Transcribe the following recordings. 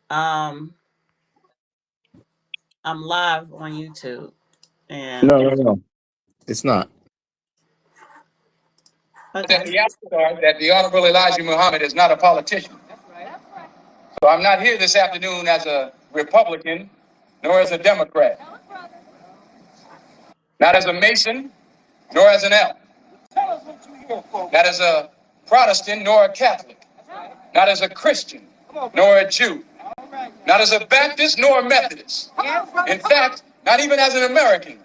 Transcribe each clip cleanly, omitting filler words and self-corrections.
um I'm live on YouTube No, and no, no. It's not. okay. The answers are that the Honorable Elijah Muhammad is not a politician. So I'm not here this afternoon as a Republican, nor as a Democrat, not as a Mason, nor as an elk, not as a Protestant, nor a Catholic, not as a Christian, nor a Jew, not as a Baptist, nor a Methodist. In fact, not even as an American.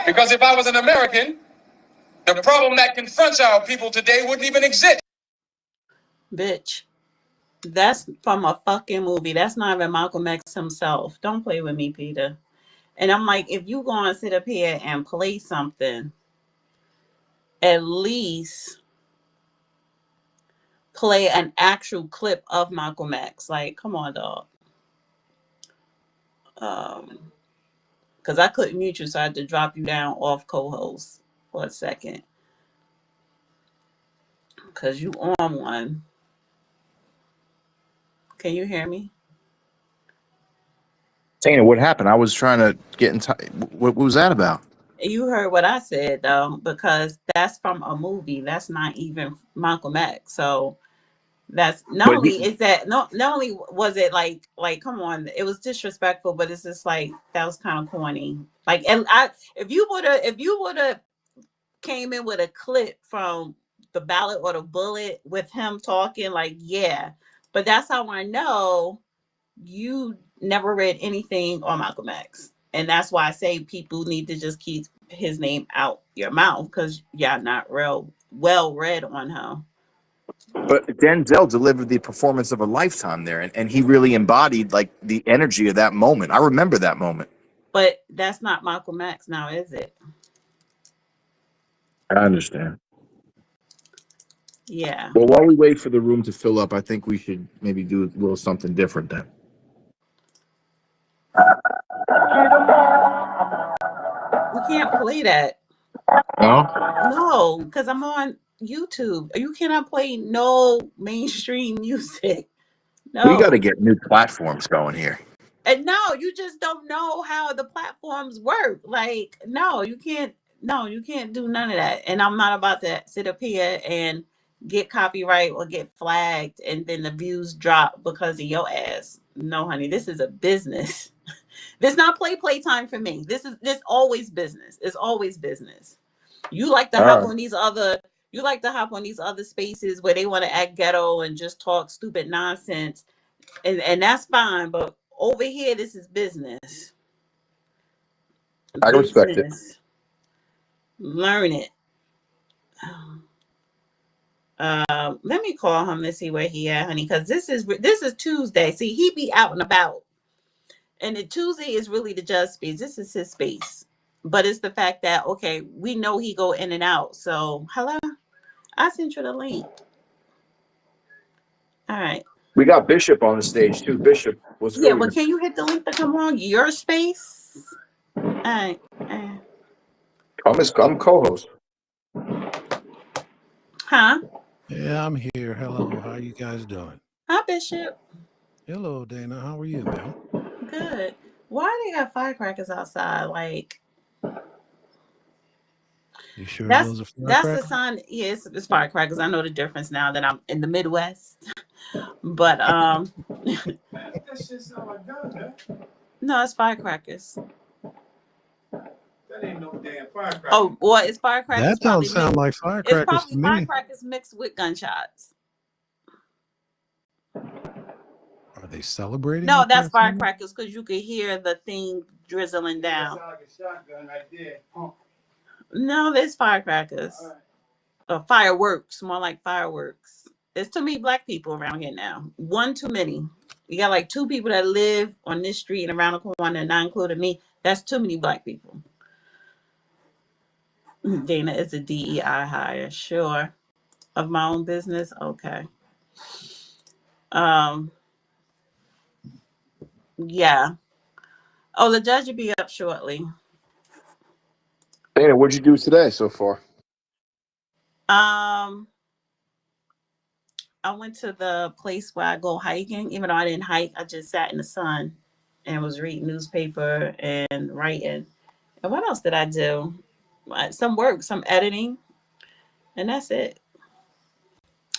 Because if I was an American, the problem that confronts our people today wouldn't even exist. Bitch, that's from a fucking movie. That's not even Malcolm X himself. Don't play with me, Peter. And I'm like, if you gonna sit up here and play something, at least play an actual clip of Malcolm X. Like, come on, dog. Because I couldn't mute you, so I had to drop you down off co-host for a second. Because you on one. Can you hear me? Tina, what happened? I was trying to get in touch. What was that about? You heard what I said, though, because that's from a movie. That's not even Malcolm X. So that's not But only is that not only was it like come on, it was disrespectful, but it's just like that was kind of corny. Like, and I if you would have came in with a clip from the ballot or the bullet with him talking, like, yeah, but that's how I know you never read anything on Malcolm X. And that's why I say people need to just keep his name out your mouth because y'all not real well read on him. but Denzel delivered the performance of a lifetime there, and he really embodied like the energy of that moment. I remember that moment. But that's not Malcolm X now, is it? I understand. Yeah. Well, while we wait for the room to fill up, I think we should maybe do a little something different then. We can't play that. No, No, because I'm on YouTube. You cannot play no mainstream music. we got to No. get new platforms going here. And no, you just don't know how the platforms work. Like, no, you can't. No, you can't do none of that. And I'm not about to sit up here and get copyright or get flagged and then the views drop because of your ass. No, honey, this is a business. This not playtime for me. This always business. It's always business. You like to All hop right. on these other you like to hop on these other spaces where they want to act ghetto and just talk stupid nonsense, and that's fine, but over here this is business. I respect it. Business. Learn it. Let me call him and see where he at, honey, because this is Tuesday. See, he be out and about, and the Tuesday is really the judge space. This is his space, but it's the fact that okay, we know he go in and out. So hello, I sent you the link. All right. We got Bishop on the stage too. Bishop, what's Yeah, good? but can you hit the link to come on your space? All right. I'm co-host. Huh? Yeah, I'm here. Hello. How you guys doing? Hi, Bishop. Hello, Dana. How are you, ma'am? Good. Why they got firecrackers outside? Like You sure that's those are that's the firecrackers? sign. Yeah, it's firecrackers. I know the difference now that I'm in the Midwest. But That shit sound like gun, man. no, it's firecrackers. That ain't no damn firecracker. Oh, well, it's firecrackers That don't probably sound mixed. like It's firecrackers to probably me. firecrackers mixed with gunshots. Are they celebrating No, with that's that sound? firecrackers because you could hear the thing drizzling That down. sound like a shotgun right there. No, there's firecrackers. All right. Fireworks, more like fireworks. There's too many black people around here now. One too many. You got like two people that live on this street and around the corner, not including me. That's too many black people. Dana is a DEI hire. Sure. Of my own business? Okay. Um, yeah. Oh, the judge will be up shortly. Dana, what'd you do today so far? Um, I went to the place where I go hiking. Even though I didn't hike, I just sat in the sun and was reading newspaper and writing. And what else did I do? Some work, some editing, and that's it.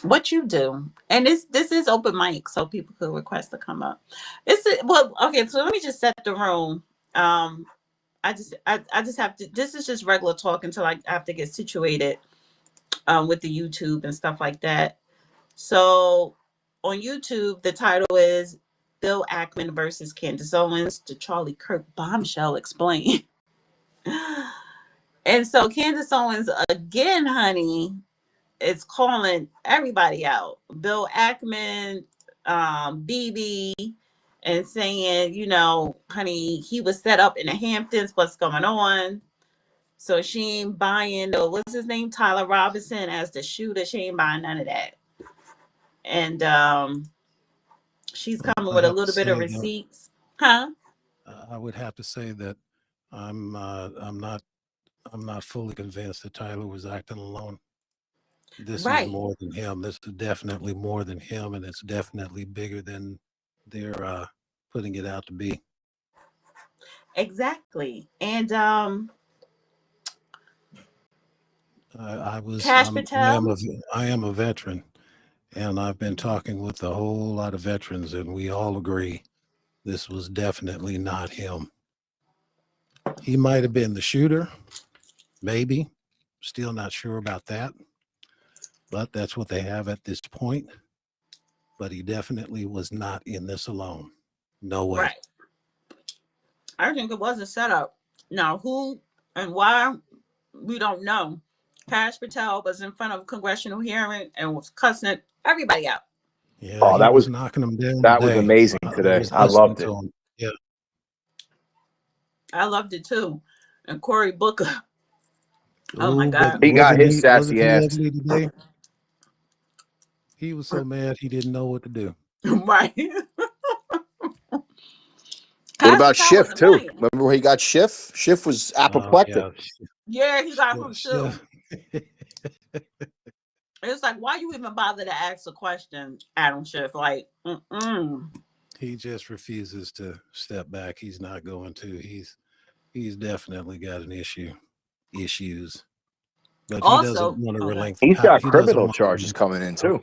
What you do? And this is open mic, so people could request to come up. Well, okay. So let me just set the room. Um, I just have to. This is just regular talk until I have to get situated with the YouTube and stuff like that. So on YouTube, the title is Bill Ackman versus Candace Owens, the Charlie Kirk bombshell explained. And so Candace Owens again, honey, is calling everybody out. Bill Ackman, BB, and saying, honey, he was set up in the Hamptons. What's going on? So she ain't buying what's his name, Tyler Robinson as the shooter. She ain't buying none of that. And she's coming I with a have to little bit of say that receipts, huh? I would have to say that I'm not fully convinced that Tyler was acting alone. This was Right. more than him. This is definitely more than him, and it's definitely bigger than they're putting it out to be. Exactly. And I was Cash Patel. I am a veteran, and I've been talking with a whole lot of veterans, and we all agree this was definitely not him. He might have been the shooter, maybe. Still not sure about that, but that's what they have at this point. But he definitely was not in this alone. No way. Right. I think it was a setup. Now, who and why, we don't know. Cash Patel was in front of a congressional hearing and was cussing everybody out. Yeah, Oh, he was knocking them down that was today. amazing I today. was I listening loved to it. him. Yeah. I loved it too. And Cory Booker. Oh my Oh, but God. He got his wasn't sassy he ass. ugly today? He was so mad he didn't know what to do. Right. What Cash about Patel Schiff wasn't too? playing. Remember where he got Schiff? Schiff was Oh apoplectic. yeah. Yeah, he got Sure, him too. sure. It's like, why you even bother to ask a question, Adam Schiff? Like, He just refuses to step back. He's not going to. He's definitely got an issues, but he doesn't Also, want to okay. relinquish. He's got He doesn't criminal want to charges coming in relinquish. too.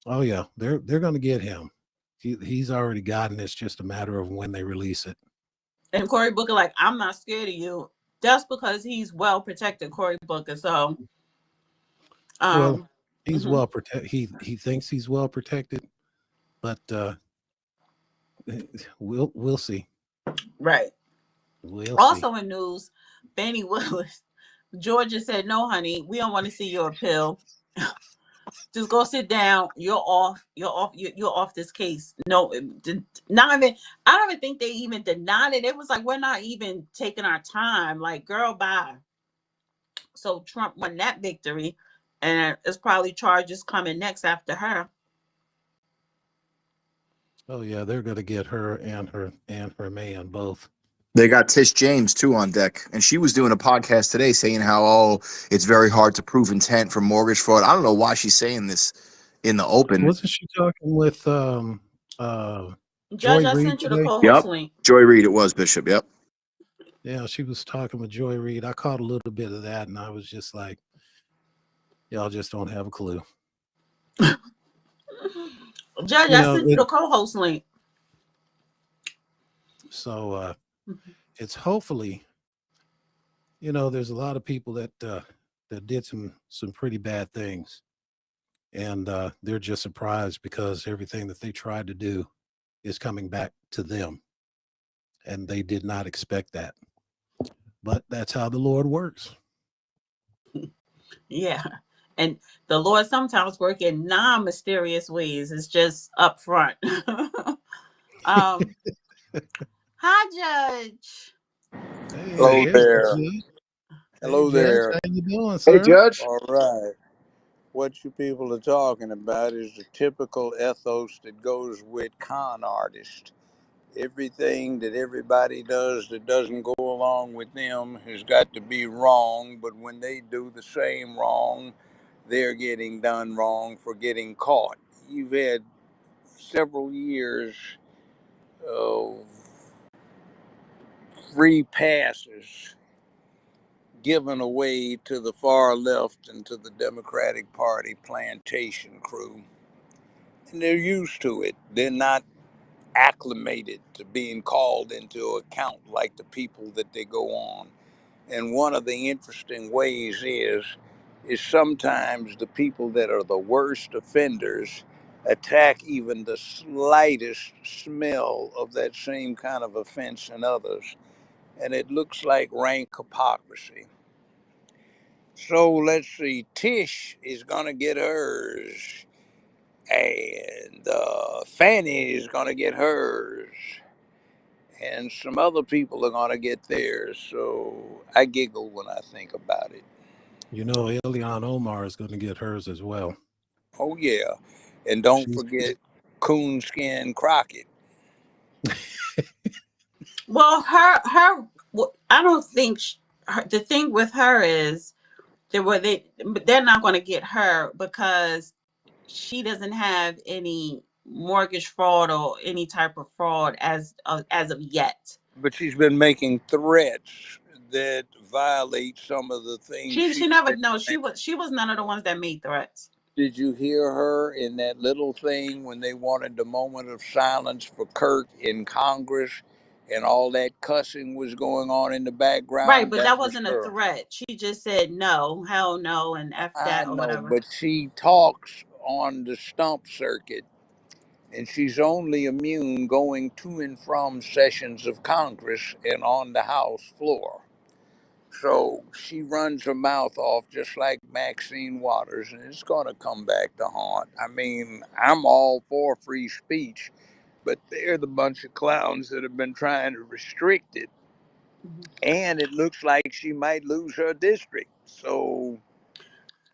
Oh yeah, they're going to get him. He's already gotten. It's just a matter of when they release it. And Cory Booker, like, I'm not scared of you. That's because he's well protected, Cory Booker. So, Well, um, he's mhm. well protected. He thinks he's well protected, but we'll see. Right. We'll see. Also in news, Fannie Willis, Georgia said, "No, honey, we don't want to see your appeal. Just go sit down. You're off. You're off. You're off this case. No, not even. I don't even think they even denied it. It was like, we're not even taking our time. Like, girl, bye." So Trump won that victory, and it's probably charges coming next after her. Oh yeah, they're going to get her and her man both. They got Tish James too on deck, and she was doing a podcast today saying how it's very hard to prove intent for mortgage fraud. I don't know why she's saying this in the open. Wasn't she talking with Judge, Joy I Reid sent you the today? co-host Yep, link. Joy Reid it was, Bishop. Yep. Yeah, she was talking with Joy Reid. I caught a little bit of that, and I was just like, y'all just don't have a clue. Judge, You I know, sent you the co-host link. so it's hopefully, there's a lot of people that did some pretty bad things, and they're just surprised because everything that they tried to do is coming back to them, and they did not expect that. But that's how the Lord works. Yeah. And the Lord sometimes work in non-mysterious ways. It's just up front. um, Hi, Judge. Hey, Hello there's the there. Judge. Hey, Hello Judge, there. how you doing, Hey, sir? Judge. All right. What you people are talking about is the typical ethos that goes with con artists. Everything that everybody does that doesn't go along with them has got to be wrong, but when they do the same wrong, they're getting done wrong for getting caught. You've had several years of free passes given away to the far left and to the Democratic Party plantation crew. And they're used to it. They're not acclimated to being called into account like the people that they go on. And one of the interesting ways is sometimes the people that are the worst offenders attack even the slightest smell of that same kind of offense in others. And it looks like rank hypocrisy. So let's see, Tish is going to get hers, and Fanny is going to get hers, and some other people are going to get theirs. So I giggle when I think about it. You know, Ilhan Omar is going to get hers as well. Oh, yeah. And don't She's forget Coonskin Crockett. Well, I don't think the thing with her is they're not going to get her because she doesn't have any mortgage fraud or any type of fraud as of yet. But she's been making threats that violate some of the things She she's never been no saying. she was none of the ones that made threats. Did you hear her in that little thing when they wanted the moment of silence for Kirk in Congress and all that cussing was going on in the Right, background? but That that was wasn't a her. threat. She just said no, hell no, and F I that or know, whatever. but she talks on the stump circuit and she's only immune going to and from sessions of Congress and on the House floor. So she runs her mouth off just like Maxine Waters, and it's going to come back to haunt. I mean, I'm all for free speech, but they're the bunch of clowns that have been trying to restrict it. Mhm. And it looks like she might lose her district. So,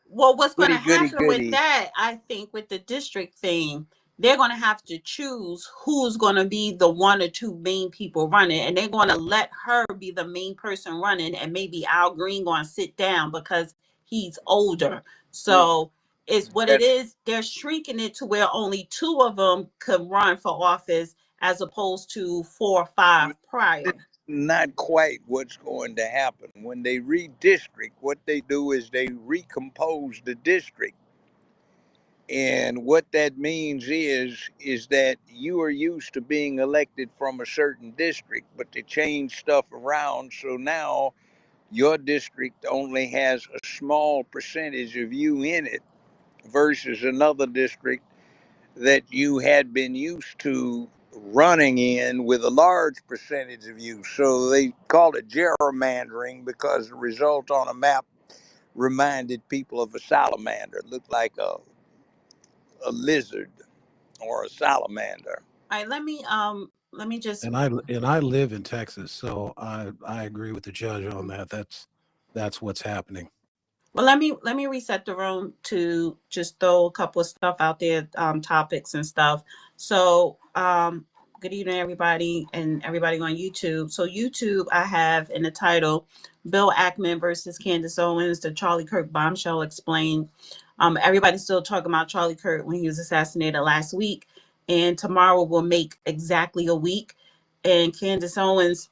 Well, what's going to goody, goody, happen with goody. that, I think, with the district thing, they're going to have to choose who's going to be the one or two main people running, and they're going to let her be the main person running, and maybe Al Green going to sit down because he's older. So it's what it That's is. They're shrinking it to where only two of them could run for office as opposed to 4 or 5 prior. not quite what's going to happen. When they redistrict, what they do is they recompose the district. And what that means is that you are used to being elected from a certain district, but they change stuff around. So now your district only has a small percentage of you in it versus another district that you had been used to running in with a large percentage of you. So they call it gerrymandering because the result on a map reminded people of a salamander. It looked like a lizard or a salamander. All right, let me just and I live in Texas, so I agree with the judge on that. That's what's happening. well, let me reset the room to just throw a couple of stuff out there, topics and stuff. So, good evening, everybody, and everybody on YouTube. So, YouTube, I have in the title, Bill Ackman versus Candace Owens, the Charlie Kirk bombshell explained. Everybody's still talking about Charlie Kirk when he was assassinated last week, and tomorrow will make exactly a week. And Candace Owens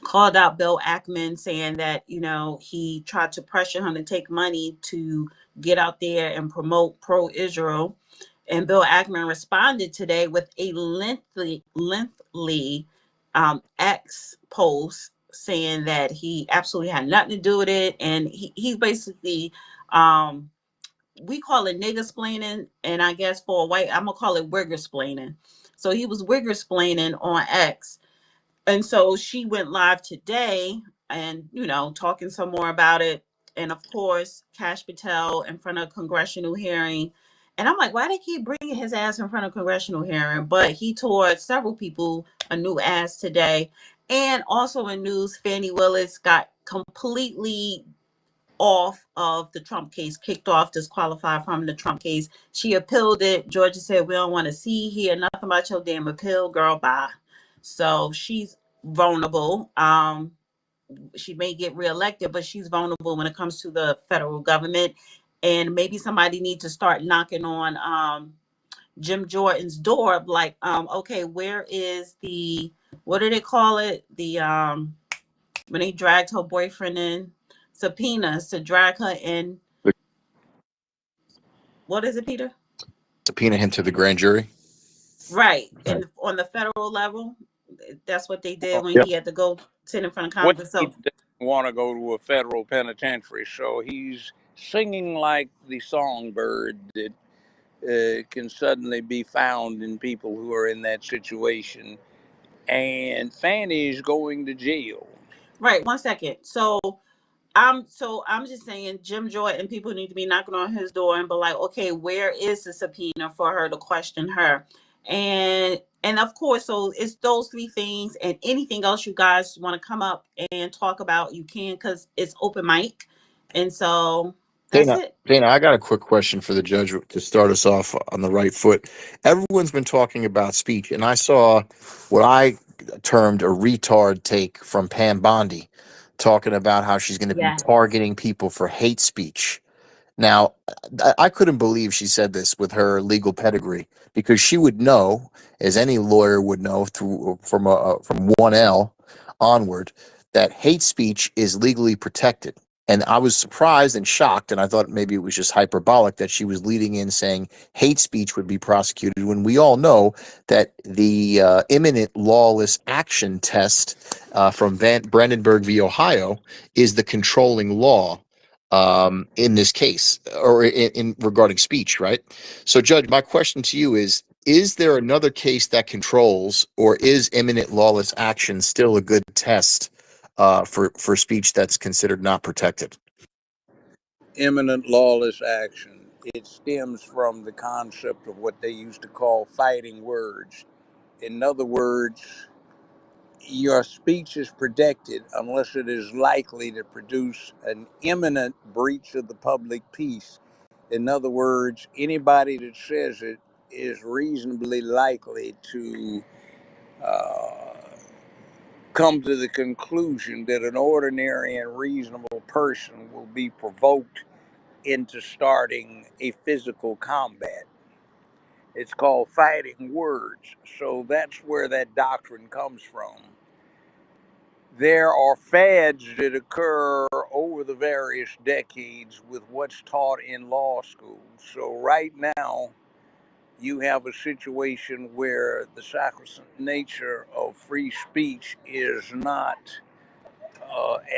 called out Bill Ackman saying that, he tried to pressure him to take money to get out there and promote pro-Israel. And Bill Ackman responded today with a lengthy X post saying that he absolutely had nothing to do with it. And he's basically, we call it nigger splaining. And I guess for a white, I'm going to call it wigger splaining. So he was wigger splaining on X, and so she went live today and, talking some more about it. And of course, Cash Patel in front of a congressional hearing. And I'm like, why they keep bringing his ass in front of congressional hearing? But he tore several people a new ass today. And also in news, Fannie Willis got completely off of the Trump case, kicked off, disqualified from the Trump case. She appealed it. Georgia said, we don't want to see, hear nothing about your damn appeal, girl, bye. So she's vulnerable. She may get reelected, but she's vulnerable when it comes to the federal government. and maybe somebody need to start knocking on Jim Jordan's door, like, okay, where is the, what do they call it, the when they dragged her boyfriend in, subpoenas to drag her in, what is it, Peter? Subpoena him to the grand jury. Right. Right. And on the federal level, that's what they did Well, when Yep. he had to go sit in front of Wade Congress. So doesn't want to go to a federal penitentiary, so he's singing like the songbird that can suddenly be found in people who are in that situation. And Fanny's going to jail. right, 1 second. So I'm just saying Jim Jordan, people need to be knocking on his door and be like, okay, where is the subpoena for her to question her? And of course, so it's those three things, and anything else you guys want to come up and talk about, you can, because it's open mic. And so that's Dana, it. Dana, I got a quick question for the judge to start us off on the right foot. Everyone's been talking about speech, and I saw what I termed a retard take from Pam Bondi talking about how she's going to be Yes. targeting people for hate speech. Now, I couldn't believe she said this with her legal pedigree, because she would know, as any lawyer would know, from 1L onward, that hate speech is legally protected. And I was surprised and shocked, and I thought maybe it was just hyperbolic that she was leading in saying hate speech would be prosecuted, when we all know that the imminent lawless action test from Brandenburg v. Ohio is the controlling law in this case, or in regarding speech, right? So, Judge, my question to you is there another case that controls, or is imminent lawless action still a good test for speech that's considered not protected? Imminent lawless action. It stems from the concept of what they used to call fighting words. In other words, your speech is protected unless it is likely to produce an imminent breach of the public peace. In other words, anybody that says it is reasonably likely to uh, come to the conclusion that an ordinary and reasonable person will be provoked into starting a physical combat. It's called fighting words. So that's where that doctrine comes from. There are fads that occur over the various decades with what's taught in law school. So right now, you have a situation where the sacrosanct nature of free speech is not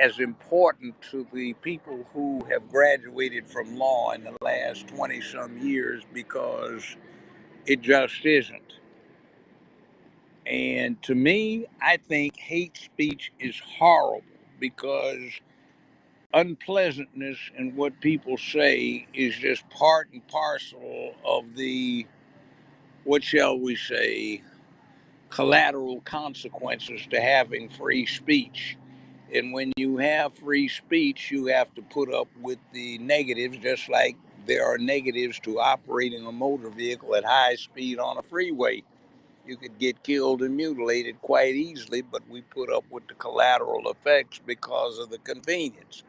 as important to the people who have graduated from law in the last 20 some years, because it just isn't. And to me, I think hate speech is horrible, because unpleasantness in what people say is just part and parcel of the, what shall we say, collateral consequences to having free speech. And when you have free speech, you have to put up with the negatives, just like there are negatives to operating a motor vehicle at high speed on a freeway. You could get killed and mutilated quite easily, but we put up with the collateral effects because of the convenience.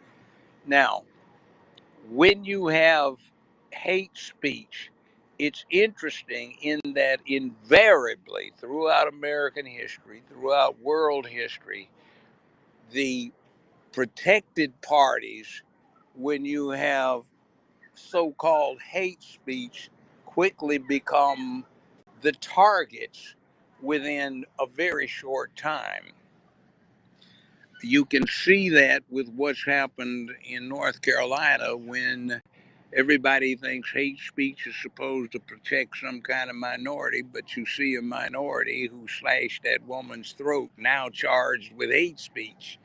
Now, when you have hate speech, it's interesting in that invariably throughout American history, throughout world history, the protected parties, when you have so called hate speech, quickly become the targets within a very short time. You can see that with what's happened in North Carolina, when everybody thinks hate speech is supposed to protect some kind of minority, but you see a minority who slashed that woman's throat now charged with hate speech.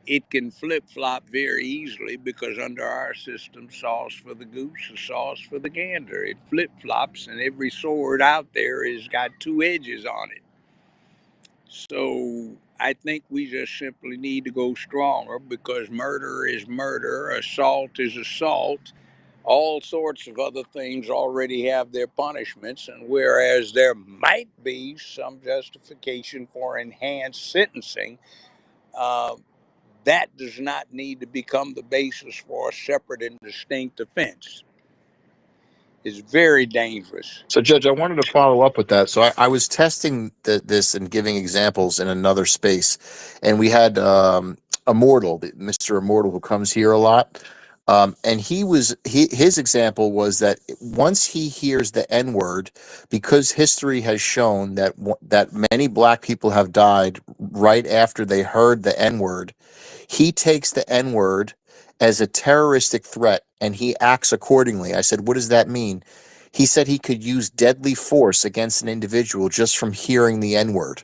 It can flip flop very easily, because under our system, sauce for the goose is sauce for the gander. It flip flops, and every sword out there has got two edges on it. So I think we just simply need to go stronger, because murder is murder, assault is assault. All sorts of other things already have their punishments, and whereas there might be some justification for enhanced sentencing, uh, that does not need to become the basis for a separate and distinct offense. is very dangerous. So, Judge, I wanted to follow up with that. So, I was testing this and giving examples in another space, and we had Immortal, Mr. Immortal, who comes here a lot, and his example was that once he hears the N word, because history has shown that many black people have died right after they heard the N word, he takes the N word as a terroristic threat and he acts accordingly. I said, what does that mean? He said he could use deadly force against an individual just from hearing the N word.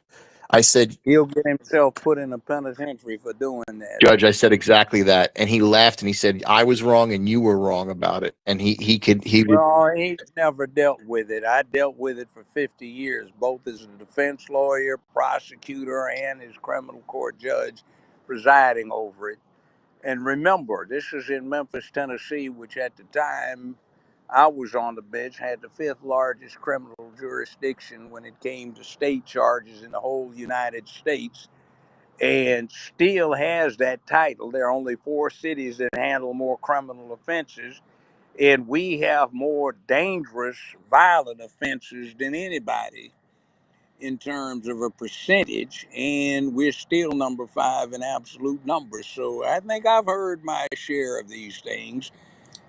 I said, He'll get himself put in a penitentiary for doing that. Judge, I said exactly that. And he laughed and he said, I was wrong and you were wrong about it. And he would. Well, he's never dealt with it. I dealt with it for 50 years, both as a defense lawyer, prosecutor, and as criminal court judge presiding over it. And remember, this is in Memphis, Tennessee, which at the time I was on the bench had the fifth largest criminal jurisdiction when it came to state charges in the whole United States, and still has that title. There are only 4 cities that handle more criminal offenses, and we have more dangerous, violent offenses than anybody in terms of a percentage, and we're still number 5 in absolute numbers. So I think I've heard my share of these things,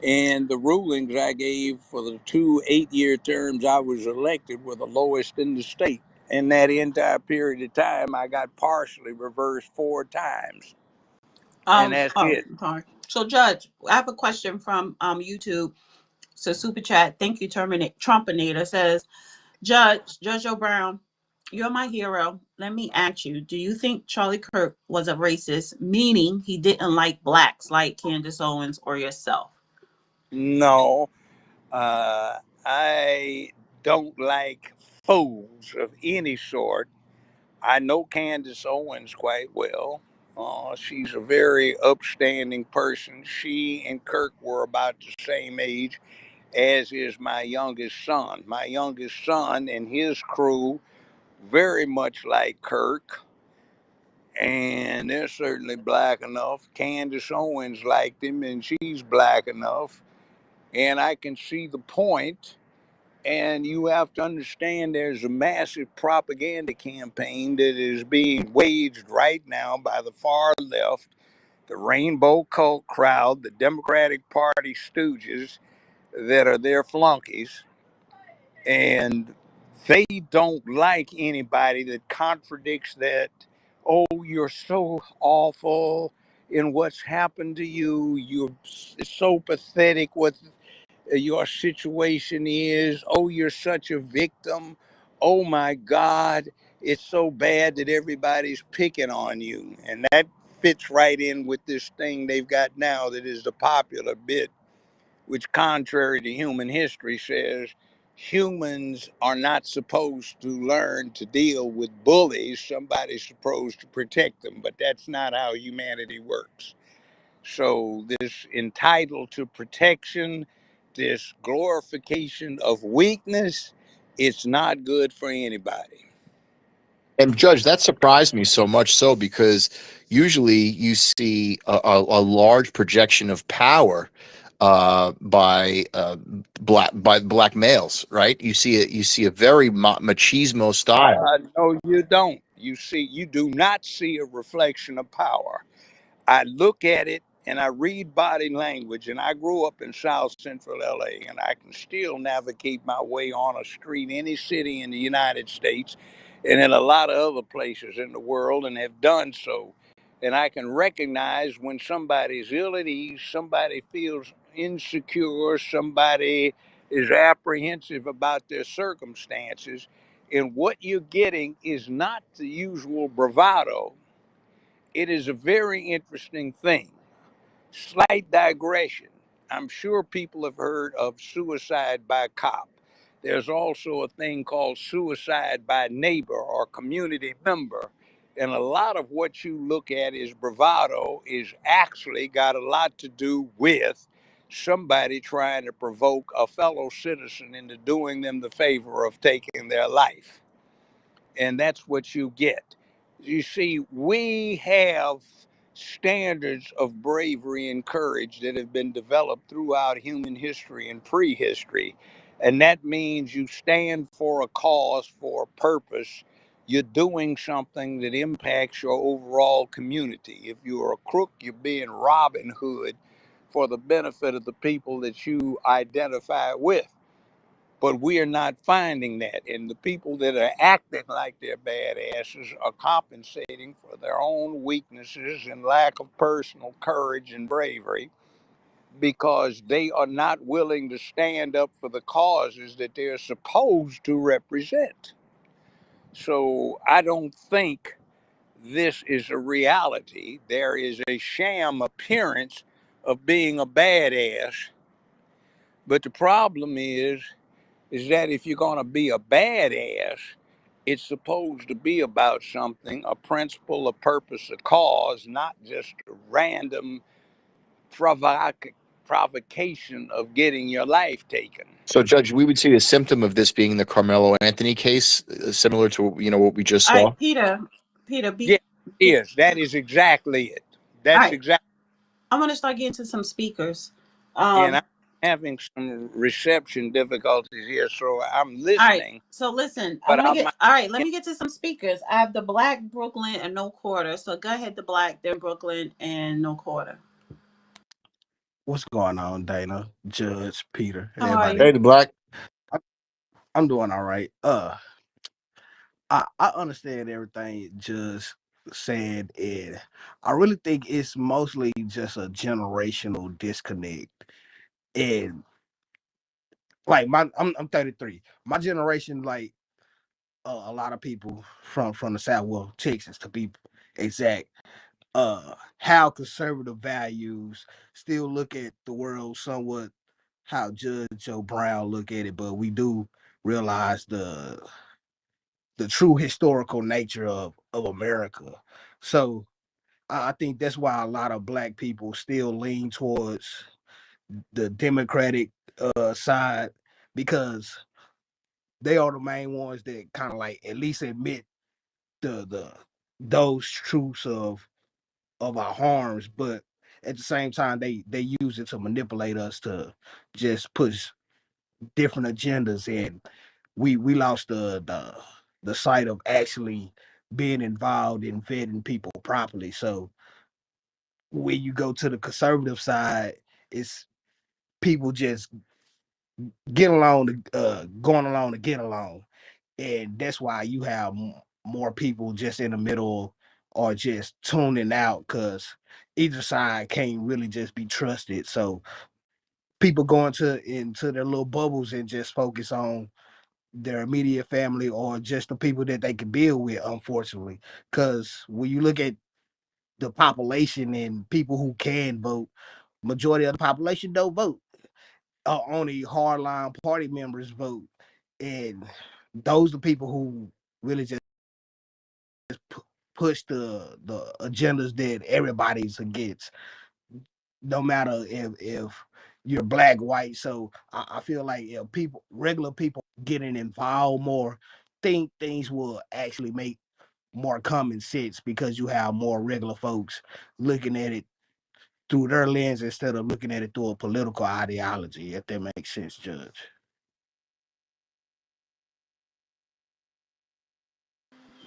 and the rulings I gave for the 2 8-year terms I was elected were the lowest in the state. In that entire period of time, I got partially reversed 4 times, and that's Oh, it. I'm sorry. So, Judge, I have a question from YouTube. So, super chat. Thank you, Trumpinator says, Judge O'Brown, you're my hero. Let me ask you: do you think Charlie Kirk was a racist, meaning he didn't like blacks like Candace Owens or yourself? No, I don't like fools of any sort. I know Candace Owens quite well. She's a very upstanding person. She and Kirk were about the same age, as is my youngest son. My youngest son and his crew very much like Kirk, and they're certainly black enough. Candace Owens liked him, and she's black enough. And I can see the point. And you have to understand there's a massive propaganda campaign that is being waged right now by the far left, the rainbow cult crowd, the Democratic Party stooges that are their flunkies. And they don't like anybody that contradicts that. Oh, you're so awful in what's happened to you. You're so pathetic what your situation is. Oh, you're such a victim. Oh my God, it's so bad that everybody's picking on you. And that fits right in with this thing they've got now that is the popular bit, which, contrary to human history, says humans are not supposed to learn to deal with bullies. Somebody's supposed to protect them, but that's not how humanity works. So, this entitled to protection, this glorification of weakness, it's not good for anybody. And Judge, that surprised me so much so because usually you see a large projection of power by black males, right? You see a very machismo style. No, you don't. You do not see a reflection of power. I look at it and I read body language, and I grew up in South Central LA, and I can still navigate my way on a street, any city in the United States, and in a lot of other places in the world, and have done so. And I can recognize when somebody's ill at ease, somebody feels insecure, somebody is apprehensive about their circumstances. And what you're getting is not the usual bravado. It is a very interesting thing. Slight digression. I'm sure people have heard of suicide by cop. There's also a thing called suicide by neighbor or community member. And a lot of what you look at as bravado is actually got a lot to do with somebody trying to provoke a fellow citizen into doing them the favor of taking their life. And that's what you get. You see, we have standards of bravery and courage that have been developed throughout human history and prehistory. And that means you stand for a cause, for a purpose. You're doing something that impacts your overall community. If you're a crook, you're being Robin Hood for the benefit of the people that you identify with. But we are not finding that. And the people that are acting like they're badasses are compensating for their own weaknesses and lack of personal courage and bravery because they are not willing to stand up for the causes that they're supposed to represent. So I don't think this is a reality. There is a sham appearance of being a badass. But the problem is that if you're going to be a badass, it's supposed to be about something, a principle, a purpose, a cause, not just a random provocation of getting your life taken. So, Judge, we would see a symptom of this being the Carmelo Anthony case, similar to what we just All saw. right, Peter, Yeah, it be is. That is exactly it. all That's right. exactly. I'm gonna start getting to some speakers. And I'm Um, having some reception difficulties here, so I'm all right. listening, So listen, I but want to I get might. all right. Let me get to some speakers. I have the Black, Brooklyn, and No Quarter. So go ahead, the Black, then Brooklyn, and No Quarter. What's going on, Dana, Judge, Peter, and How are everybody? you? Hey, the black. I- I'm doing all right. I understand everything Judge said, and I really think it's mostly just a generational disconnect. And like I'm 33. My generation, like a lot of people from the South, well, Texas to be exact, how conservative values still look at the world somewhat how Judge Joe Brown look at it, but we do realize the true historical nature of America. So I think that's why a lot of black people still lean towards the Democratic side because they are the main ones that kind of like at least admit the those truths of our harms, but at the same time they use it to manipulate us to just push different agendas, and we lost the sight of actually being involved in vetting people properly. So when you go to the conservative side, it's people just get along to going along to get along, and that's why you have more people just in the middle or just tuning out because either side can't really just be trusted. So people go into their little bubbles and just focus on their immediate family or just the people that they can build with, unfortunately. Because when you look at the population and people who can vote, majority of the population don't vote. Only hardline party members vote. And those are people who really just push the agendas that everybody's against, no matter if you're black, white. So I feel like if people, regular people, getting involved more, think things will actually make more common sense because you have more regular folks looking at it through their lens instead of looking at it through a political ideology. If that makes sense, Judge.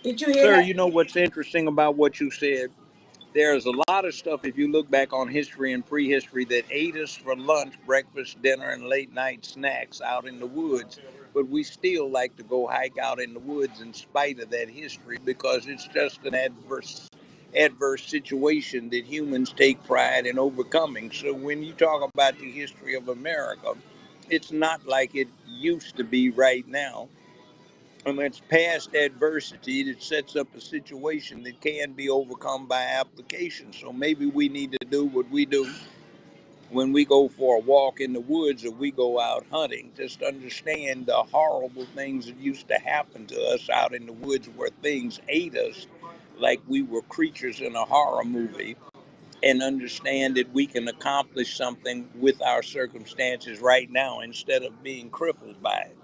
Did you hear Sir, that? you know what's interesting about what you said? There's a lot of stuff, if you look back on history and prehistory, that ate us for lunch, breakfast, dinner, and late night snacks out in the woods. But we still like to go hike out in the woods in spite of that history because it's just an adverse situation that humans take pride in overcoming. So when you talk about the history of America, it's not like it used to be right now. And it's past adversity that sets up a situation that can be overcome by application. So maybe we need to do what we do when we go for a walk in the woods or we go out hunting. Just understand the horrible things that used to happen to us out in the woods where things ate us like we were creatures in a horror movie, and understand that we can accomplish something with our circumstances right now instead of being crippled by it.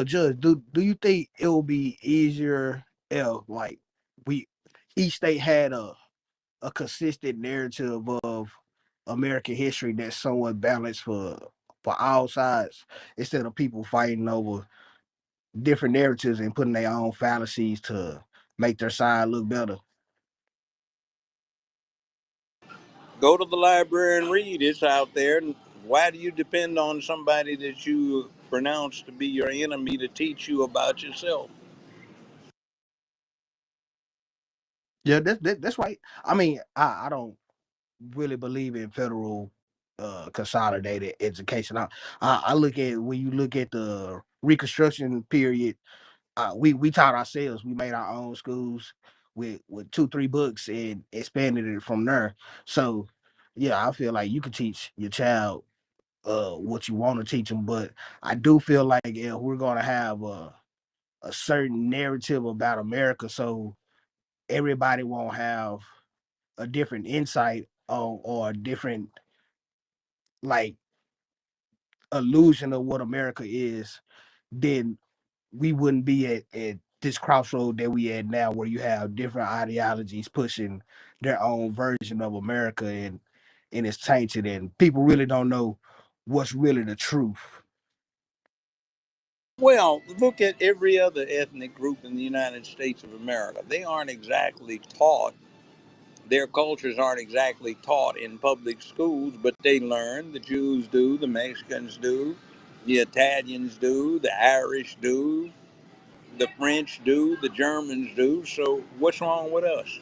Judge, do you think it will be easier if like we each state had a consistent narrative of American history that's somewhat balanced for for all sides instead of people fighting over different narratives and putting their own fallacies to make their side look better. Go to the library and read. It's out there. Why do you depend on somebody that you pronounce to be your enemy to teach you about yourself? Yeah, that's right. I mean, I don't really believe in federal consolidated education. I look at when you look at the Reconstruction period, we taught ourselves. We made our own schools with 2 3 books and expanded it from there. So yeah, I feel like you could teach your child what you want to teach them, but I do feel like if we're gonna have a certain narrative about America, so everybody won't have a different insight on or a different like illusion of what America is, then we wouldn't be at this crossroad that we at now where you have different ideologies pushing their own version of America and it's tainted and people really don't know what's really the truth. Well, look at every other ethnic group in the United States of America. They aren't exactly taught, their cultures aren't exactly taught in public schools, but they learn. The Jews do, the Mexicans do, the Italians do, the Irish do, the French do, the Germans do. So what's wrong with us?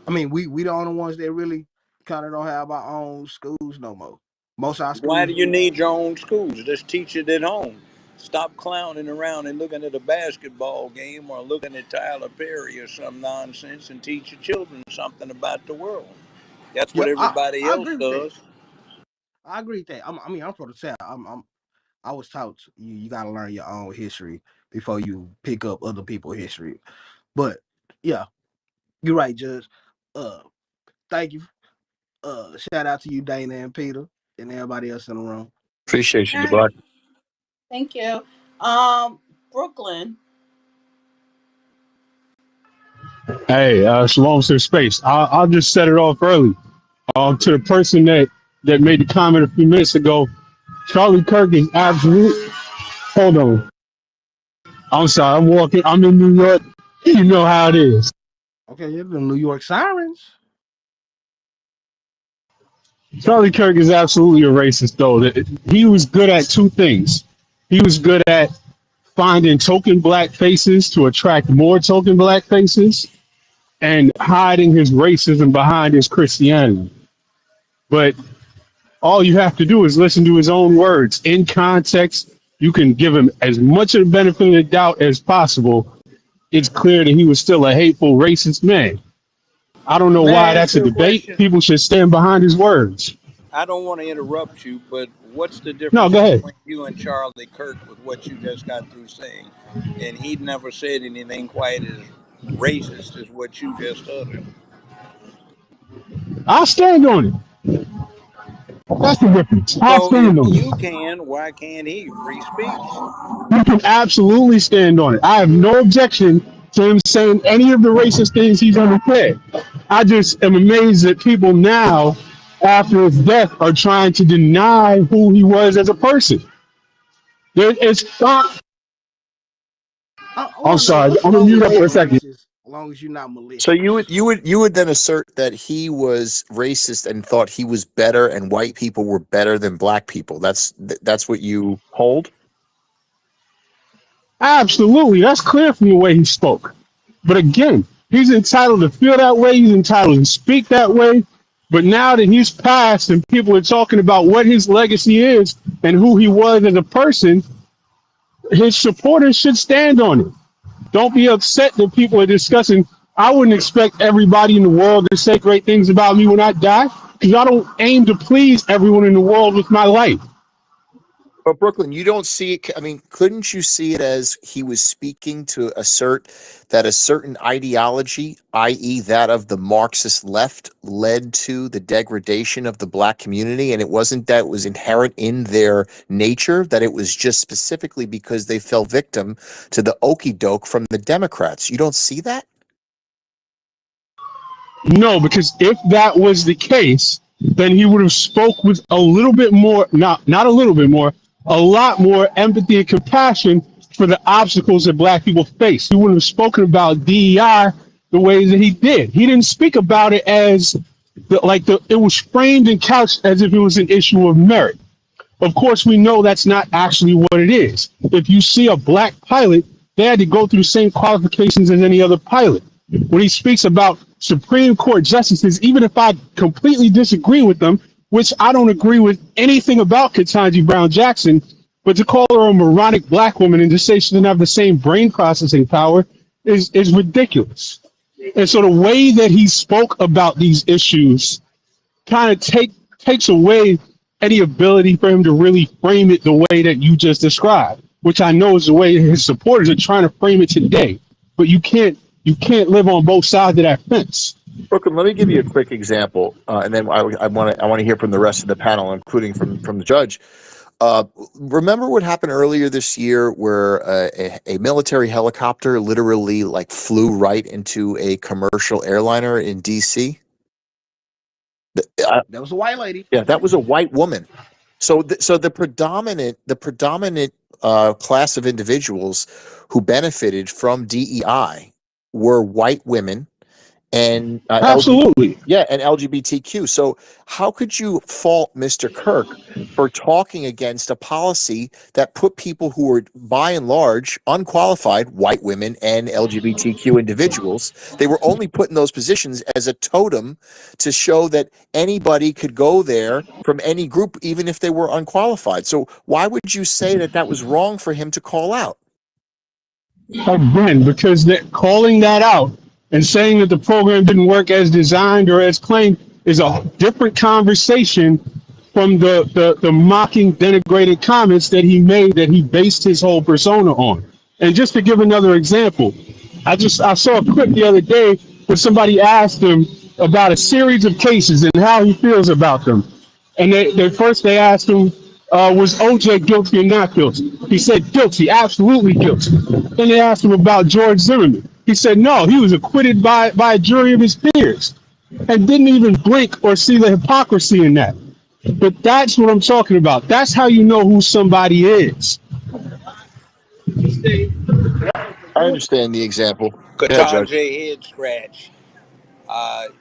I mean, we the only ones that really kind of don't have our own schools no more. Most of our Why schools, do you need your own schools? Just teach it at home. Stop clowning around and looking at a basketball game or looking at Tyler Perry or some nonsense and teach your children something about the world. That's what yep, everybody I else agree with that. does. I agree with that. I mean, I'm from the South. I was taught you got to learn your own history before you pick up other people's history. But yeah, you're right, Judge. Uh, Thank you. Shout out to you, Dana and Peter, and everybody else in the room. Appreciate you, All right. Dubai. Thank you. Brooklyn. Hey, shalom to the space. I'll just set it off early. To the person that made the comment a few minutes ago, Charlie Kirk is absolute. Hold on. I'm sorry. I'm walking. I'm in New York. You know how it is. Okay, yeah, the New York Sirens. Charlie Kirk is absolutely a racist, though. He was good at two things. He was good at finding token black faces to attract more token black faces and hiding his racism behind his Christianity. But all you have to do is listen to his own words in context. You can give him as much of the benefit of the doubt as possible. It's clear that he was still a hateful, racist man. I don't know May why I ask that's a you a debate. question? People should stand behind his words. I don't want to interrupt you, but what's the No, difference go ahead. between you and Charlie Kirk with what you just got through saying? And he'd never said anything quite as racist as what you just uttered. I'll stand on it. That's the difference. I'll So if stand on you it. can, why can't he? Free speech. You can absolutely stand on it. I have no objection to him saying any of the racist things he's ever said. I just am amazed that people now, after his death, are trying to deny who he was as a person. It's not. I I'm want to know sorry. what's I'm gonna wrong mute with up for a being second. racist, as long as you're not So malicious. you would then assert that he was racist and thought he was better and white people were better than black people. That's what you hold. Absolutely, that's clear from the way he spoke. But again, he's entitled to feel that way. He's entitled to speak that way. But now that he's passed and people are talking about what his legacy is and who he was as a person, his supporters should stand on it. Don't be upset that people are discussing. I wouldn't expect everybody in the world to say great things about me when I die because I don't aim to please everyone in the world with my life. But Brooklyn, you don't see it. I mean, couldn't you see it as he was speaking to assert that a certain ideology, i.e., that of the Marxist left, led to the degradation of the black community? And it wasn't that it was inherent in their nature, that it was just specifically because they fell victim to the okey doke from the Democrats. You don't see that? No, because if that was the case, then he would have spoke with a little bit more, not a little bit more, a lot more empathy and compassion for the obstacles that black people face. He wouldn't have spoken about DEI the way that he did. He didn't speak about it as it was framed and couched as if it was an issue of merit. Of course, we know that's not actually what it is. If you see a black pilot, they had to go through the same qualifications as any other pilot. When he speaks about Supreme Court justices, even if I completely disagree with them, which I don't agree with anything about Ketanji Brown Jackson, but to call her a moronic black woman and to say she doesn't have the same brain processing power is ridiculous. And so the way that he spoke about these issues kind of takes away any ability for him to really frame it the way that you just described, which I know is the way his supporters are trying to frame it today. But you can't live on both sides of that fence. Brooklyn, let me give you a quick example, and then I want to hear from the rest of the panel, including from the judge. Remember what happened earlier this year, where a military helicopter literally flew right into a commercial airliner in D.C.? That was a white lady. Yeah, that was a white woman. So the predominant class of individuals who benefited from DEI were white women and Absolutely. and LGBTQ. So how could you fault Mr. Kirk for talking against a policy that put people who were by and large unqualified, white women and LGBTQ individuals, they were only put in those positions as a totem to show that anybody could go there from any group, even if they were unqualified. So why would you say that was wrong for him to call out? Again, because calling that out and saying that the program didn't work as designed or as claimed is a different conversation from the mocking, denigrated comments that he made, that he based his whole persona on. And just to give another example, I saw a clip the other day where somebody asked him about a series of cases and how he feels about them. And they asked him, was OJ guilty or not guilty? He said guilty, absolutely guilty. Then they asked him about George Zimmerman. He said no, he was acquitted by a jury of his peers, and didn't even blink or see the hypocrisy in that. But that's what I'm talking about. That's how you know who somebody is. I understand the example. Yeah, Judge. Katonje head scratch.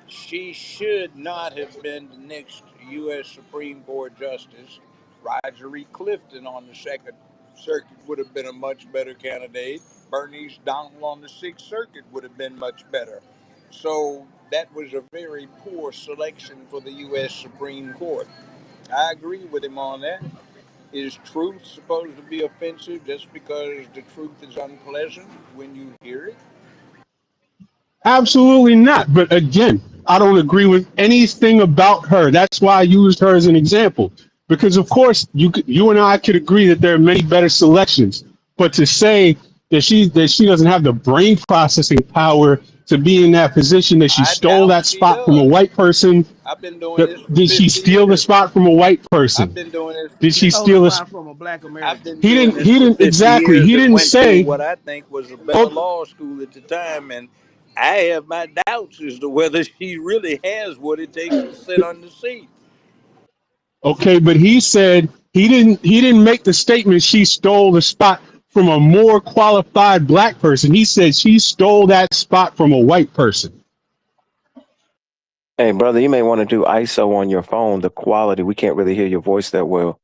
She should not have been the next U.S. Supreme Court Justice. Roger E. Clifton on the Second Circuit would have been a much better candidate. Bernice Donald on the Sixth Circuit would have been much better. So that was a very poor selection for the U.S. Supreme Court. I agree with him on that. Is truth supposed to be offensive just because the truth is unpleasant when you hear it? Absolutely not. But again, I don't agree with anything about her. That's why I used her as an example. Because of course, you and I could agree that there are many better selections. But to say that she doesn't have the brain processing power to be in that position, that she I stole doubt that she spot from a does. white person. I've been doing this for Did she 50 steal the years. spot from a white I've person? been doing this for Did She she 50 stole the steal years. this? spot from a black I've American. been doing this He for didn't 50 exactly. years He and didn't went to say, what I think was a better oh, law school at the time. And I have my doubts as to whether she really has what it takes to sit on the seat. okay, but he said he didn't make the statement she stole the spot from a more qualified black person. He said she stole that spot from a white person. Hey, brother, you may want to do ISO on your phone. The quality, we can't really hear your voice that well.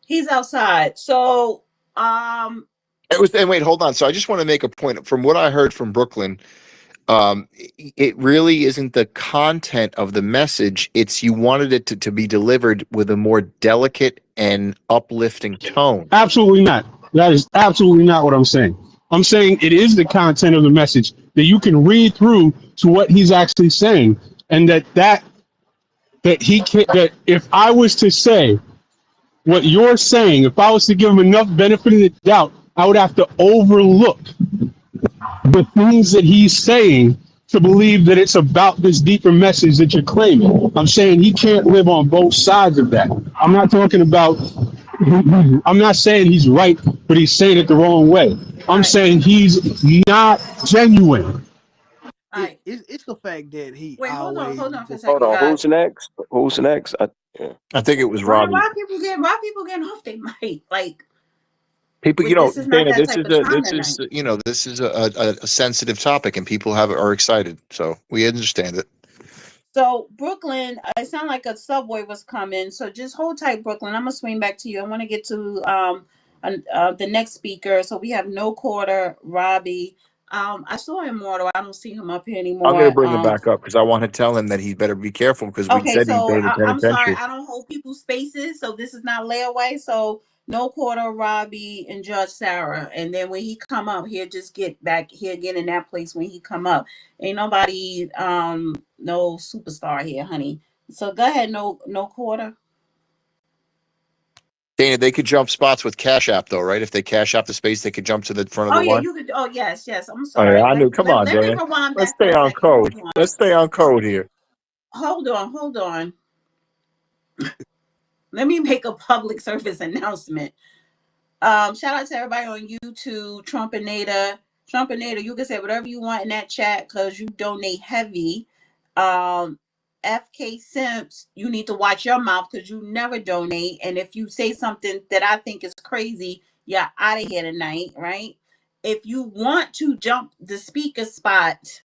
He's outside. So, um, And wait, hold on. So I just want to make a point. From what I heard from Brooklyn, it really isn't the content of the message. It's you wanted it to be delivered with a more delicate and uplifting tone. Absolutely not. That is absolutely not what I'm saying. I'm saying it is the content of the message that you can read through to what he's actually saying, and that he can, that if I was to say what you're saying, if I was to give him enough benefit of the doubt, I would have to overlook the things that he's saying to believe that it's about this deeper message that you're claiming. I'm saying he can't live on both sides of that. I'm not talking about, I'm not saying he's right, but he's saying it the wrong way. I'm right. saying he's not genuine. All right. it's the fact that he Wait, always hold on for a Hold second, on. guys. Who's next? Who's next? Yeah. I think it was Why Robbie. why people getting off their mic? Like, People, with this is not Dana, that type of time tonight. this is a sensitive topic, and people are excited, so we understand it. So Brooklyn, it sounded like a subway was coming. So just hold tight, Brooklyn. I'm gonna swing back to you. I want to get to the next speaker. So we have No Quarter, Robbie. I saw Immortal. I don't see him up here I'm going to anymore. bring him back up because I want to tell him that he better be careful because we Okay, said he so paid the I'm sorry, penitentiary. I don't hold people's spaces, so this is not layaway. So No Quarter, Robbie, and Judge Sarah, and then when he come up, he'll just get back here again in that place when he come up. Ain't nobody, no superstar here, honey. So go ahead, No Quarter. Dana, they could jump spots with Cash App, though, right? If they Cash App the space, they could jump to the front of Oh the yeah, line. you could. Oh yes, yes. I'm Oh yeah, sorry. I knew. Come on, Let me Dana. rewind Let's back for stay a on second. code. Hold on. Let's stay on code here. Hold on. Let me make a public service announcement. Shout out to everybody on YouTube, Trumpinator. Trumpinator, you can say whatever you want in that chat because you donate heavy. Um, FK Simps, you need to watch your mouth because you never donate. And if you say something that I think is crazy, you're out of here tonight, right? If you want to jump the speaker spot,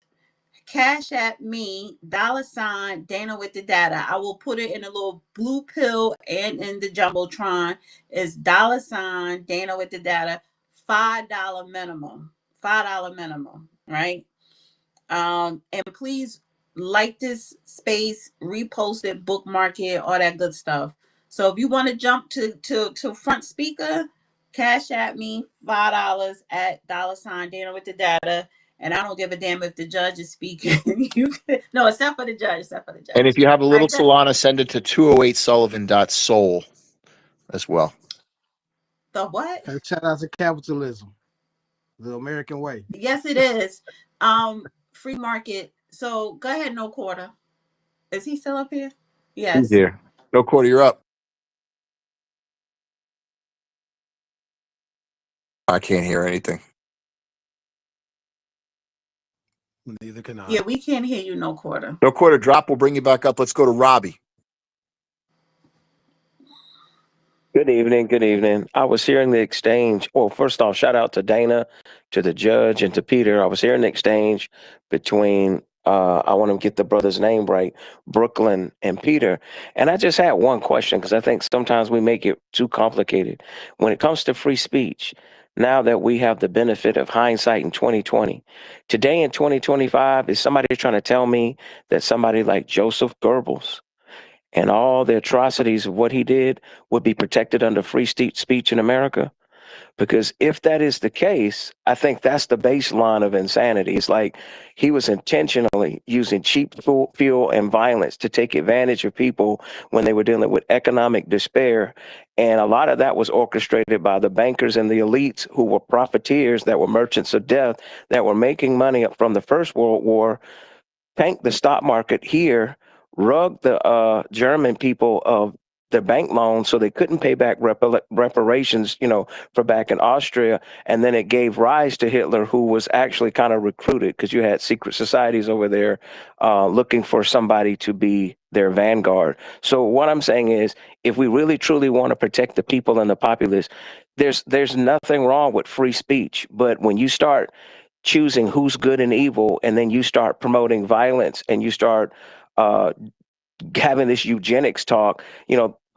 cash at me, $ Dana with the data. I will put it in a little blue pill and in the jumbotron. It's $ Dana with the data. $5 minimum. $5 minimum, right? And please like this space, repost it, bookmark it, all that good stuff. So if you want to jump to front speaker, cash at me $5 at $ Dana with the data. And I don't give a damn if the judge is speaking. You can, no, except for the judge. Except for the And judge. if you have a All little right, Solana, send it to 208sullivan.soul as well. the what? shout out to capitalism, the American way. Yes, it is. Free market. So go ahead, No Quarter. Is he still up here? He's Yes. here. No Quarter, you're up. I can't hear anything. Neither can I. Yeah, we can't hear you, No Quarter. No Quarter, drop. We'll bring you back up. Let's go to Robbie. Good evening. Good evening. I was hearing the exchange. Well, first off, shout out to Dana, to the judge, and to Peter. I was hearing the exchange between, I want to get the brother's name right, Brooklyn and Peter. And I just had one question because I think sometimes we make it too complicated. When it comes to free speech, now that we have the benefit of hindsight in 2020, today in 2025, is somebody trying to tell me that somebody like Joseph Goebbels and all the atrocities of what he did would be protected under free speech in America? Because if that is the case, I think that's the baseline of insanity. It's like he was intentionally using cheap fuel and violence to take advantage of people when they were dealing with economic despair. And a lot of that was orchestrated by the bankers and the elites who were profiteers, that were merchants of death, that were making money from the First World War, tanked the stock market here, rugged the German people of their bank loans so they couldn't pay back reparations, for back in Austria. And then it gave rise to Hitler, who was actually kind of recruited because you had secret societies over there looking for somebody to be their vanguard. So what I'm saying is, if we really truly want to protect the people and the populace, there's nothing wrong with free speech. But when you start choosing who's good and evil, and then you start promoting violence and you start uh, having this eugenics talk,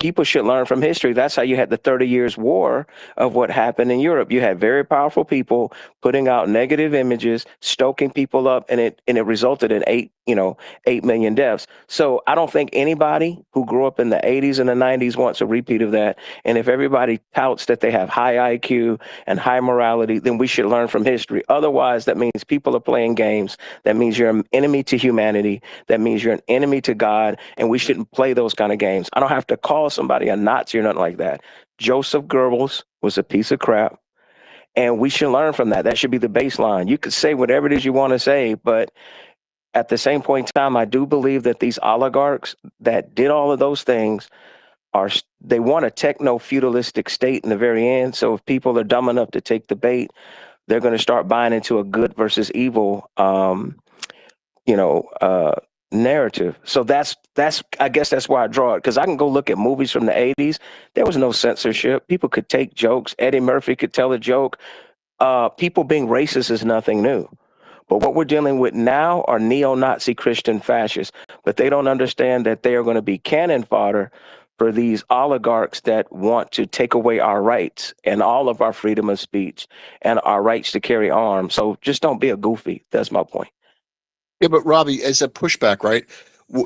people should learn from history. That's how you had the 30 Years' War of what happened in Europe. You had very powerful people putting out negative images, stoking people up, and it resulted in 8 million deaths. So I don't think anybody who grew up in the 80s and the 90s wants a repeat of that. And if everybody touts that they have high IQ and high morality, then we should learn from history. Otherwise, that means people are playing games. That means you're an enemy to humanity. That means you're an enemy to God, and we shouldn't play those kind of games. I don't have to call somebody a Nazi or nothing like that. Joseph Goebbels was a piece of crap, and we should learn from that. That should be the baseline. You could say whatever it is you want to say, but at the same point in time, I do believe that these oligarchs that did all of those things they want a techno-feudalistic state in the very end. So if people are dumb enough to take the bait, they're going to start buying into a good versus evil narrative. So that's I guess that's why I draw it, because I can go look at movies from the 80s. There was no censorship. People could take jokes. Eddie Murphy could tell a joke. People being racist is nothing new. But what we're dealing with now are neo-Nazi Christian fascists. But they don't understand that they are going to be cannon fodder for these oligarchs that want to take away our rights and all of our freedom of speech and our rights to carry arms. So just don't be a goofy. That's my point. Yeah, but Robbie, as a pushback, right?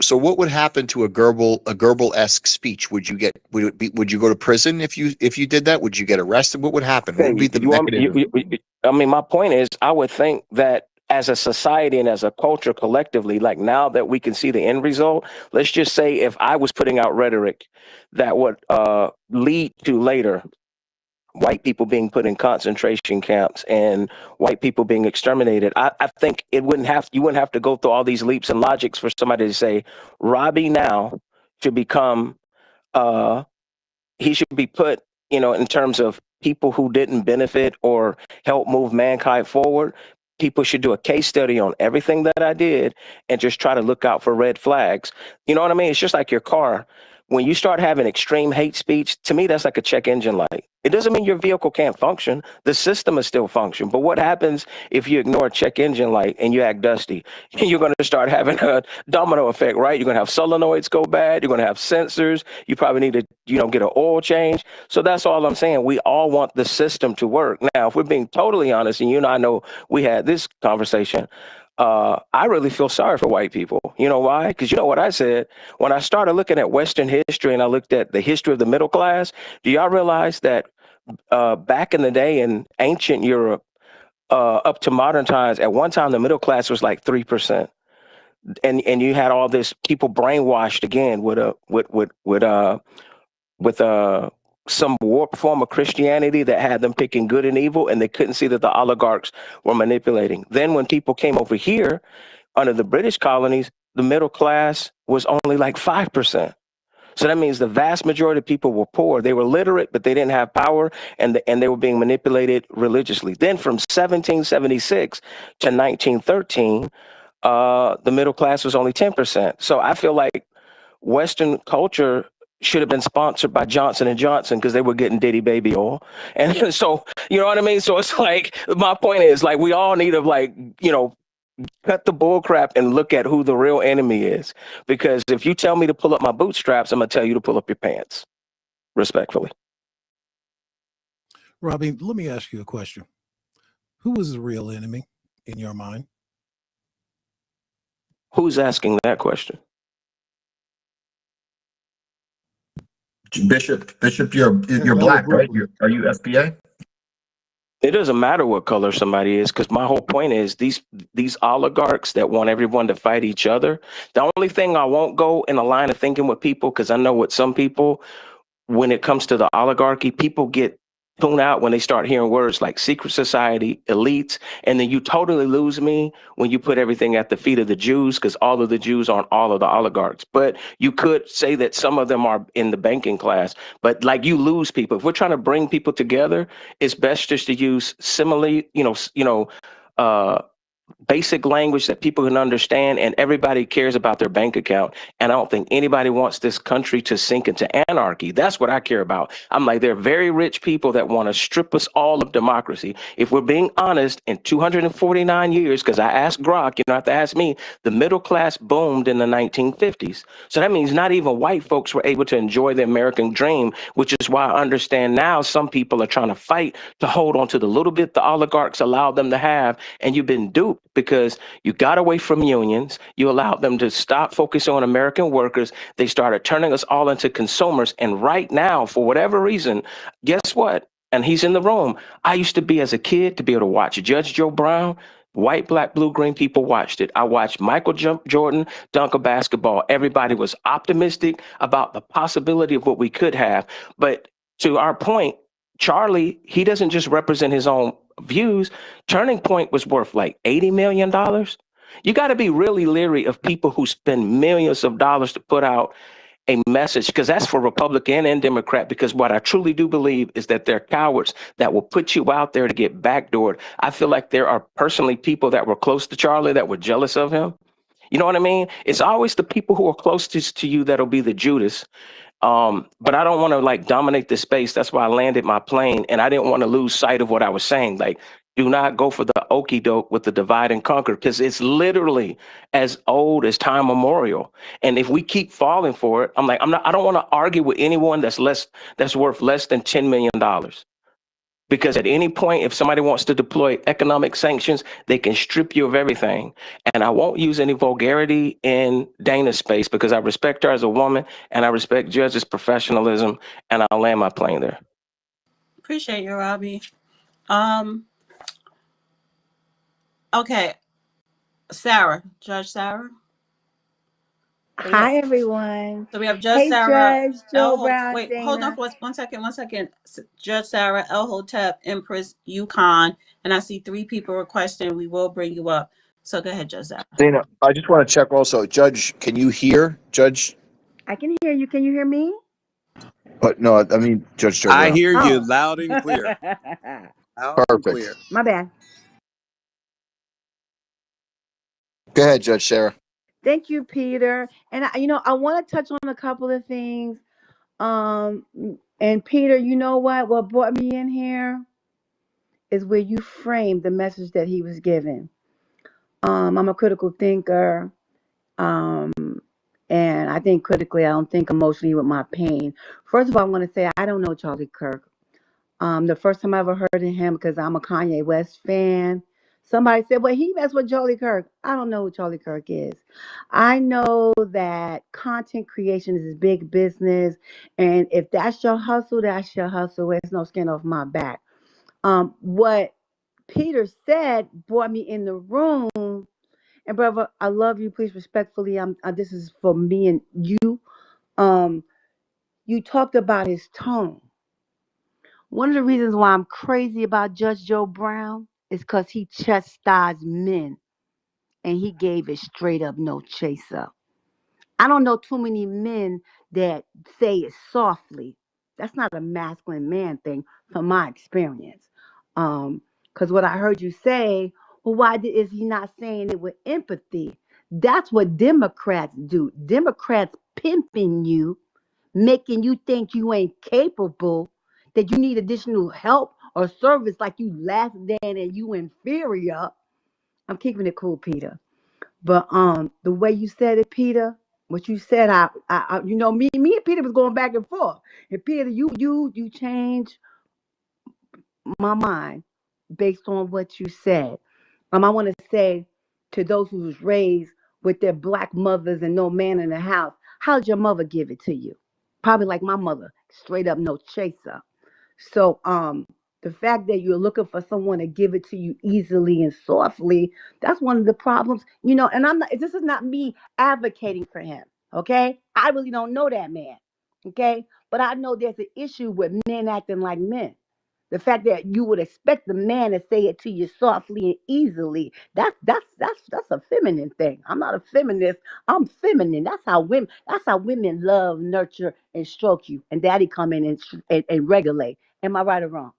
So what would happen to a Goebbels-esque speech? Would you go to prison if you did that? Would you get arrested? What would happen? What would be Okay, the mechanism? I mean, my point is, I would think that as a society and as a culture collectively, like now that we can see the end result, let's just say if I was putting out rhetoric that would lead to later white people being put in concentration camps and white people being exterminated, I think you wouldn't have to go through all these leaps and logics for somebody to say Robbie now should become uh, he should be put, in terms of people who didn't benefit or help move mankind forward. People should do a case study on everything that I did and just try to look out for red flags. You know what I mean? It's just like your car. When you start having extreme hate speech, to me, that's like a check engine light. It doesn't mean your vehicle can't function. The system is still function. But what happens if you ignore a check engine light and you act dusty? You're going to start having a domino effect, right? You're going to have solenoids go bad. You're going to have sensors. You probably need to, get an oil change. So that's all I'm saying. We all want the system to work. Now, if we're being totally honest, and you and I know we had this conversation, I really feel sorry for white people. You know why? Because you know what I said? When I started looking at Western history and I looked at the history of the middle class, do y'all realize that back in the day in ancient Europe, up to modern times, at one time the middle class was like 3%, and you had all this people brainwashed again with some warped form of Christianity that had them picking good and evil, and they couldn't see that the oligarchs were manipulating. Then when people came over here under the British colonies, the middle class was only like 5%. So that means the vast majority of people were poor. They were literate, but they didn't have power, and they were being manipulated religiously. Then from 1776 to 1913, the middle class was only 10%. So I feel like Western culture should have been sponsored by Johnson and Johnson because they were getting Diddy baby oil. And so, you know what I mean? So it's like, my point is, like, we all need to, like, cut the bull crap and look at who the real enemy is. Because if you tell me to pull up my bootstraps, I'm going to tell you to pull up your pants, respectfully. Robbie, let me ask you a question. Who is the real enemy in your mind? Who's asking that question? Bishop, you're black, right? Are you FBA? It doesn't matter what color somebody is, because my whole point is these oligarchs that want everyone to fight each other. The only thing I won't go in a line of thinking with people, because I know with some people, when it comes to the oligarchy, people get tuned out when they start hearing words like secret society, elites, and then you totally lose me when you put everything at the feet of the Jews, because all of the Jews aren't all of the oligarchs. But you could say that some of them are in the banking class, but like you lose people. If we're trying to bring people together, it's best just to use simile, basic language that people can understand, and everybody cares about their bank account. And I don't think anybody wants this country to sink into anarchy. That's what I care about. I'm like, there are very rich people that want to strip us all of democracy. If we're being honest, in 249 years, because I asked Grok, you don't have to ask me, the middle class boomed in the 1950s. So that means not even white folks were able to enjoy the American dream, which is why I understand now some people are trying to fight to hold on to the little bit the oligarchs allowed them to have. And you've been duped, because you got away from unions. You allowed them to stop focusing on American workers. They started turning us all into consumers. And right now, for whatever reason, guess what? And he's in the room. I used to be, as a kid, to be able to watch Judge Joe Brown. White, black, blue, green people watched it. I watched Michael Jordan dunk a basketball. Everybody was optimistic about the possibility of what we could have. But to our point, Charlie, he doesn't just represent his own views. Turning Point was worth like $80 million. You got to be really leery of people who spend millions of dollars to put out a message, because that's for Republican and Democrat. Because what I truly do believe is that they're cowards that will put you out there to get backdoored. I feel like there are personally people that were close to Charlie that were jealous of him. You know what I mean? It's always the people who are closest to you that'll be the Judas. But I don't want to like dominate the space. That's why I landed my plane, and I didn't want to lose sight of what I was saying. Like, do not go for the okey doke with the divide and conquer, because it's literally as old as time memorial. And if we keep falling for it, I don't want to argue with anyone that's worth less than $10 million. Because at any point, if somebody wants to deploy economic sanctions, they can strip you of everything. And I won't use any vulgarity in Dana's space because I respect her as a woman and I respect Judge's professionalism, and I'll land my plane there. Appreciate you, Robbie. Okay. Sarah, Judge Sarah. Hi, everyone. So we have Judge Hey, Sarah, Judge Joe Brown, wait, hold on Dana. for 1 second. Judge Sarah, El Hotep, Empress, Yukon, and I see 3 people requesting. We will bring you up. So go ahead, Judge Sarah. Dana, I just want to check also, Judge, can you hear Judge? I can hear you. Can you hear me? But no, I mean Judge Joe I Brown. hear you Oh. loud and clear. Loud and clear. Perfect. My bad. Go ahead, Judge Sarah. Thank you, Peter. And I want to touch on a couple of things. And Peter, you know what? What brought me in here is where you framed the message that he was giving. I'm a critical thinker. And I think critically. I don't think emotionally with my pain. First of all, I want to say I don't know Charlie Kirk. The first time I ever heard of him, because I'm a Kanye West fan, somebody said, well, he messed with Charlie Kirk. I don't know who Charlie Kirk is. I know that content creation is big business. And if that's your hustle, that's your hustle. There's no skin off my back. What Peter said brought me in the room. And brother, I love you. Please respectfully. This is for me and you. You talked about his tone. One of the reasons why I'm crazy about Judge Joe Brown is because he chastised men and he gave it straight up no chaser. I don't know too many men that say it softly. That's not a masculine man thing from my experience. Because what I heard you say, well, is he not saying it with empathy? That's what Democrats do. Democrats pimping you, making you think you ain't capable, that you need additional help or service like you less than and you inferior. I'm keeping it cool, Peter. But the way you said it, Peter, what you said, me and Peter was going back and forth. And Peter, you changed my mind based on what you said. I want to say to those who was raised with their black mothers and no man in the house, how'd your mother give it to you? Probably like my mother, straight up no chaser. So the fact that you're looking for someone to give it to you easily and softly, that's one of the problems, and this is not me advocating for him, okay? I really don't know that man, okay? But I know there's an issue with men acting like men. The fact that you would expect the man to say it to you softly and easily, that's a feminine thing. I'm not a feminist. I'm feminine. That's how women love, nurture, and stroke you. And daddy come in and regulate. Am I right or wrong?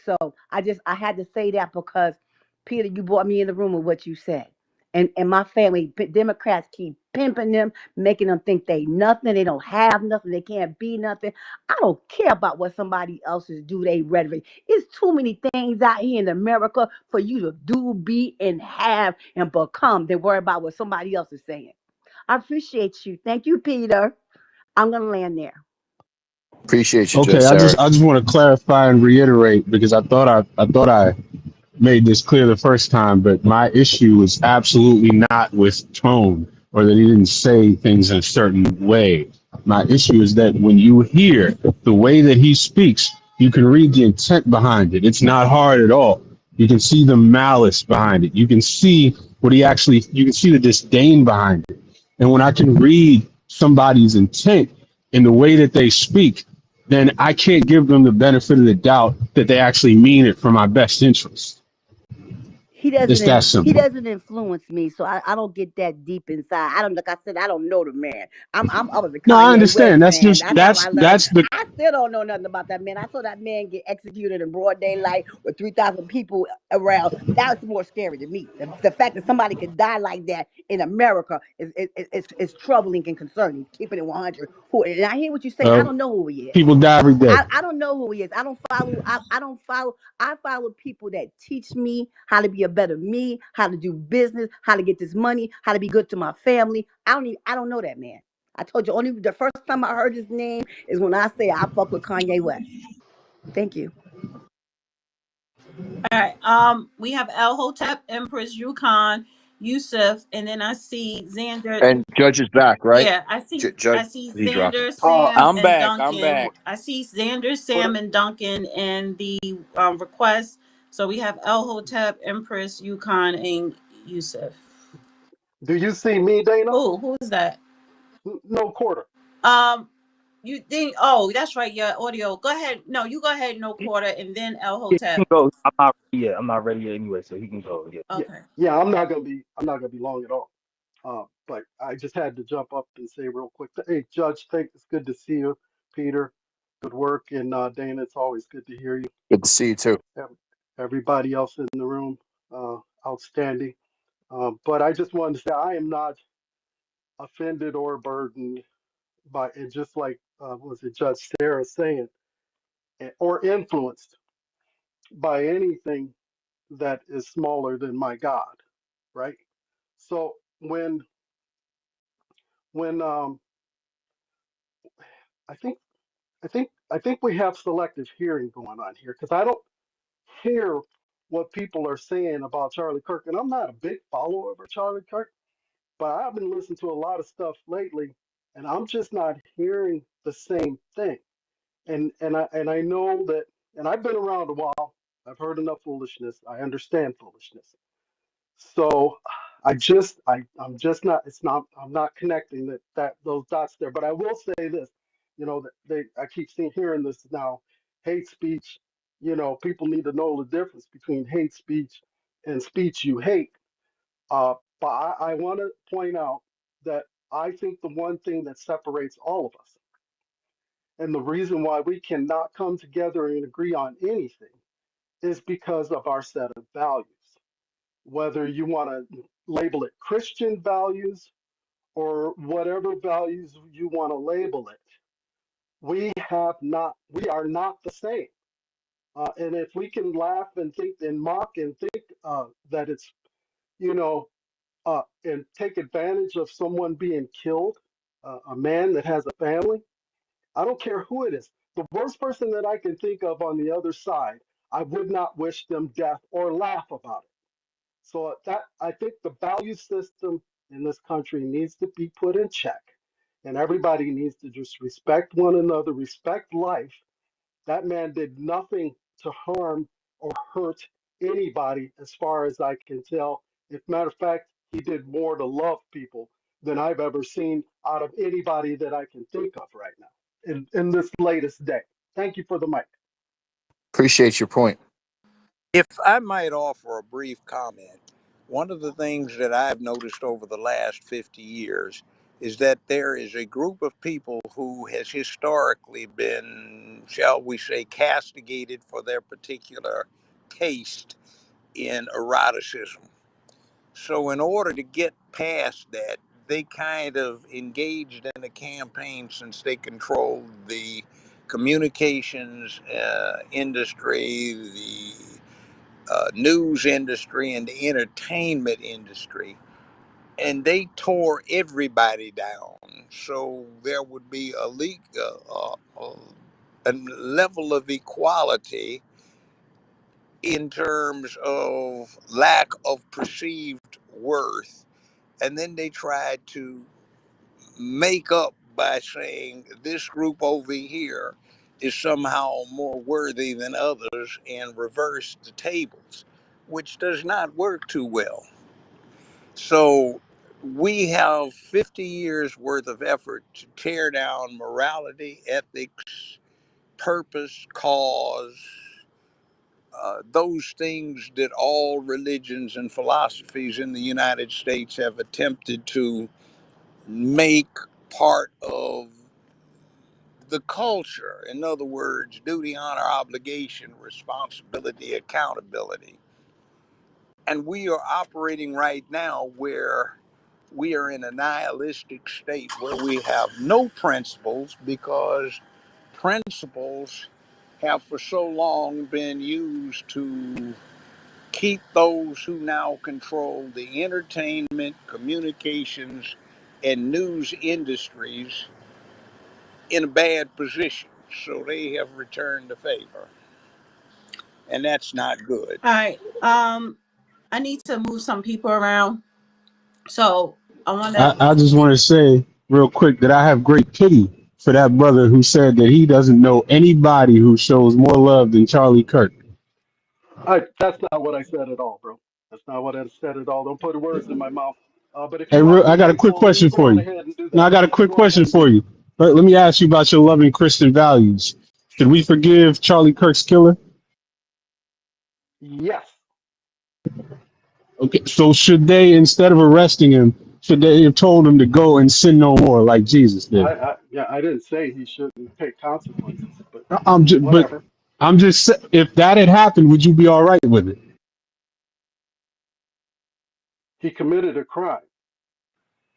So I had to say that because Peter, you brought me in the room with what you said. And my family, Democrats keep pimping them, making them think they nothing, they don't have nothing, they can't be nothing. I don't care about what somebody else's do, they rhetoric. It's too many things out here in America for you to do, be, and have and become than worry about what somebody else is saying. I appreciate you. Thank you, Peter. I'm gonna land there. Appreciate you, Judge Okay, Sarah. I just want to clarify and reiterate because I thought I made this clear the first time, but my issue is absolutely not with tone or that he didn't say things in a certain way. My issue is that when you hear the way that he speaks, you can read the intent behind it. It's not hard at all. You can see the malice behind it. You can see you can see the disdain behind it. And when I can read somebody's intent in the way that they speak, then I can't give them the benefit of the doubt that they actually mean it for my best interest. He It's doesn't that he simple. doesn't influence me, so I don't get that deep inside. I don't, like I said, I don't know the man. I was a No, I Kanye West understand. That's fan. just That's how I learned. that's the I still don't know nothing about that man. I saw that man get executed in broad daylight with 3,000 people around. That's more scary to me. The fact that somebody could die like that in America is troubling and concerning. Keeping it 100. Who? And I hear what you're saying. I Uh, don't know who he is. people die every day. I don't know who he is. I don't follow. I don't follow. I follow people that teach me how to be a better me, how to do business, how to get this money, how to be good to my family. I don't know that man. I told you only the first time I heard his name is when I say I fuck with Kanye West. Thank you. All right. We have El Hotep, Empress, Yukon, Yusuf, and then I see Xander. And Judge is back, right? Yeah, Judge, I see he dropped. Xander, Uh, Sam, I'm and back. I'm Duncan. back. I see Xander, what Sam, and Duncan in the request. So we have El Hotep, Empress, Yukon, and Yusuf. do you see me, Dana? Who is that? No quarter. Um, you think? Oh, that's right. Your audio. Go ahead. No, you go ahead. No quarter, and then El Yeah, he can Hotep. go. I'm not ready yet. I'm not ready yet anyway, so he can go. Yeah. Yeah, Okay. yeah. I'm not gonna be long at all. But I just had to jump up and say real quick. Hey, Judge, it's good to see you, Peter. Good work, and Dana. It's always good to hear you. Good to see you too. Ev- Everybody else in the room, outstanding. But I just wanted to say I am not offended or burdened by it, just like was it Judge Sarah saying, or influenced by anything that is smaller than my God, right? So when I think I think we have selective hearing going on here because I don't hear what people are saying about Charlie Kirk, and I'm not a big follower of Charlie Kirk, but I've been listening to a lot of stuff lately, and I'm just not hearing the same thing. And I know that, and I've been around a while. I've heard enough foolishness. I understand foolishness. So I'm just not it's not I'm not connecting that those dots there. But I will say this, that I keep seeing hearing this now, hate speech, people need to know the difference between hate speech and speech you hate. But I want to point out that I think the one thing that separates all of us and the reason why we cannot come together and agree on anything is because of our set of values. Whether you want to label it Christian values or whatever values you want to label it, we are not the same. And if we can laugh and think and mock and think that it's, you know, and take advantage of someone being killed, a man that has a family, I don't care who it is. The worst person that I can think of on the other side, I would not wish them death or laugh about it. So that I think the value system in this country needs to be put in check, and everybody needs to just respect one another, respect life. That man did nothing to harm or hurt anybody, as far as I can tell. As a matter of fact, he did more to love people than I've ever seen out of anybody that I can think of right now in this latest day. Thank you for the mic. Appreciate your point. If I might offer a brief comment, one of the things that I've noticed over the last 50 years is that there is a group of people who has historically been, shall we say, castigated for their particular taste in eroticism. So, in order to get past that, they kind of engaged in a campaign since they controlled the communications industry, the news industry, and the entertainment industry. And they tore everybody down. So there would be a level of equality in terms of lack of perceived worth. And then they tried to make up by saying this group over here is somehow more worthy than others and reverse the tables, which does not work too well. So we have 50 years worth of effort to tear down morality, ethics, purpose, cause, those things that all religions and philosophies in the United States have attempted to make part of the culture. In other words, duty, honor, obligation, responsibility, accountability. And we are operating right now where we are in a nihilistic state where we have no principles because principles have for so long been used to keep those who now control the entertainment, communications, and news industries in a bad position. So they have returned the favor. And that's not good. All right. I need to move some people around. So I want to. I just want to say real quick that I have great pity for that brother who said that he doesn't know anybody who shows more love than Charlie Kirk. That's not what I said at all, bro. That's not what I said at all. Don't put words in my mouth. But if Hey, you want me I to got a take quick over, you question go for on you. ahead and do Now, I that. got a You quick go on ahead question and do for that. you. Let me ask you about your loving Christian values. Should we forgive Charlie Kirk's killer? Yes. Okay, so should they, instead of arresting him, should they have told him to go and sin no more like Jesus did? Yeah, I didn't say he shouldn't take consequences, but But whatever. I'm just if that had happened, would you be all right with it? He committed a crime.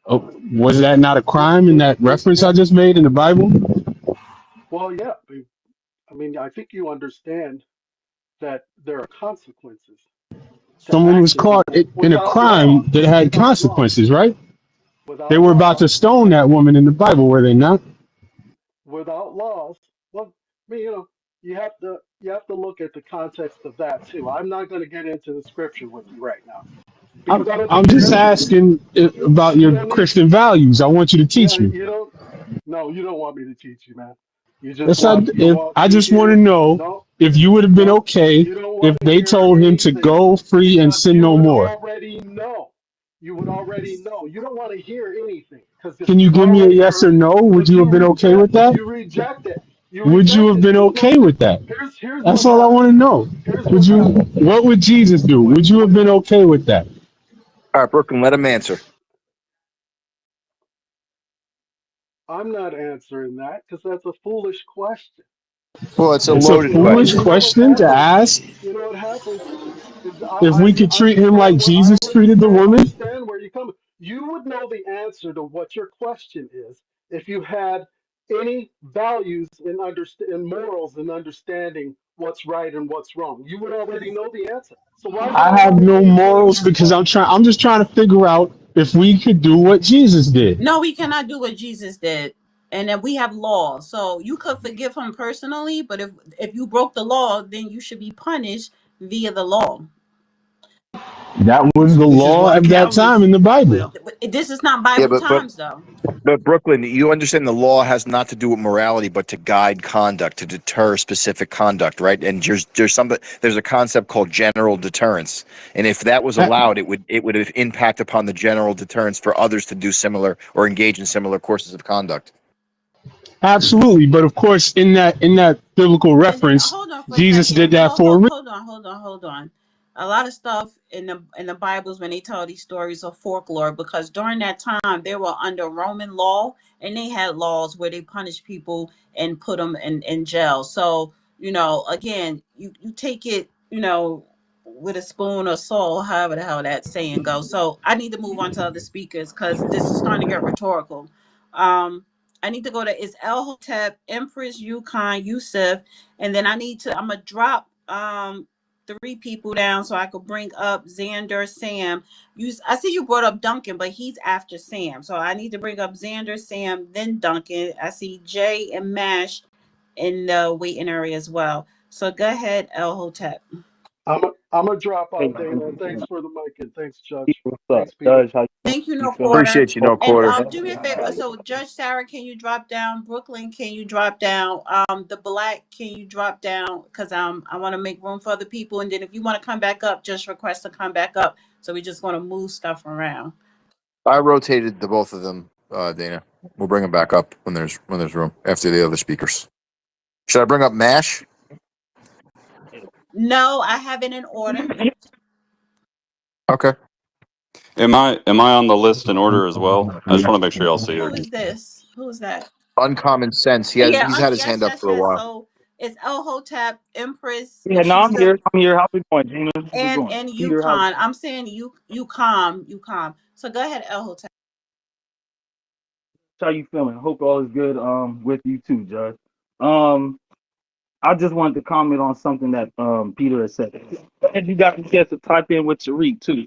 Oh, was that not a It, crime in it, that it, reference I it, just made in the Bible? well, yeah. I mean, I think you understand that there are consequences to Someone was actions caught in a without crime laws. that had Without laws. consequences, right? They Without were about to laws. stone that woman in the Bible, were they not? Without laws. Well, I mean, you have to look at the context of that too. I'm not going to get into the scripture with you right now because I don't I'm think you're just interested. asking about You your don't need. Christian values. I want you to Yeah, teach me. you don't. No, you don't want me to teach you, man. You just Yes, if want I to just want to hear. know No, if you would have been no, okay you don't if want to they hear told him to anything go free and because sin you no would more. already know. You would already know. You don't want to hear anything because if Can you you've give me a already yes or heard, no? Would because you have been okay with that? you reject it. You Would you reject have it. been Because okay with that? here's That's what all I happened. want to know. Here's Would what you? happened. What would Jesus do? When Would you have when been okay with that? All right, Brooklyn, let him answer. I'm not answering that because that's a foolish question. Well, it's a It's a loaded foolish You question. know what question to happens? ask. You know what happens is If we could I treat him like understand Jesus treated the I woman, understand where you come. You would know the answer to what your question is if you had any values in morals and understanding what's right and what's wrong. You would already know the answer. So why would I I have want to no hear morals your because question? I'm just trying to figure out if we could do what Jesus did. No, we cannot do what Jesus did. And then we have laws. So you could forgive him personally, but if you broke the law, then you should be punished via the law. That was the This is law why of that time in Calvinists, the Bible. well, This is not Yeah, Bible but times though. but Brooklyn, you understand the law has not to do with morality, but to guide conduct, to deter specific conduct, right? And there's a concept called general deterrence, and if that was A- allowed, it would have impact upon the general deterrence for others to do similar or engage in similar courses of conduct. Absolutely, but of course, in that biblical And then reference, hold on for a Jesus did second. that for a Hold on. A lot of stuff in the Bibles when they tell these stories of folklore, because during that time they were under Roman law and they had laws where they punished people and put them in jail. So again, you take it with a spoon or salt, however the hell that saying goes. So I need to move on to other speakers because this is starting to get rhetorical. Um, I need to go to is El Hotep, Empress, Yukon, Yusuf, and then I'm gonna drop three people down so I could bring up Xander, Sam. I see you brought up Duncan, but he's after Sam. So I need to bring up Xander, Sam, then Duncan. I see Jay and Mash in the waiting area as well. So go ahead, El Hotep. I'm gonna drop Hey, out, Dana. Thanks for the mic and thanks, Judge. what's up, Thanks, Peter. Judge? How Thank you, you no feeling? quarter. Appreciate you, no Hope And quarter. do me a favor. So Judge Sarah, can you drop down? Brooklyn, can you drop down? The Black, can you drop down? Because I want to make room for other people. And then if you want to come back up, just request to come back up. So we just want to move stuff around. I rotated the both of them, Dana. We'll bring them back up when there's room after the other speakers. Should I bring up Mash? No, I have it in order. Okay. Am I on the list in order as well? I just want to make sure y'all see Who her. is this? Who is that? Uncommon Sense. Yeah, He's had his yes, hand up yes, for a yes. while. So it's El Hotep, Empress, Yeah, if no, she's I'm still, here. I'm here. How's it going, Gina? How's it going? and Peter, how's Yukon. I'm saying you calm, you calm. So go ahead, El Hotep. how you feeling? Hope all is good with you too, Judge. Um I just wanted to comment on something that Peter has said. And you got a chance to type in with Tariq too.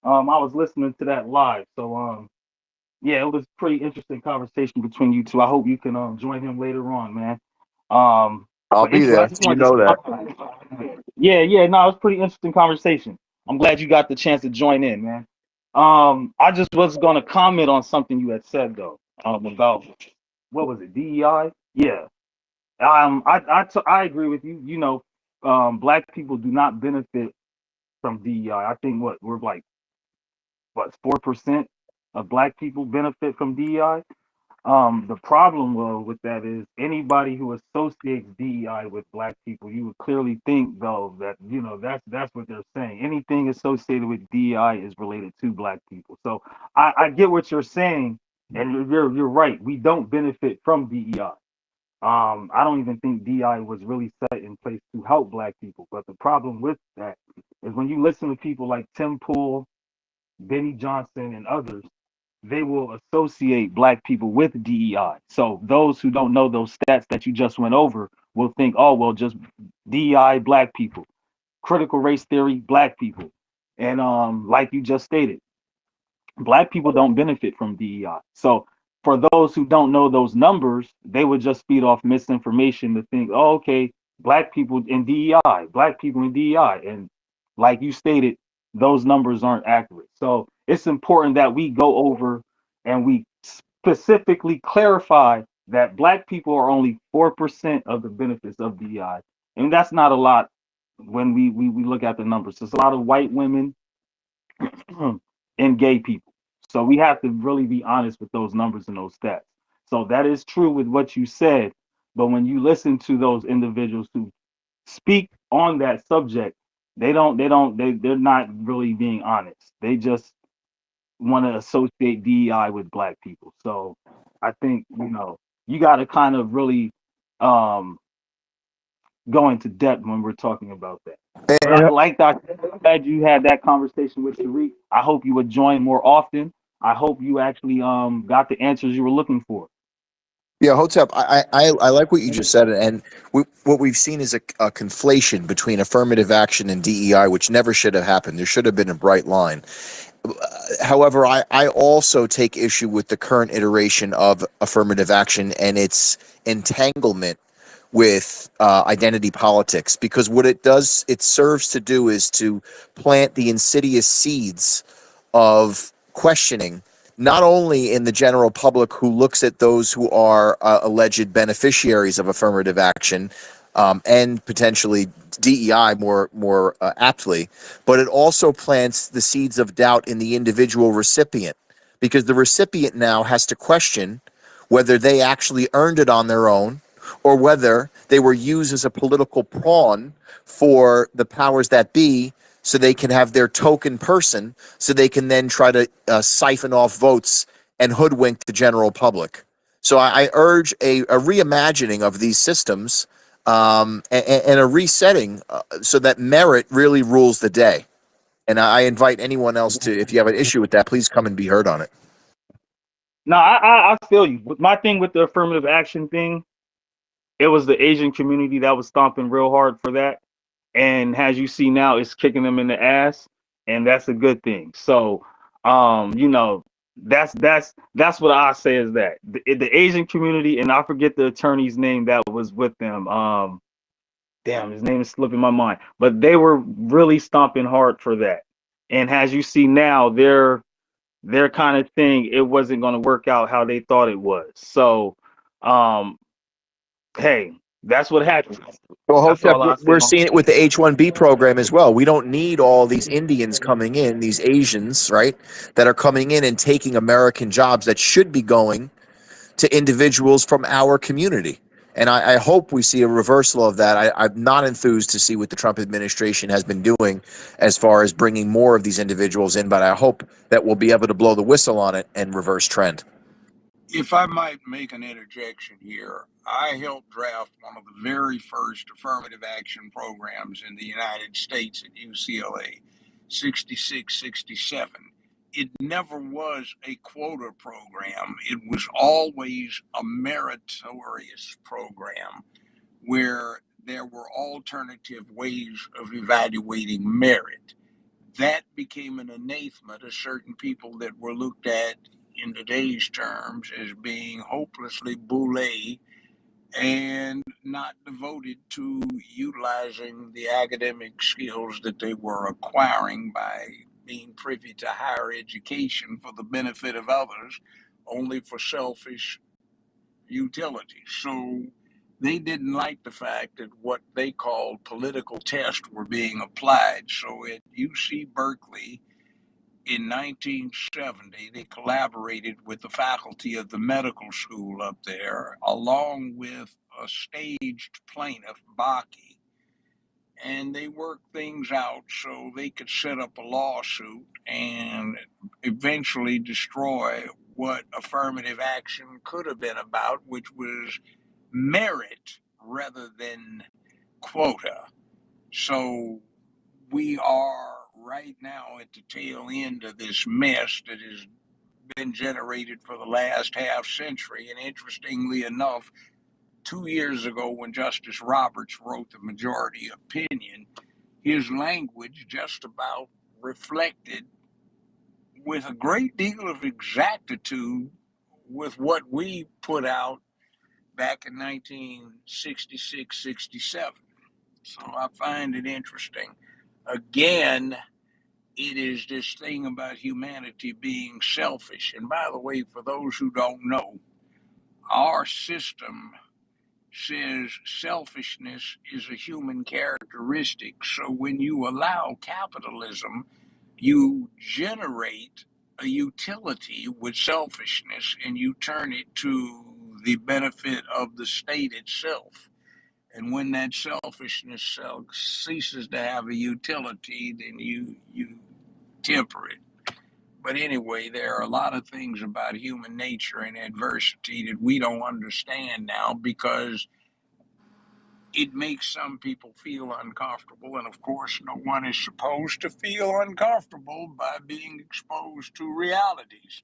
I was listening to that live. So yeah, it was pretty interesting conversation between you two. I hope you can join him later on, man. I'll But be anyway, I there. just You wanted know that. to yeah, no, it was pretty interesting conversation. I'm glad you got the chance to join in, man. I just was gonna comment on something you had said though, about what was it, DEI? Yeah. I agree with you. You know, black people do not benefit from DEI. I think we're like what 4% of black people benefit from DEI. The problem with that is anybody who associates DEI with black people, you would clearly think though that that's what they're saying. Anything associated with DEI is related to black people. So I get what you're saying, and you're right. We don't benefit from DEI. I don't even think DI was really set in place to help black people. But the problem with that is when you listen to people like Tim Pool, Benny Johnson, and others, they will associate black people with DEI. So those who don't know those stats that you just went over will think, oh, well, just DEI, black people, critical race theory, black people. And like you just stated, black people don't benefit from DEI. So for those who don't know those numbers, they would just feed off misinformation to think, oh, okay, black people in DEI, black people in DEI. And like you stated, those numbers aren't accurate. So it's important that we go over and we specifically clarify that black people are only 4% of the benefits of DEI. And that's not a lot when we look at the numbers. There's a lot of white women and gay people. So we have to really be honest with those numbers and those stats. So that is true with what you said, but when you listen to those individuals who speak on that subject, they're not really being honest. They just want to associate DEI with black people. So I think, you got to kind of really um go into depth when we're talking about that. But And, like Dr. I'm glad you had that conversation with Tariq. I hope you would join more often. I hope you actually got the answers you were looking for. yeah, Hotep, I like what you just said, and what we've seen is a conflation between affirmative action and DEI, which never should have happened. There should have been a bright line. However, I also take issue with the current iteration of affirmative action and its entanglement with identity politics, because what it serves to do is to plant the insidious seeds of questioning, not only in the general public who looks at those who are alleged beneficiaries of affirmative action, and potentially DEI more aptly, but it also plants the seeds of doubt in the individual recipient, because the recipient now has to question whether they actually earned it on their own or whether they were used as a political pawn for the powers that be, so they can have their token person, so they can then try to siphon off votes and hoodwink the general public. So I urge a reimagining of these systems, and a resetting, so that merit really rules the day. And I invite anyone else to, if you have an issue with that, please come and be heard on it. No, I feel you. But my thing with the affirmative action thing, it was the Asian community that was stomping real hard for that. And as you see now, it's kicking them in the ass, and that's a good thing. So, that's what I say is that the Asian community, and I forget the attorney's name that was with them. Damn, his name is slipping my mind, but they were really stomping hard for that. And as you see now, they're kind of thing, it wasn't going to work out how they thought it was. So, um, hey, that's what happened. Well, That's Hotep, all I say we're on. seeing it with the H-1B program as well. We don't need all these Indians coming in, these Asians, right, that are coming in and taking American jobs that should be going to individuals from our community. And I hope we see a reversal of that. I'm not enthused to see what the Trump administration has been doing as far as bringing more of these individuals in, but I hope that we'll be able to blow the whistle on it and reverse trend. If I might make an interjection here, I helped draft one of the very first affirmative action programs in the United States at UCLA, 66, 67. It never was a quota program. It was always a meritorious program where there were alternative ways of evaluating merit. That became an anathema to certain people that were looked at in today's terms as being hopelessly boule and not devoted to utilizing the academic skills that they were acquiring by being privy to higher education for the benefit of others, only for selfish utility. So they didn't like the fact that what they called political tests were being applied. So at UC Berkeley in 1970, they collaborated with the faculty of the medical school up there, along with a staged plaintiff, Baki, and they worked things out so they could set up a lawsuit and eventually destroy what affirmative action could have been about, which was merit rather than quota. So we are right now at the tail end of this mess that has been generated for the last half century. And interestingly enough, 2 years ago, when Justice Roberts wrote the majority opinion, his language just about reflected with a great deal of exactitude with what we put out back in 1966, 67. So I find it interesting. Again, it is this thing about humanity being selfish. And by the way, for those who don't know, our system says selfishness is a human characteristic. So when you allow capitalism, you generate a utility with selfishness and you turn it to the benefit of the state itself. And when that selfishness ceases to have a utility, then you temper it. But anyway, there are a lot of things about human nature and adversity that we don't understand now because it makes some people feel uncomfortable. And of course, no one is supposed to feel uncomfortable by being exposed to realities.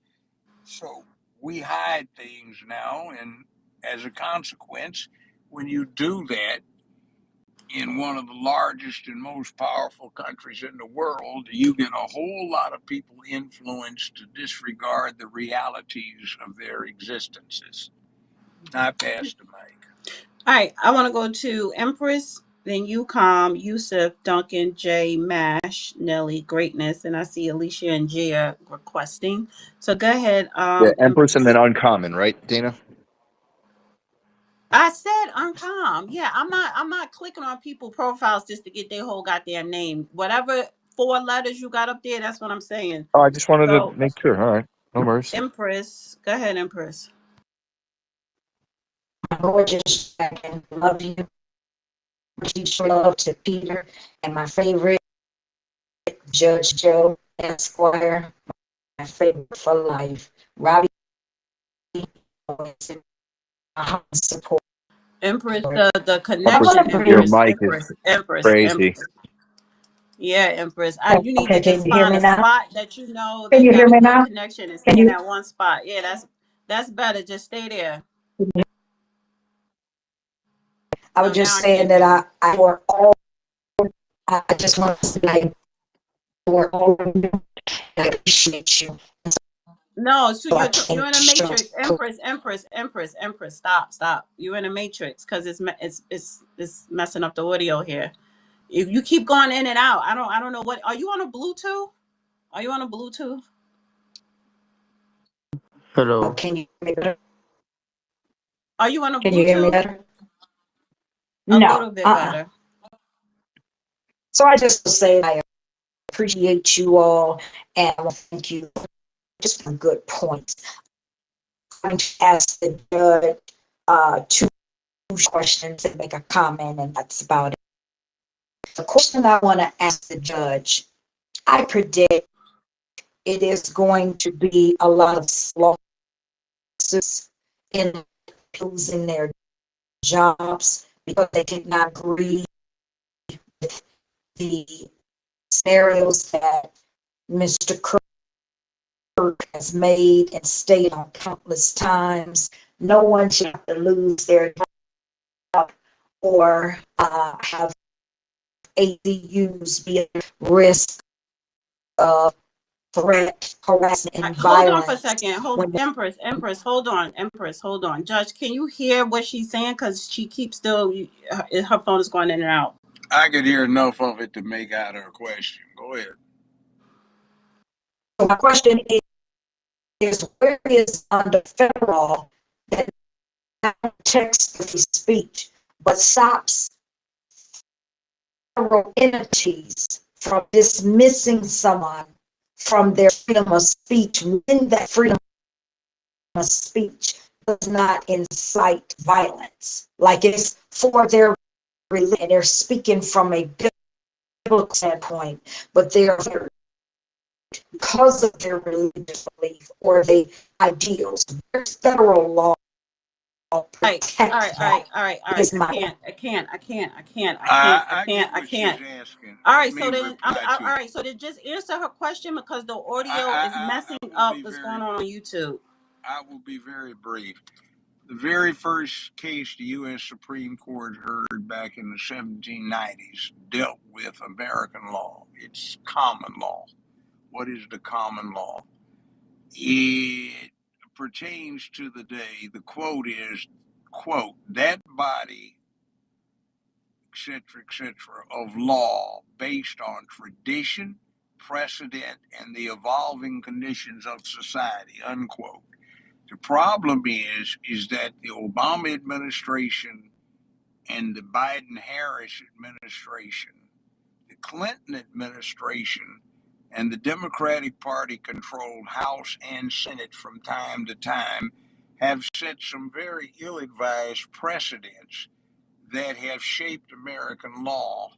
So we hide things now. And as a consequence, when you do that, in one of the largest and most powerful countries in the world, you get a whole lot of people influenced to disregard the realities of their existences. I pass the mic. All right, I want to go to Empress, then you, Calm, Yusuf, Duncan, Jay, Mash, Nelly, Greatness, and I see Alicia and Gia requesting. So go ahead, Yeah, Empress and Empress. then Uncommon, right, Dana? I said uncalm. Yeah, I'm not clicking on people profiles just to get their whole goddamn name. Whatever 4 letters you got up there, that's what I'm saying. Oh, I just wanted to So make sure. All right, no worries. Empress, go ahead, Empress. Gorgeous dragon, love you. Teach love to Peter and my favorite Judge Joe Esquire, my favorite for life. Robbie, support. Empress, the I Empress, connection, want to your bring. Empress, mic is Empress. crazy. Yeah, Empress. You need Okay, to can just you hear find me a now? spot that you know Can that you got hear a me good now? connection and Can stay in you? that one spot. Yeah, that's better. Just stay there. I No, was now just I saying can't that hear you. for all, I just want to say like for all of you, I appreciate you. No, so So I you're can't in a show. matrix, Empress. Stop. You're in a matrix because it's messing up the audio here. If you keep going in and out, I don't know what. Are you on a Bluetooth? Are you on a Bluetooth? Oh, Hello. can you hear me better? Are you on a Can you hear me Bluetooth? better? A No. little bit better. So I just say I appreciate you all and I want to thank you for just some good points. I'm going to ask the judge two questions and make a comment, and that's about it. The question I want to ask the judge, I predict it is going to be a lot of lawsuits in losing their jobs because they did not agree with the scenarios that Mr. Kirk has made and stated on countless times. No one should have to lose their job or have ADUs be at risk of threat, harassment, and Hold on for a violence. second. Empress, hold on. Judge, can you hear what she's saying? Because she keeps still, her phone is going in and out. I could hear enough of it to make out her question. Go ahead. So my question is where is under federal law that not protects free speech, but stops federal entities from dismissing someone from their freedom of speech when that freedom of speech does not incite violence? Like it's for their religion, they're speaking from a biblical standpoint, but they're because of their religious belief or the ideals. There's federal law protect All right. is my I can't. I get what she's asking. All Let right, me so then, reply all to it. right, so then just answer her question because the audio is I messing will up be what's very going on YouTube. I will be very brief. The very first case the U.S. Supreme Court heard back in the 1790s dealt with American law. It's common law. What is the common law? It pertains to the day. The quote is, quote, that body, etc., of law based on tradition, precedent, and the evolving conditions of society, unquote. The problem is that the Obama administration and the Biden-Harris administration, the Clinton administration, and the Democratic Party controlled House and Senate from time to time have set some very ill-advised precedents that have shaped American law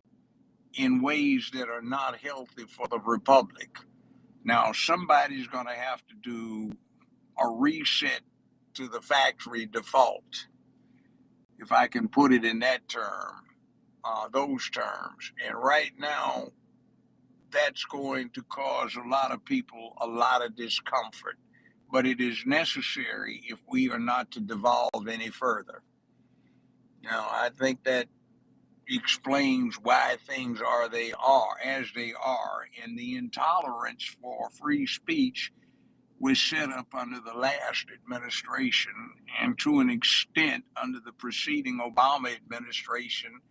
in ways that are not healthy for the republic. Now, somebody's going to have to do a reset to the factory default, if I can put it in that term, those terms. And right now, that's going to cause a lot of people a lot of discomfort. But it is necessary if we are not to devolve any further. Now, I think that explains why things are they are as they are, and the intolerance for free speech was set up under the last administration and to an extent under the preceding Obama administration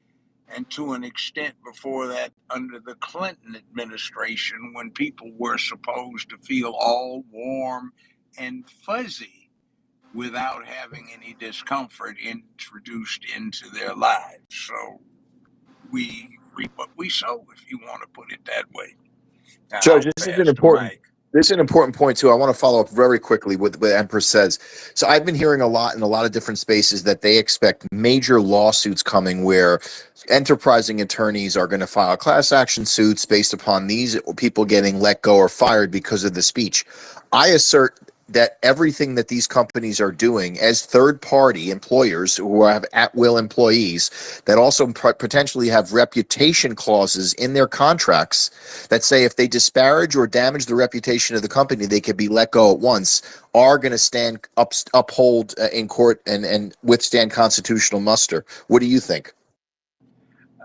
and to an extent before that under the Clinton administration when people were supposed to feel all warm and fuzzy without having any discomfort introduced into their lives. So we reap what we sow, if you want to put it that way. Now I'll Judge, pass the mic. this is an important point too. I want to follow up very quickly with what Empress says. So I've been hearing a lot in a lot of different spaces that they expect major lawsuits coming where enterprising attorneys are going to file class action suits based upon these people getting let go or fired because of the speech. I assert that everything that these companies are doing as third party employers who have at will employees that also potentially have reputation clauses in their contracts that say if they disparage or damage the reputation of the company, they could be let go at once, are going to uphold in court and withstand constitutional muster. What do you think?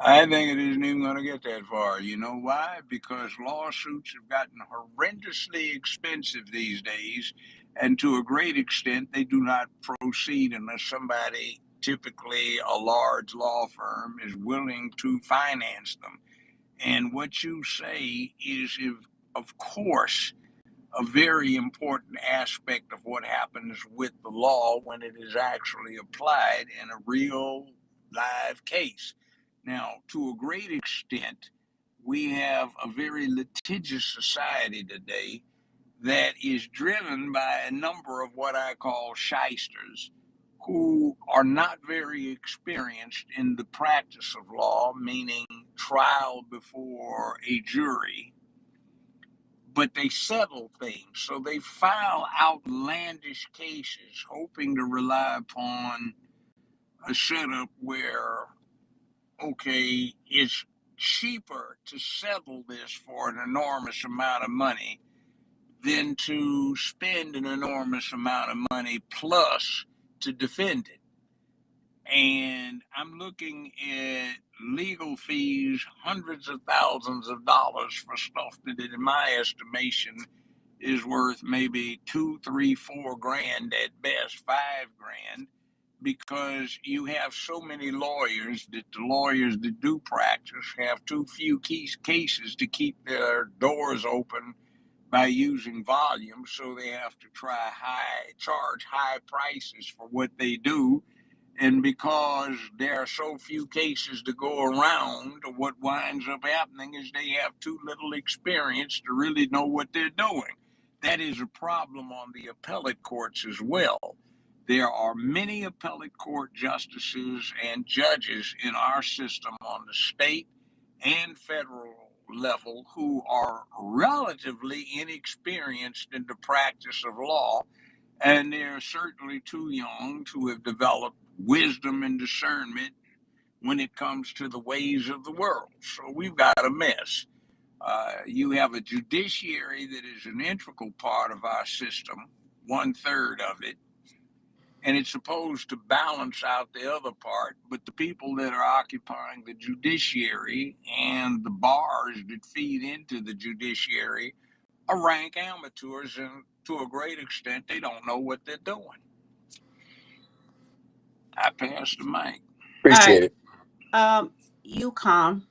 I think it isn't even going to get that far. You know why? Because lawsuits have gotten horrendously expensive these days, and to a great extent, they do not proceed unless somebody, typically a large law firm, is willing to finance them. And what you say is, if, of course, a very important aspect of what happens with the law when it is actually applied in a real live case. Now, to a great extent, we have a very litigious society today that is driven by a number of what I call shysters who are not very experienced in the practice of law, meaning trial before a jury, but they settle things. So they file outlandish cases, hoping to rely upon a setup where, okay, it's cheaper to settle this for an enormous amount of money than to spend an enormous amount of money plus to defend it. And I'm looking at legal fees, hundreds of thousands of dollars for stuff that, in my estimation, is worth maybe 2, 3, 4 grand at best, 5 grand, because you have so many lawyers that the lawyers that do practice have too few cases to keep their doors open by using volume, so they have to charge high prices for what they do. And because there are so few cases to go around, what winds up happening is they have too little experience to really know what they're doing. That is a problem on the appellate courts as well. There are many appellate court justices and judges in our system on the state and federal level who are relatively inexperienced in the practice of law, and they're certainly too young to have developed wisdom and discernment when it comes to the ways of the world. So we've got a mess. You have a judiciary that is an integral part of our system, 1/3 of it, and it's supposed to balance out the other part. But the people that are occupying the judiciary and the bars that feed into the judiciary are rank amateurs, and to a great extent, they don't know what they're doing. I pass the mic. All Appreciate right. it. You calm.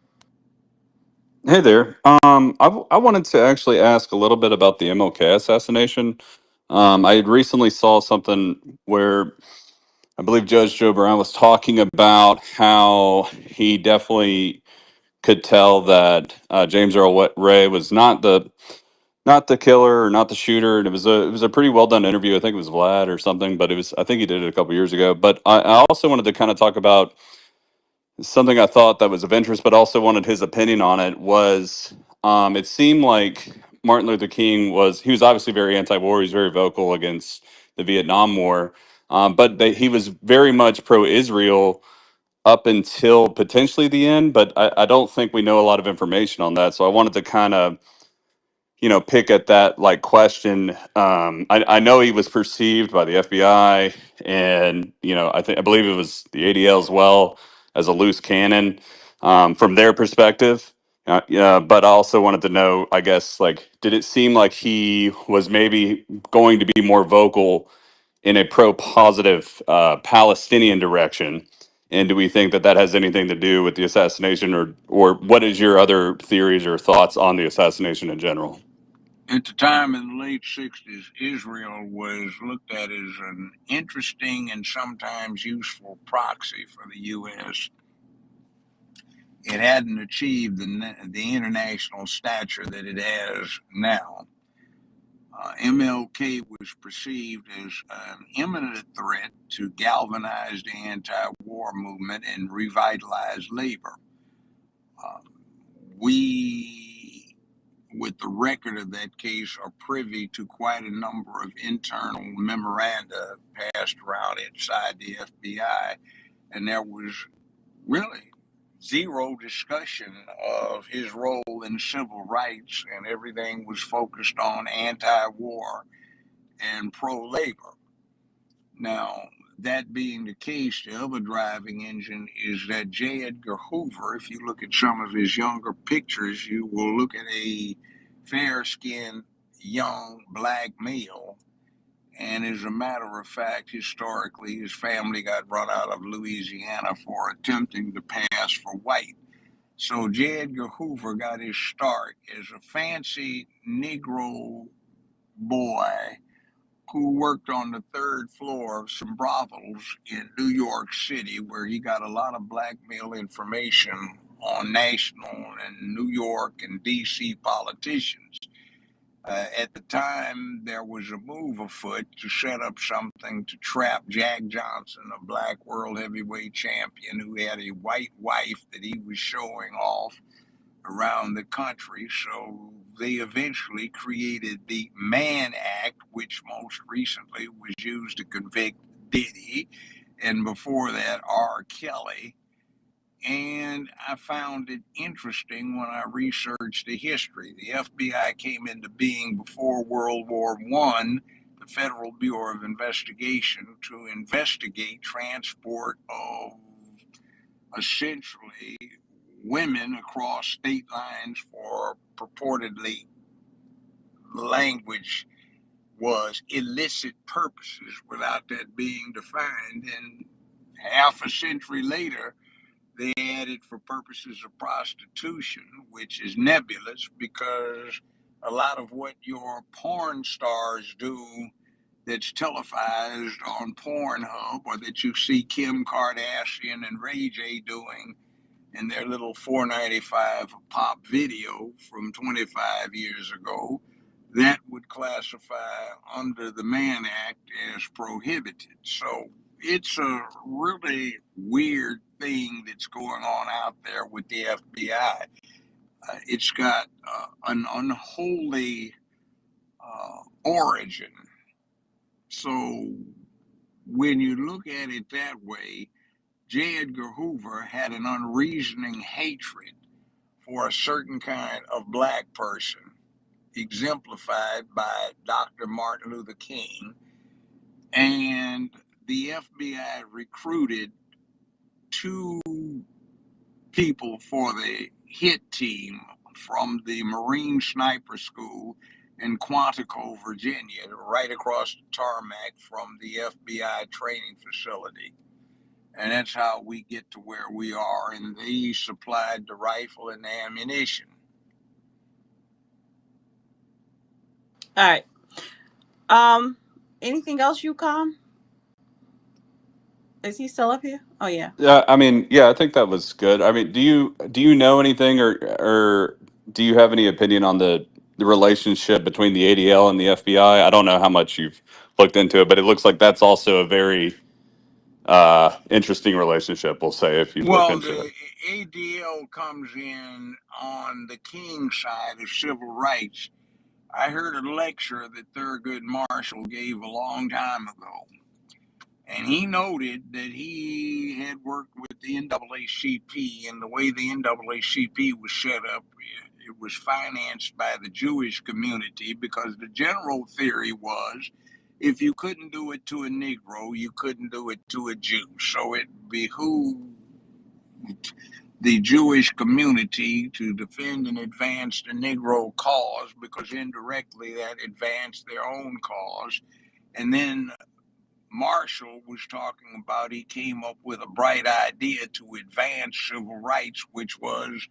Hey there. I wanted to actually ask a little bit about the MLK assassination. I had recently saw something where I believe Judge Joe Brown was talking about how he definitely could tell that James Earl Ray was not the killer or not the shooter, and it was a pretty well done interview. I think it was Vlad or something, but I think he did it a couple years ago. But I also wanted to kind of talk about something I thought that was of interest, but also wanted his opinion on it. Was it seemed like Martin Luther King he was obviously very anti-war. He was very vocal against the Vietnam War, but he was very much pro-Israel up until potentially the end. But I don't think we know a lot of information on that. So I wanted to kind of pick at that like question. I know he was perceived by the FBI and I believe it was the ADL as well as a loose cannon from their perspective. Yeah, but I also wanted to know, I guess, like, did it seem like he was maybe going to be more vocal in a pro-positive Palestinian direction? And do we think that that has anything to do with the assassination, or what is your other theories or thoughts on the assassination in general? At the time in the late 60s, Israel was looked at as an interesting and sometimes useful proxy for the U.S. It hadn't achieved the international stature that it has now. MLK was perceived as an imminent threat to galvanize the anti-war movement and revitalize labor. We, with the record of that case, are privy to quite a number of internal memoranda passed around inside the FBI, and there was really zero discussion of his role in civil rights, and everything was focused on anti-war and pro-labor. Now, that being the case, the other driving engine is that J. Edgar Hoover, if you look at some of his younger pictures, you will look at a fair-skinned young black male. And as a matter of fact, historically, his family got run out of Louisiana for attempting to pass for white. So J. Edgar Hoover got his start as a fancy Negro boy who worked on the third floor of some brothels in New York City, where he got a lot of blackmail information on national and New York and DC politicians. At the time, there was a move afoot to set up something to trap Jack Johnson, a black world heavyweight champion who had a white wife that he was showing off around the country. So they eventually created the Mann Act, which most recently was used to convict Diddy, and before that, R. Kelly. And I found it interesting when I researched the history. The FBI came into being before World War One, the Federal Bureau of Investigation, to investigate transport of essentially women across state lines for purportedly language was illicit purposes without that being defined. And half a century later, they added for purposes of prostitution, which is nebulous because a lot of what your porn stars do that's televised on Pornhub or that you see Kim Kardashian and Ray J doing in their little 4.95 pop video from 25 years ago, that would classify under the Mann Act as prohibited. So it's a really weird thing that's going on out there with the FBI. It's got an unholy origin. So when you look at it that way, J. Edgar Hoover had an unreasoning hatred for a certain kind of black person, exemplified by Dr. Martin Luther King. And the FBI recruited two people for the hit team from the Marine Sniper School in Quantico, Virginia, right across the tarmac from the FBI training facility. And that's how we get to where we are. And they supplied the rifle and the ammunition. All right. Um, anything else, Yukon? Is he still up here? Oh yeah. Yeah, I mean, yeah, I think that was good. I mean, do you know anything, or do you have any opinion on the relationship between the ADL and the FBI? I don't know how much you've looked into it, but it looks like that's also a very interesting relationship, we'll say, if you've looked Well, into it. the ADL comes in on the King side of civil rights. I heard a lecture that Thurgood Marshall gave a long time ago, and he noted that he had worked with the NAACP, and the way the NAACP was set up, it was financed by the Jewish community because the general theory was if you couldn't do it to a Negro, you couldn't do it to a Jew. So it behooved the Jewish community to defend and advance the Negro cause because indirectly that advanced their own cause. And then Marshall was talking about he came up with a bright idea to advance civil rights, which was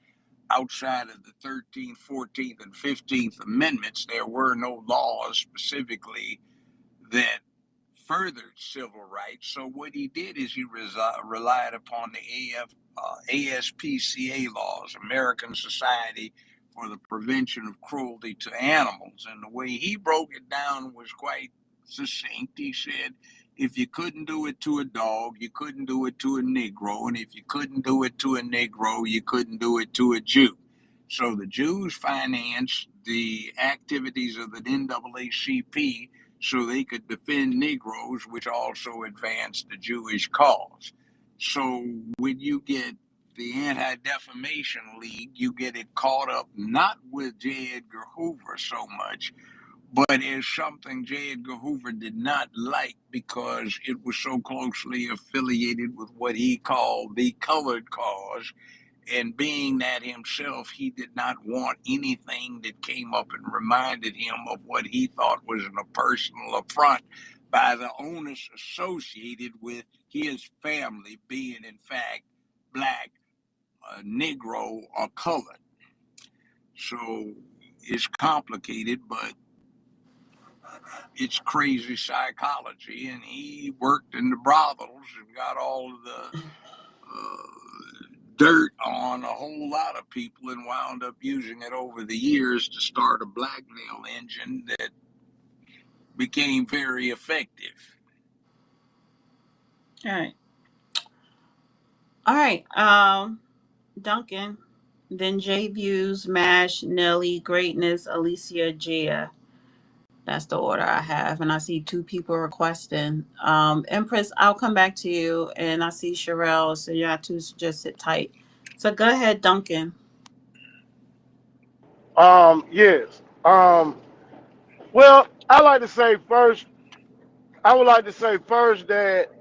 outside of the 13th, 14th, and 15th Amendments. There were no laws specifically that furthered civil rights. So what he did is he relied upon the ASPCA laws, American Society for the Prevention of Cruelty to Animals. And the way he broke it down was quite succinct. He said, if you couldn't do it to a dog, you couldn't do it to a Negro. And if you couldn't do it to a Negro, you couldn't do it to a Jew. So the Jews financed the activities of the NAACP so they could defend Negroes, which also advanced the Jewish cause. So when you get the Anti-Defamation League, you get it caught up not with J. Edgar Hoover so much, but as something J. Edgar Hoover did not like because it was so closely affiliated with what he called the colored cause. And being that himself, he did not want anything that came up and reminded him of what he thought was a personal affront by the onus associated with his family being, in fact, black, Negro, or colored. So it's complicated, but it's crazy psychology. And he worked in the brothels and got all of the dirt on a whole lot of people and wound up using it over the years to start a blackmail engine that became very effective. All right. All right. Duncan, Then J Views, Mash, Nelly, Greatness, Alicia, Gia. That's the order I have. And I see two people requesting. Empress, I'll come back to you. And I see Sherelle. So y'all two just sit tight. So go ahead, Duncan. Yes. Well, I like to say first. I would like to say first that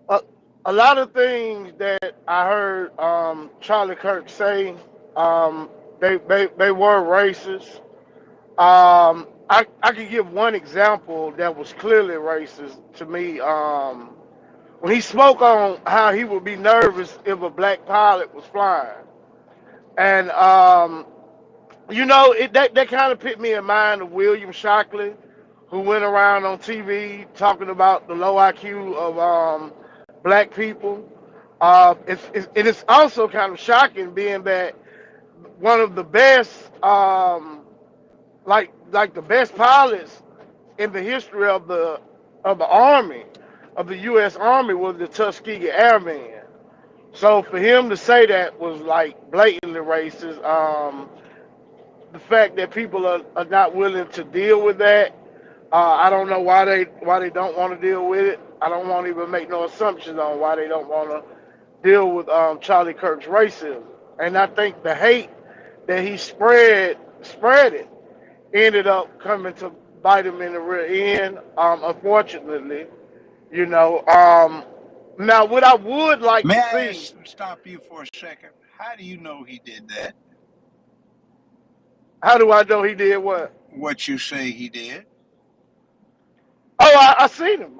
a, a lot of things that I heard Charlie Kirk say, they were racist. I could give one example that was clearly racist to me. When he spoke on how he would be nervous if a black pilot was flying, and that kind of put me in mind of William Shockley, who went around on TV talking about the low IQ of black people. It is also kind of shocking, being that one of the best, like the best pilots in the history of the Army, of the U.S. Army, was the Tuskegee Airmen. So for him to say that was like blatantly racist. The fact that people are not willing to deal with that, I don't know why they don't want to deal with it. I don't want to even make no assumptions on why they don't want to deal with Charlie Kirk's racism. And I think the hate that he spread it, ended up coming to bite him in the rear end. Unfortunately, you know. Now, what I would like May to I see, ask, stop you for a second? How do you know he did that? how do I know he did what? What you say he did? Oh, I seen him.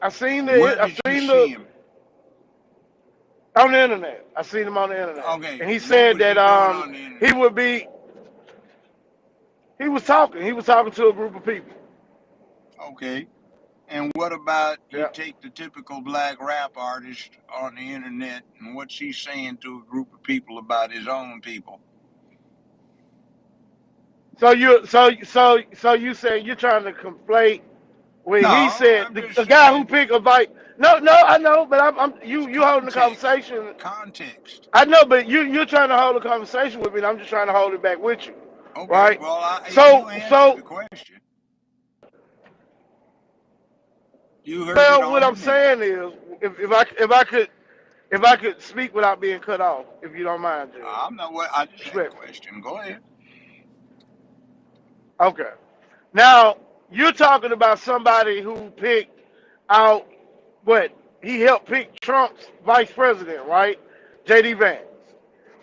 I seen Where the I did you seen see the him? on the internet. I seen him on the internet, Okay, and he what said was that he doing on the he internet? would be he was talking to a group of people. Okay. And what about you Yeah. take the typical black rap artist on the internet and what's he saying to a group of people about his own people? So you saying you're trying to conflate when he No, said I'm the, just a guy who saying picked a bite. No, no, I know, but I'm it's you holding the context. conversation. Context. I know, but you're trying to hold a conversation with me, and I'm just trying to hold it back with you, Okay, right? well, you So answer so the question. You heard it well, on what the I'm net. saying is, if I could speak without being cut off, if you don't mind, Judge, I'm not what I just had a respectfully. question. Go ahead. Okay. Now you're talking about somebody who picked out what he helped pick Trump's vice president, right? J.D. Vance.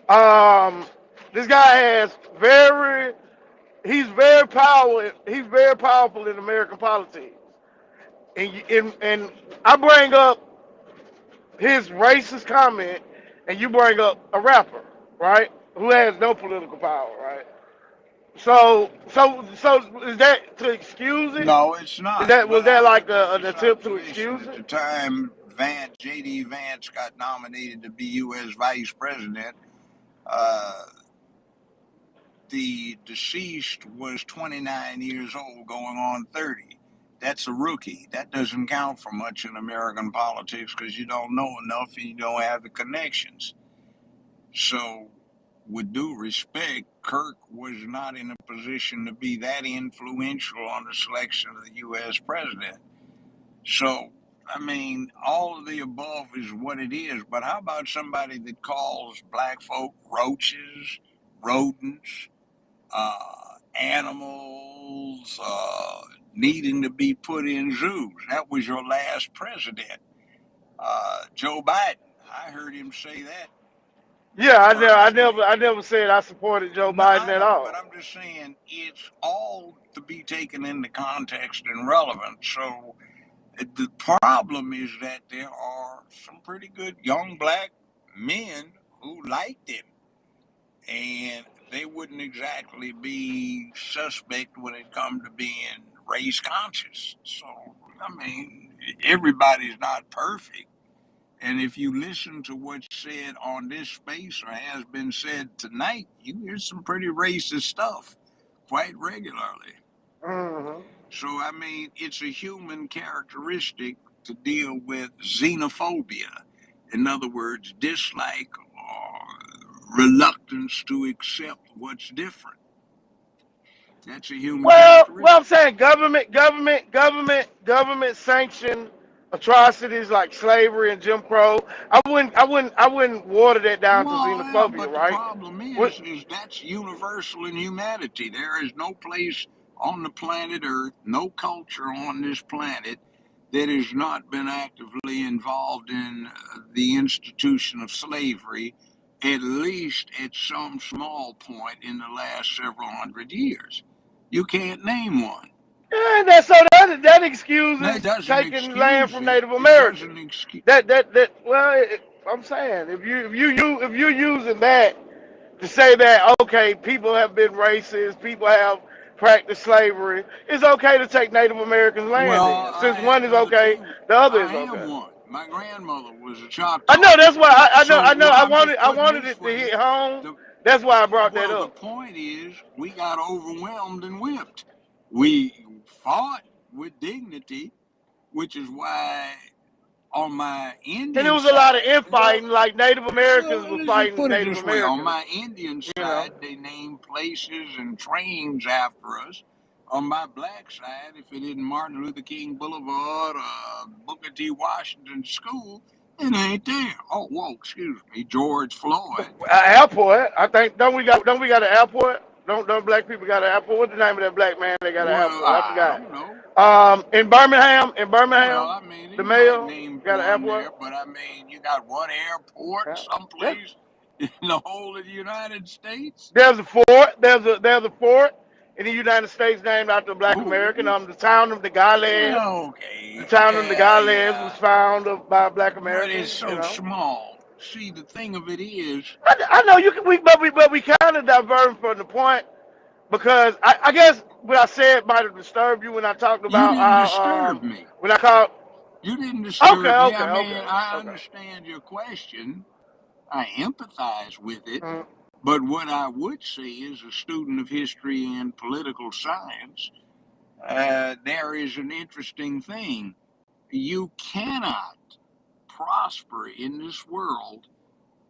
Um, this guy has very he's very powerful in American politics. And I bring up his racist comment, and you bring up a rapper, right? Who has no political power, right? So is that to excuse it? No, it's Is not. that But was that I like would make an this attempt to observation: excuse at it? the time J.D. Vance got nominated to be U.S. Vice President, uh, the deceased was 29 years old, going on 30. That's a rookie. That doesn't count for much in American politics because you don't know enough and you don't have the connections. So, with due respect, Kirk was not in a position to be that influential on the selection of the U.S. president. So, I mean, all of the above is what it is. But how about somebody that calls black folk roaches, rodents, animals, needing to be put in zoos? That was your last president, Joe Biden. I heard him say that Yeah, personally. I never said I supported Joe No, Biden I at know, but all. I'm just saying it's all to be taken into context and relevant. So the problem is that there are some pretty good young black men who liked him, and they wouldn't exactly be suspect when it comes to being race conscious. So, I mean, everybody's not perfect. And if you listen to what's said on this space or has been said tonight, you hear some pretty racist stuff quite regularly. Hmm. So, I mean, it's a human characteristic to deal with xenophobia. In other words, dislike or reluctance to accept what's different. That's a human Well, I'm characteristic. saying government sanctioned atrocities like slavery and Jim Crow. I wouldn't water that down to Well, yeah, xenophobia, but the right? problem What, is that's universal in humanity. There is no place on the planet Earth, no culture on this planet that has not been actively involved in the institution of slavery, at least at some small point in the last several hundred years. You can't name one. and that so that That excuses doesn't taking land excuse from it. Native It doesn't Americans. excuse. That well, I'm saying if you're using that to say that okay, people have been racist, people have practiced slavery, it's okay to take Native Americans' land. Well, Then, I since one is happen to okay, be. the other is I am okay. one. My grandmother was a I know Choctaw. that's why I So, know well, I'm just I putting wanted this it to way. hit home. The That's why I brought that Well, the up. point is, we got overwhelmed and whipped. We fought with dignity, which is why on my And there Indian was a lot of side, infighting, like Native well, Americans were let's just fighting put it Native this way. On Americans, my Indian you know. side, they named places and trains after us. On my black side, if it isn't Martin Luther King Boulevard or Booker T. Washington School, it ain't there. Oh, whoa, excuse me, George Floyd. Airport, I think don't we got an airport? Don't black people got an airport? What's the name of that black man that got an Well, airport? I I forgot. don't know. In Well, Birmingham, I mean, the you might mail name got an one airport. there, but I mean, you got one airport Yeah, yeah. someplace in the whole of the United States. There's a fort. There's a fort in the United States named after a black American. Ooh, The town of the Galles. The okay, town of the yeah, Galles was yeah, founded by a black but it's American. You so know. small. See, the thing of it is, I know you can. But we kind of diverted from the point because I guess what I said might have disturbed you when I talked you about didn't disturb me. when I called. You didn't Okay, disturb me. I okay, mean, okay, I okay. understand your question. I empathize with it. Mm. But what I would say as a student of history and political science, there is an interesting thing. You cannot prosper in this world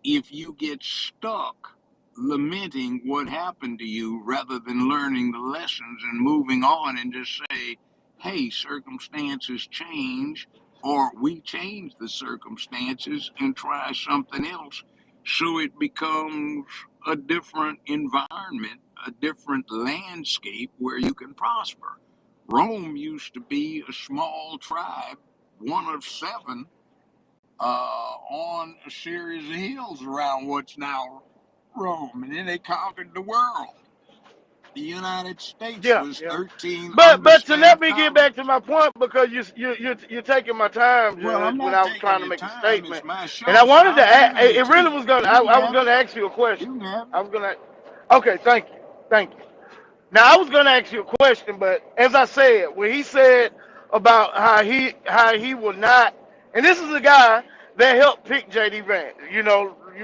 if you get stuck lamenting what happened to you rather than learning the lessons and moving on and just say, hey, circumstances change, or we change the circumstances and try something else so it becomes a different environment, a different landscape where you can prosper. Rome used to be a small tribe, one of seven, on a series of hills around what's now Rome, and then they conquered the world. The United States Yeah, was yeah. 13 But to let understaffed me get back to colonies. my point because you're taking my time, Well, I'm Judge, when not I was taking trying to your make a time. It's statement, my and I show, so wanted to. I'm giving it It to really you. was gonna. You can I was have it. gonna ask you a question. You can have I it. was gonna. Okay, thank you. Now I was gonna ask you a question, but as I said, when he said about how he will not, and this is a guy that helped pick J.D. Vance.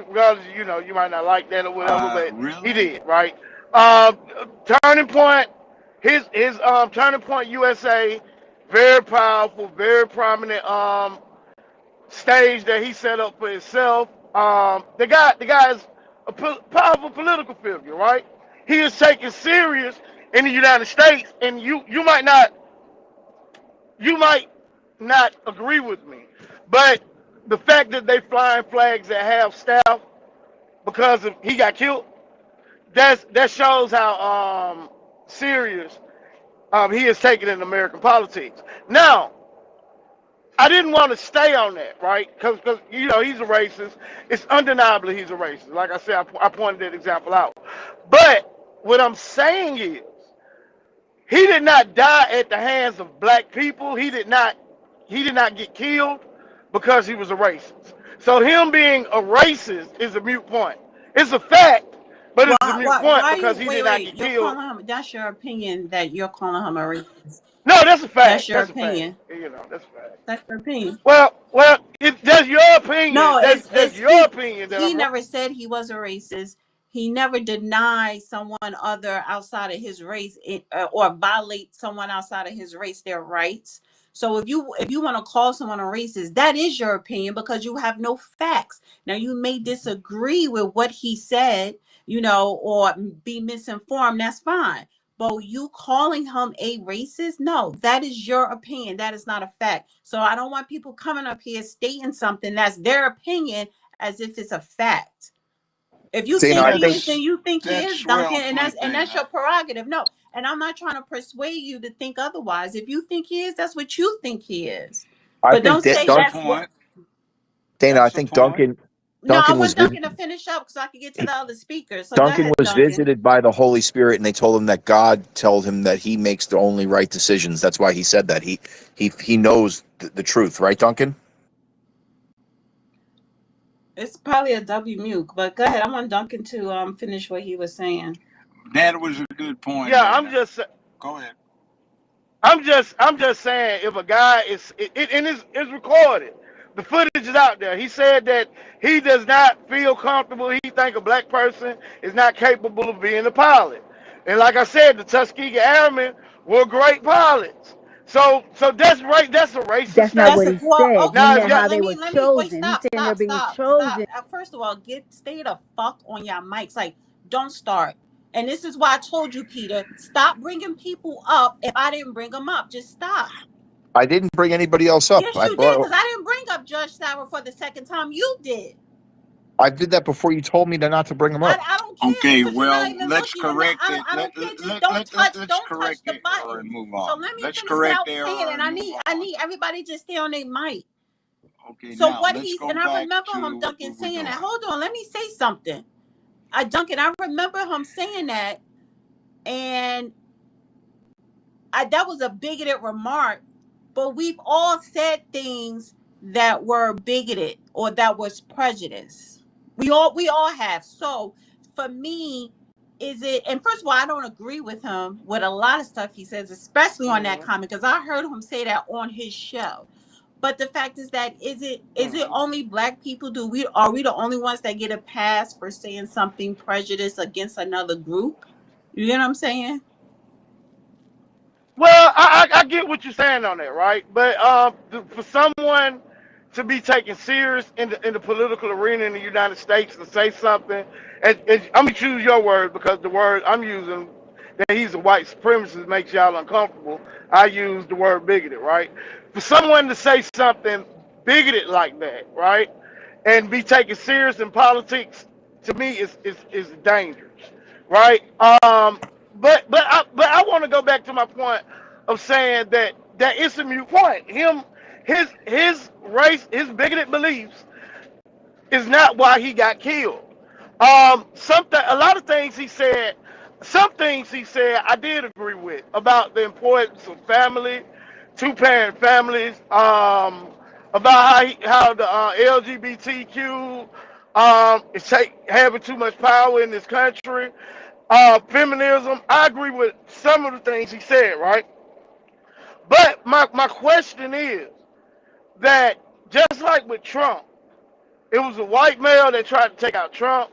Regardless, you might not like that or whatever, but he Really? did, right? Um, Turning Point, his Turning Point USA, very powerful, very prominent stage that he set up for himself. The guy is a powerful political figure, right? He is taken serious in the United States, and you might not agree with me, but the fact that they flying flags at half staff because he got killed, that shows how serious he is taken in American politics. Now, I didn't want to stay on that, right? Because he's a racist. It's undeniably he's a racist. Like I said, I pointed that example out. But what I'm saying is, he did not die at the hands of black people. He did not get killed because he was a racist. So him being a racist is a mute point. It's a fact, but it's a mute point Why because you he did wait, not wait, get you're killed. calling him, that's your opinion that you're calling him a racist. No, that's a That's fact. your That's a fact. opinion. That's a fact. That's your opinion. Well, that's your opinion. No, That's it's your opinion that he I'm wrong. never said he was a racist. He never denied someone other outside of his race or violate someone outside of his race their rights. So if you want to call someone a racist, that is your opinion because you have no facts. Now you may disagree with what he said, or be misinformed. That's fine. But you calling him a racist, no, that is your opinion. That is not a fact. So I don't want people coming up here stating something that's their opinion as if it's a fact. If you Dana, think I he think is, then you think he is, That's well Duncan, and put, that's your Dana. prerogative. No, and I'm not trying to persuade you to think otherwise. If you think he is, that's what you think he is. I But think don't that say That's a Dunk, that's what. point. Dana, I That's a think point. No, I Duncan want Duncan to finish up so I can get to the other speaker. So go ahead, Duncan. visited by the Holy Spirit, and they told him that God told him that he makes the only right decisions. That's why he said that. He knows the truth, right, Duncan? It's probably a W mute, but go ahead. I want Duncan to finish what he was saying. That was a good point, Yeah, Dana. Go ahead. I'm just saying if a guy and it's recorded, the footage is out there. He said that he does not feel comfortable. He think a black person is not capable of being a pilot. And like I said, the Tuskegee Airmen were great pilots. So that's right. That's a racist That's not That's what a, he statement. well, said. He okay. Now, meant yeah, how Let they me were wait. chosen. He's Stop, saying they're stop, being stop, stop. chosen. First of all, stay the fuck on your mics. Like, don't start. And this is why I told you, Peter, stop bringing people up. If I didn't bring them up, just stop. I didn't bring anybody else up. Yes, you did, because I didn't bring up Judge Sauer for the second time. You did. I did that before you told me not to bring him up. I don't care okay. because you're not Well, even let's looking. You're not. correct it. I Let don't care. let Just let let, let let's don't touch correct the the error and buttons. move So on. let me Let's finish what I correct the was saying, error and and move I on. need everybody to stay on their mic. Okay. So Now what let's he's go and I back remember him, to Duncan, what we're saying doing. that. Hold on, let me say something. Duncan, I remember him saying that, and that was a bigoted remark. But we've all said things that were bigoted or that was prejudice. We all have. So for me, is it? And first of all, I don't agree with him with a lot of stuff he says, especially on that hmm comment, because I heard him say that on his show. But the fact is that is it only black people? Are we the only ones that get a pass for saying something prejudiced against another group? You get what I'm saying? Well, I get what you're saying on that, right? But for someone to be taken serious in the political arena in the United States to say something, and I'm gonna choose your word because the word I'm using that he's a white supremacist makes y'all uncomfortable. I use the word bigoted, right? For someone to say something bigoted like that, right, and be taken serious in politics, to me is dangerous, right? But I want to go back to my point of saying that it's a mute point. His race, his bigoted beliefs is not why he got killed. A lot of things he said, some things he said, I did agree with about the importance of family, two-parent families, about how the LGBTQ is having too much power in this country. Feminism. I agree with some of the things he said, right? But my question is that just like with Trump, it was a white male that tried to take out Trump,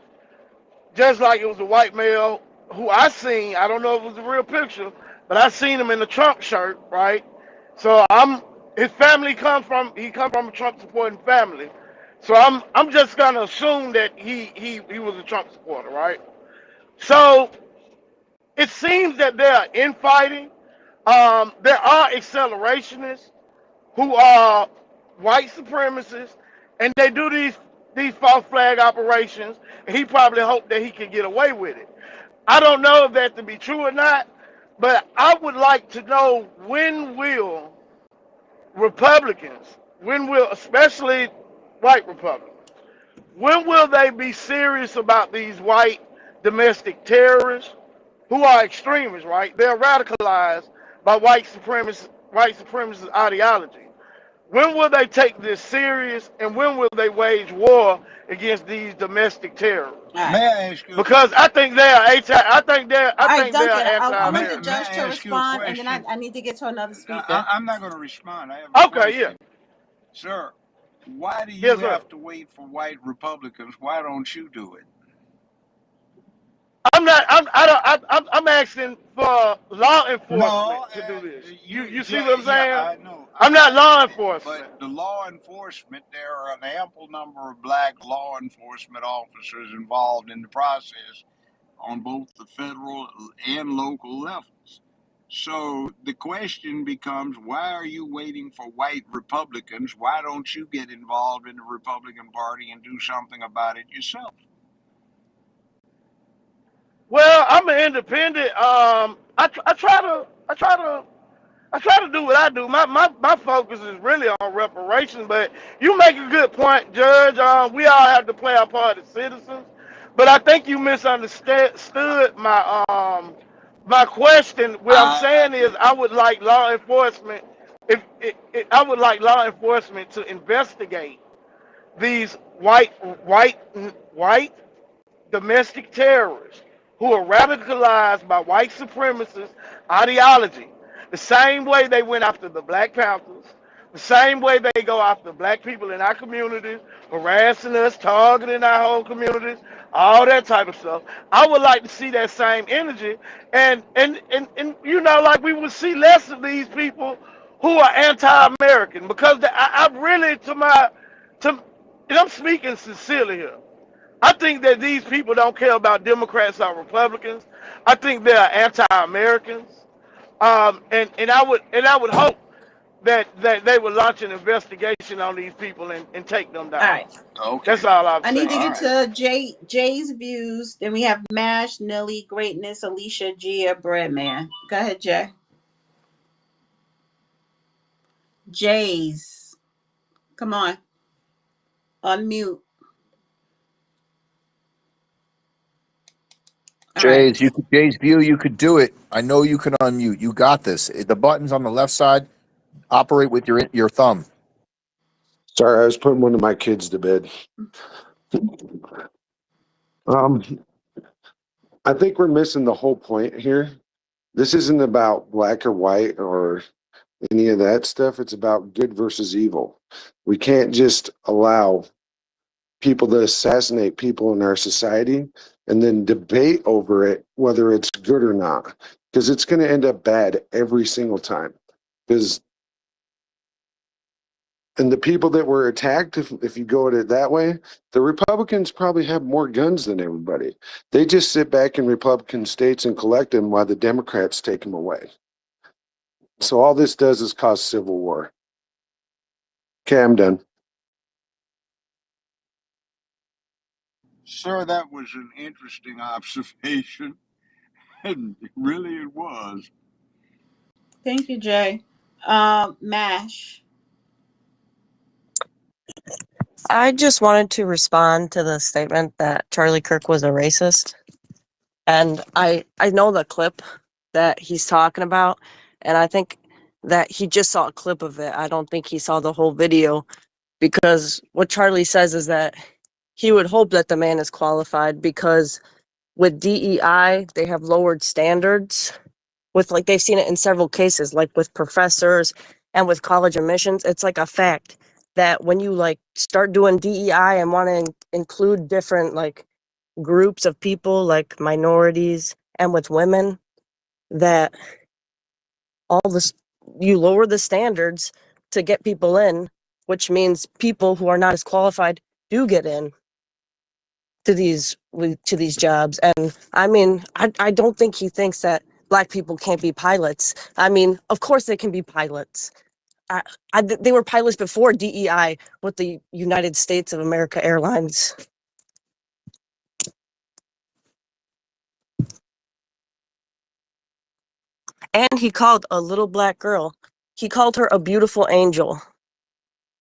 just like it was a white male who I seen. I don't know if it was a real picture, but I seen him in the Trump shirt, right? So his family he come from a Trump supporting family. So I'm just gonna assume that he was a Trump supporter, right? So it seems that they are infighting. There are accelerationists who are white supremacists, and they do these false flag operations. And he probably hoped that he could get away with it. I don't know if that to be true or not, but I would like to know when will Republicans, when will especially white Republicans, when will they be serious about these white domestic terrorists who are extremists, right? They're radicalized by white supremacist ideology. When will they take this serious, and when will they wage war against these domestic terrorists? All right. May I ask you? Because I think they are anti. I All right, think they are Duncan, I want the May anti-American. judge I to ask you a respond, and then question? I need to get to another speaker. I'm not going to respond. I have a Okay, yeah, question, sir. Why do you yes, sir. have to wait for white Republicans? Why don't you do it? I'm not. I don't. I'm asking for law No, enforcement to do this. You see yeah, what I'm yeah, saying? I know. I'm not law But enforcement. the law enforcement, there are an ample number of black law enforcement officers involved in the process on both the federal and local levels. So the question becomes, why are you waiting for white Republicans? Why don't you get involved in the Republican Party and do something about it yourself? Well, I'm an independent. I try to do what I do. My focus is really on reparations, but you make a good point, Judge. We all have to play our part as citizens, but I think you misunderstood my question. What I'm I saying is, didn't. I would like law enforcement. If I would like law enforcement to investigate these white domestic terrorists who are radicalized by white supremacist ideology. The same way they went after the Black Panthers, the same way they go after black people in our communities, harassing us, targeting our whole communities, all that type of stuff. I would like to see that same energy, and like we would see less of these people who are anti-American, because I really to and I'm speaking sincerely here. I think that these people don't care about Democrats or Republicans. I think they are anti-Americans, and I would hope that they would launch an investigation on these people and take them All down. right. Okay. That's all I'm I need to All saying. get right. to Jay's views. Then we have Mash, Nelly, Greatness, Alicia, Gia, Breadman. Go ahead, Jay. Jay's. Come on. Unmute. All right. Jay's view, you could do it. I know you can unmute. You got this. The buttons on the left side operate with your thumb. Sorry, I was putting one of my kids to bed. Um, I think we're missing the whole point here. This isn't about black or white or any of that stuff. It's about good versus evil. We can't just allow people to assassinate people in our society and then debate over it, whether it's good or not, because it's going to end up bad every single time. Because and the people that were attacked, if you go at it that way, the Republicans probably have more guns than everybody. They just sit back in Republican states and collect them while the Democrats take them away. So all this does is cause civil war. Okay, I'm done. Sir, that was an interesting observation. And really it was. Thank you, Jay. Mash. I just wanted to respond to the statement that Charlie Kirk was a racist. And I know the clip that he's talking about, and I think that he just saw a clip of it. I don't think he saw the whole video, because what Charlie says is that he would hope that the man is qualified because with DEI, they have lowered standards with, like, they've seen it in several cases, like with professors and with college admissions. It's like a fact that when you like start doing DEI and want to include different like groups of people like minorities and with women, that all this, you lower the standards to get people in, which means people who are not as qualified do get in to these jobs. And I mean, I don't think he thinks that black people can't be pilots. I mean, of course they can be pilots. I, they were pilots before DEI with the United States of America Airlines. And he called a little black girl, he called her a beautiful angel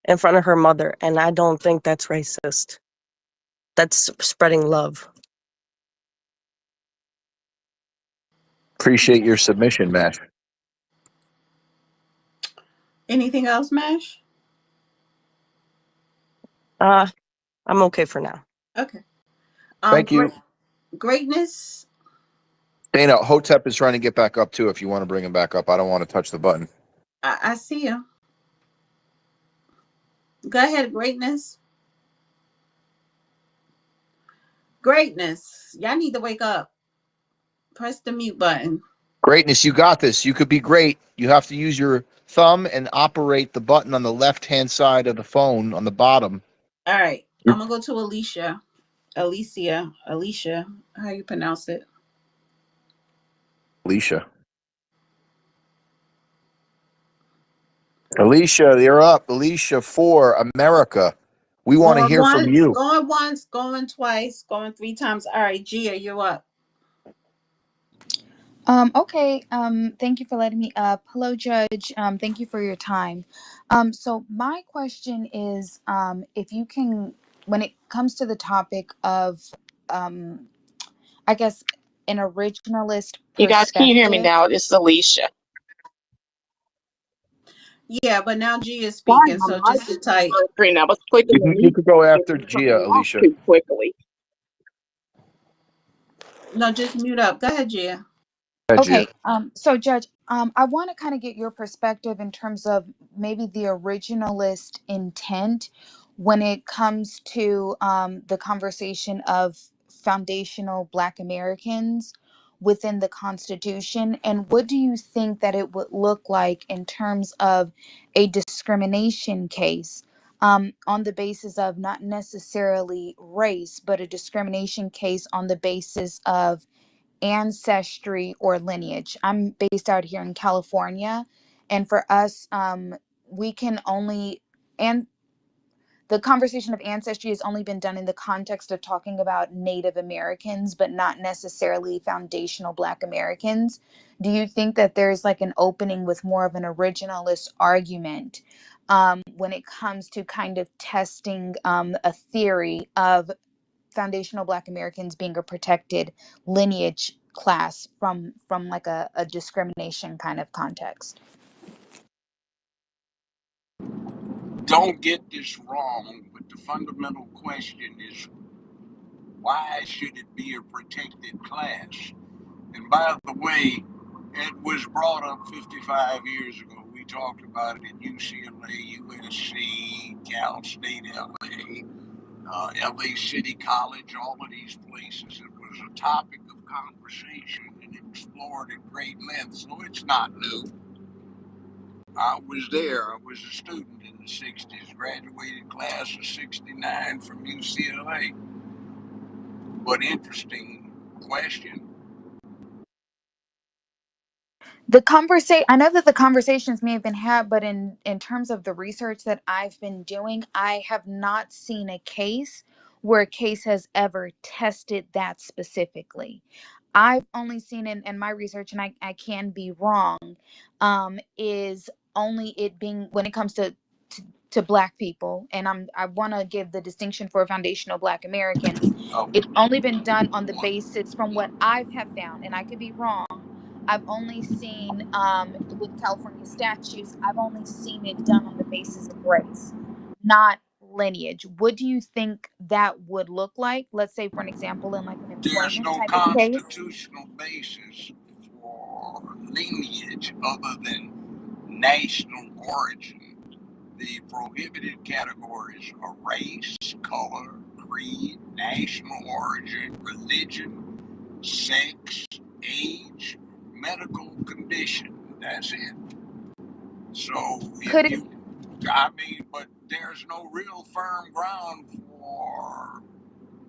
in front of her mother. And I don't think that's racist. That's spreading love. Appreciate your submission, Mash. Anything else, Mash? Uh, I'm okay for now. Okay. Thank Great. you. Greatness. Dana, Hotep is trying to get back up too. If you want to bring him back up, I don't want to touch the button. I see you. Go ahead, Greatness. Greatness. Y'all need to wake up. Press the mute button. Greatness, you got this. You could be great. You have to use your thumb and operate the button on the left-hand side of the phone on the bottom. All right. I'm gonna go to Alicia. Alicia. How you pronounce it? Alicia. Alicia, you're up. Alicia for America. We want to Going hear from once, you. going once, going twice, going three times. All right, Gia, you're up. Okay. Thank you for letting me up. Hello, Judge. Thank you for your time. So my question is, if you can, when it comes to the topic of, um, I guess, an originalist You guys, can you hear me perspective. now? This is Alicia. Yeah, but now Gia's Sorry, speaking, my so mic just sit tight. was screen. I was clicking the You mute could go button and after it cut me Gia, off Alicia. too quickly. No, just mute up. Go ahead, Gia. Okay, so Judge, I want to kind of get your perspective in terms of maybe the originalist intent when it comes to the conversation of foundational Black Americans within the Constitution, and what do you think that it would look like in terms of a discrimination case on the basis of not necessarily race, but a discrimination case on the basis of ancestry or lineage. I'm based out here in California, and for us, we can only and the conversation of ancestry has only been done in the context of talking about Native Americans, but not necessarily foundational Black Americans. Do you think that there's like an opening with more of an originalist argument when it comes to kind of testing a theory of foundational Black Americans being a protected lineage class from like a discrimination kind of context? Don't get this wrong, but the fundamental question is why should it be a protected class? And by the way, it was brought up 55 years ago. We talked about it at UCLA, USC, Cal State LA, LA City College, all of these places. It was a topic of conversation and explored at great length, so it's not new. I was there. I was a student in the 60s, graduated class of 69 from UCLA. But interesting question. I know that the conversations may have been had, but in terms of the research that I've been doing, I have not seen a case where a case has ever tested that specifically. I've only seen in my research, and I can be wrong, is only it being when it comes to Black people, and I want to give the distinction for foundational Black Americans. Oh, It's only been done on the basis from what I have found, and I could be wrong. I've only seen with California statutes, I've only seen it done on the basis of race, not lineage. What do you think that would look like? Let's say, for an example, in like an there's employment no type of case. constitutional basis for lineage other than national origin. The prohibited categories are race, color, creed, national origin, religion, sex, age, medical condition. That's it. So Could if it you, I mean, but there's no real firm ground for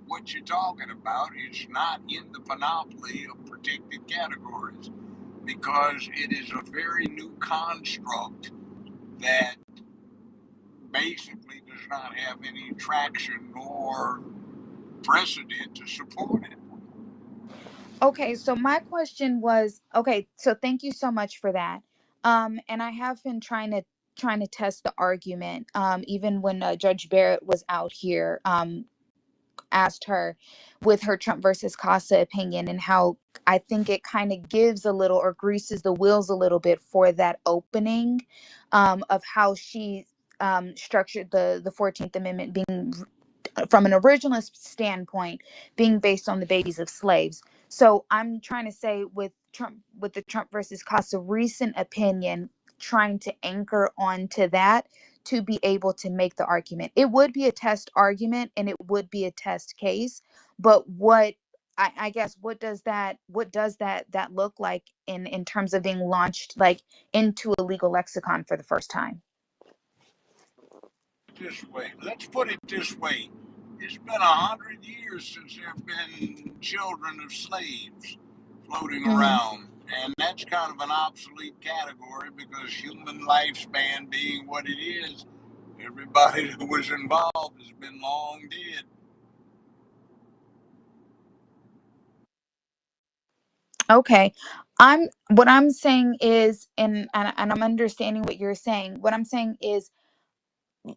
what you're talking about. It's not in the panoply of protected categories because it is a very new construct that basically does not have any traction nor precedent to support it. Okay, so my question was, okay, so thank you so much for that. And I have been trying to test the argument. Even when Judge Barrett was out here, asked her with her Trump versus Casa opinion, and how I think it kind of gives a little or greases the wheels a little bit for that opening of how she structured the 14th Amendment being from an originalist standpoint being based on the babies of slaves. So I'm trying to say with the Trump versus Casa recent opinion, trying to anchor onto that to be able to make the argument. It would be a test argument and it would be a test case, but what I guess what does that look like in terms of being launched like into a legal lexicon for the first time? This way. Let's put it this way. It's been 100 years since there have been children of slaves floating Hmm. around. And that's kind of an obsolete category because human lifespan being what it is, everybody who was involved has been long dead. Okay. What I'm saying is, and I'm understanding what you're saying. What I'm saying is,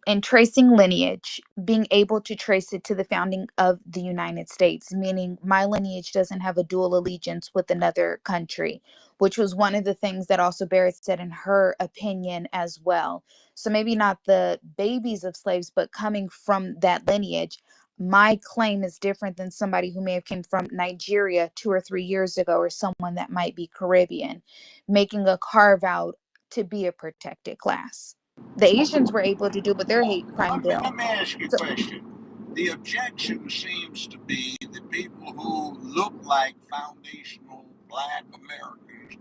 in tracing lineage, being able to trace it to the founding of the United States, meaning my lineage doesn't have a dual allegiance with another country, which was one of the things that also Barrett said in her opinion as well. So maybe not the babies of slaves, but coming from that lineage, my claim is different than somebody who may have came from Nigeria 2 or 3 years ago, or someone that might be Caribbean, making a carve out to be a protected class. The Asians were able to do with their hate crime Let bill. me ask you a So question. The objection seems to be that people who look like foundational black Americans,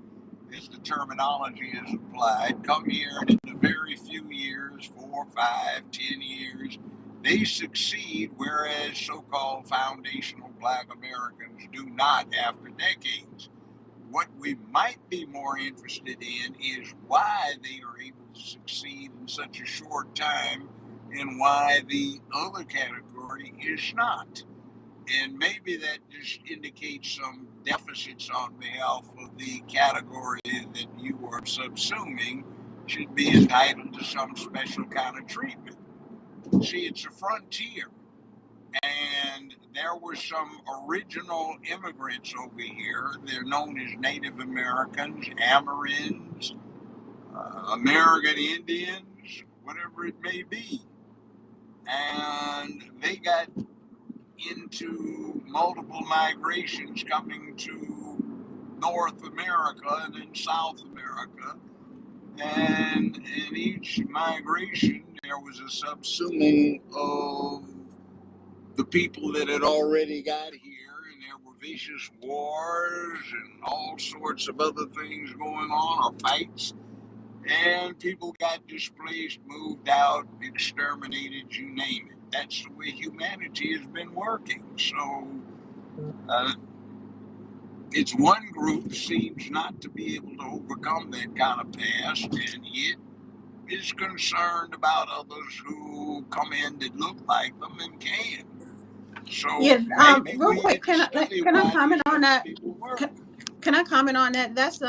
as the terminology is applied, come here and in a very few years, 4, 5, 10 years, they succeed, whereas so-called foundational black Americans do not after decades. What we might be more interested in is why they are able to succeed in such a short time and why the other category is not. And maybe that just indicates some deficits on behalf of the category that you are subsuming should be entitled to some special kind of treatment. See, it's a frontier, and there were some original immigrants over here. They're known as Native Americans, Amerins, American Indians, whatever it may be. And they got into multiple migrations coming to North America and then South America. And in each migration, there was a subsuming of the people that had already got here, and there were vicious wars and all sorts of other things going on, or fights, and people got displaced, moved out, exterminated, you name it. That's the way humanity has been working. So uh, it's one group seems not to be able to overcome that kind of past, and yet is concerned about others who come in that look like them and can. So Yeah. maybe Real we quick, need to study can I why comment these on other that? people work. Can I comment on that? That's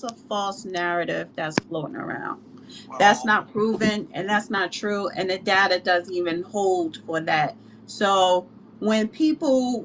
a false narrative that's floating around. That's Well, not proven and that's not true, and the data doesn't even hold for that. So when people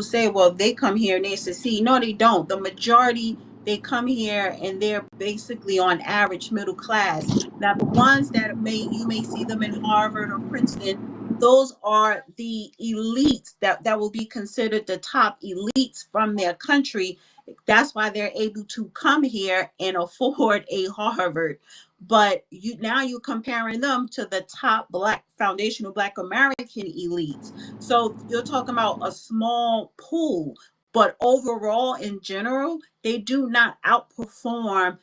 say, well, they come here and they succeed, no, they don't. The majority, they come here and they're basically on average middle class. Now the ones that may you may see them in Harvard or Princeton, those are the elites that will be considered the top elites from their country. That's why they're able to come here and afford a Harvard. But you're comparing them to the top black foundational black American elites. So you're talking about a small pool, but overall in general they do not outperform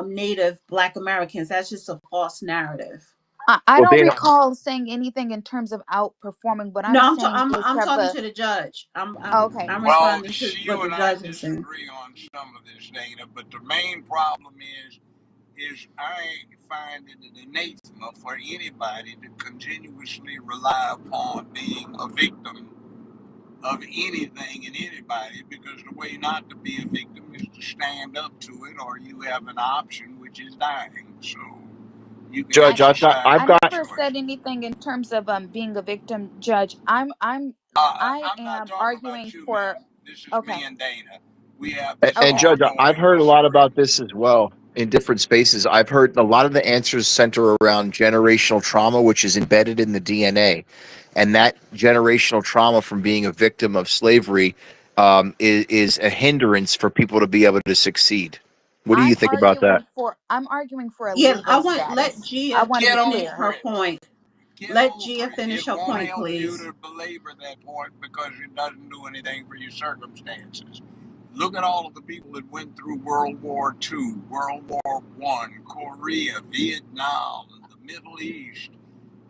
native black Americans. That's just a false narrative. I Well, don't Dana, recall saying anything in terms of outperforming. What No, I'm saying is I'm have talking the to the judge. okay. I'm well, responding to what you the and I judge is saying. disagree on some of this data, but the main problem is I find it an anathema for anybody to continuously rely upon being a victim of anything and anybody, because the way not to be a victim is to stand up to it, or you have an option, which is dying. So you can I Judge, exercise I've I that got, never choice. said anything in terms of being a victim, Judge. I I'm not am talking arguing about you, for ma'am. This is okay. me and Dana. We have this and Okay. Judge, I've ongoing heard a lot about disagreement. this as well in different spaces. I've heard a lot of the answers center around generational trauma, which is embedded in the DNA, and that generational trauma from being a victim of slavery is a hindrance for people to be able to succeed. What do you think about that? I'm arguing for a Yeah, I legal want let status. I Gia want to Yeah, be don't finish clear. her worry. point. Let kill Gia for finish it her won't point, help you please. to belabor that point because it doesn't do anything for your circumstances. Look at all of the people that went through World War II, World War One, Korea, Vietnam, the Middle East.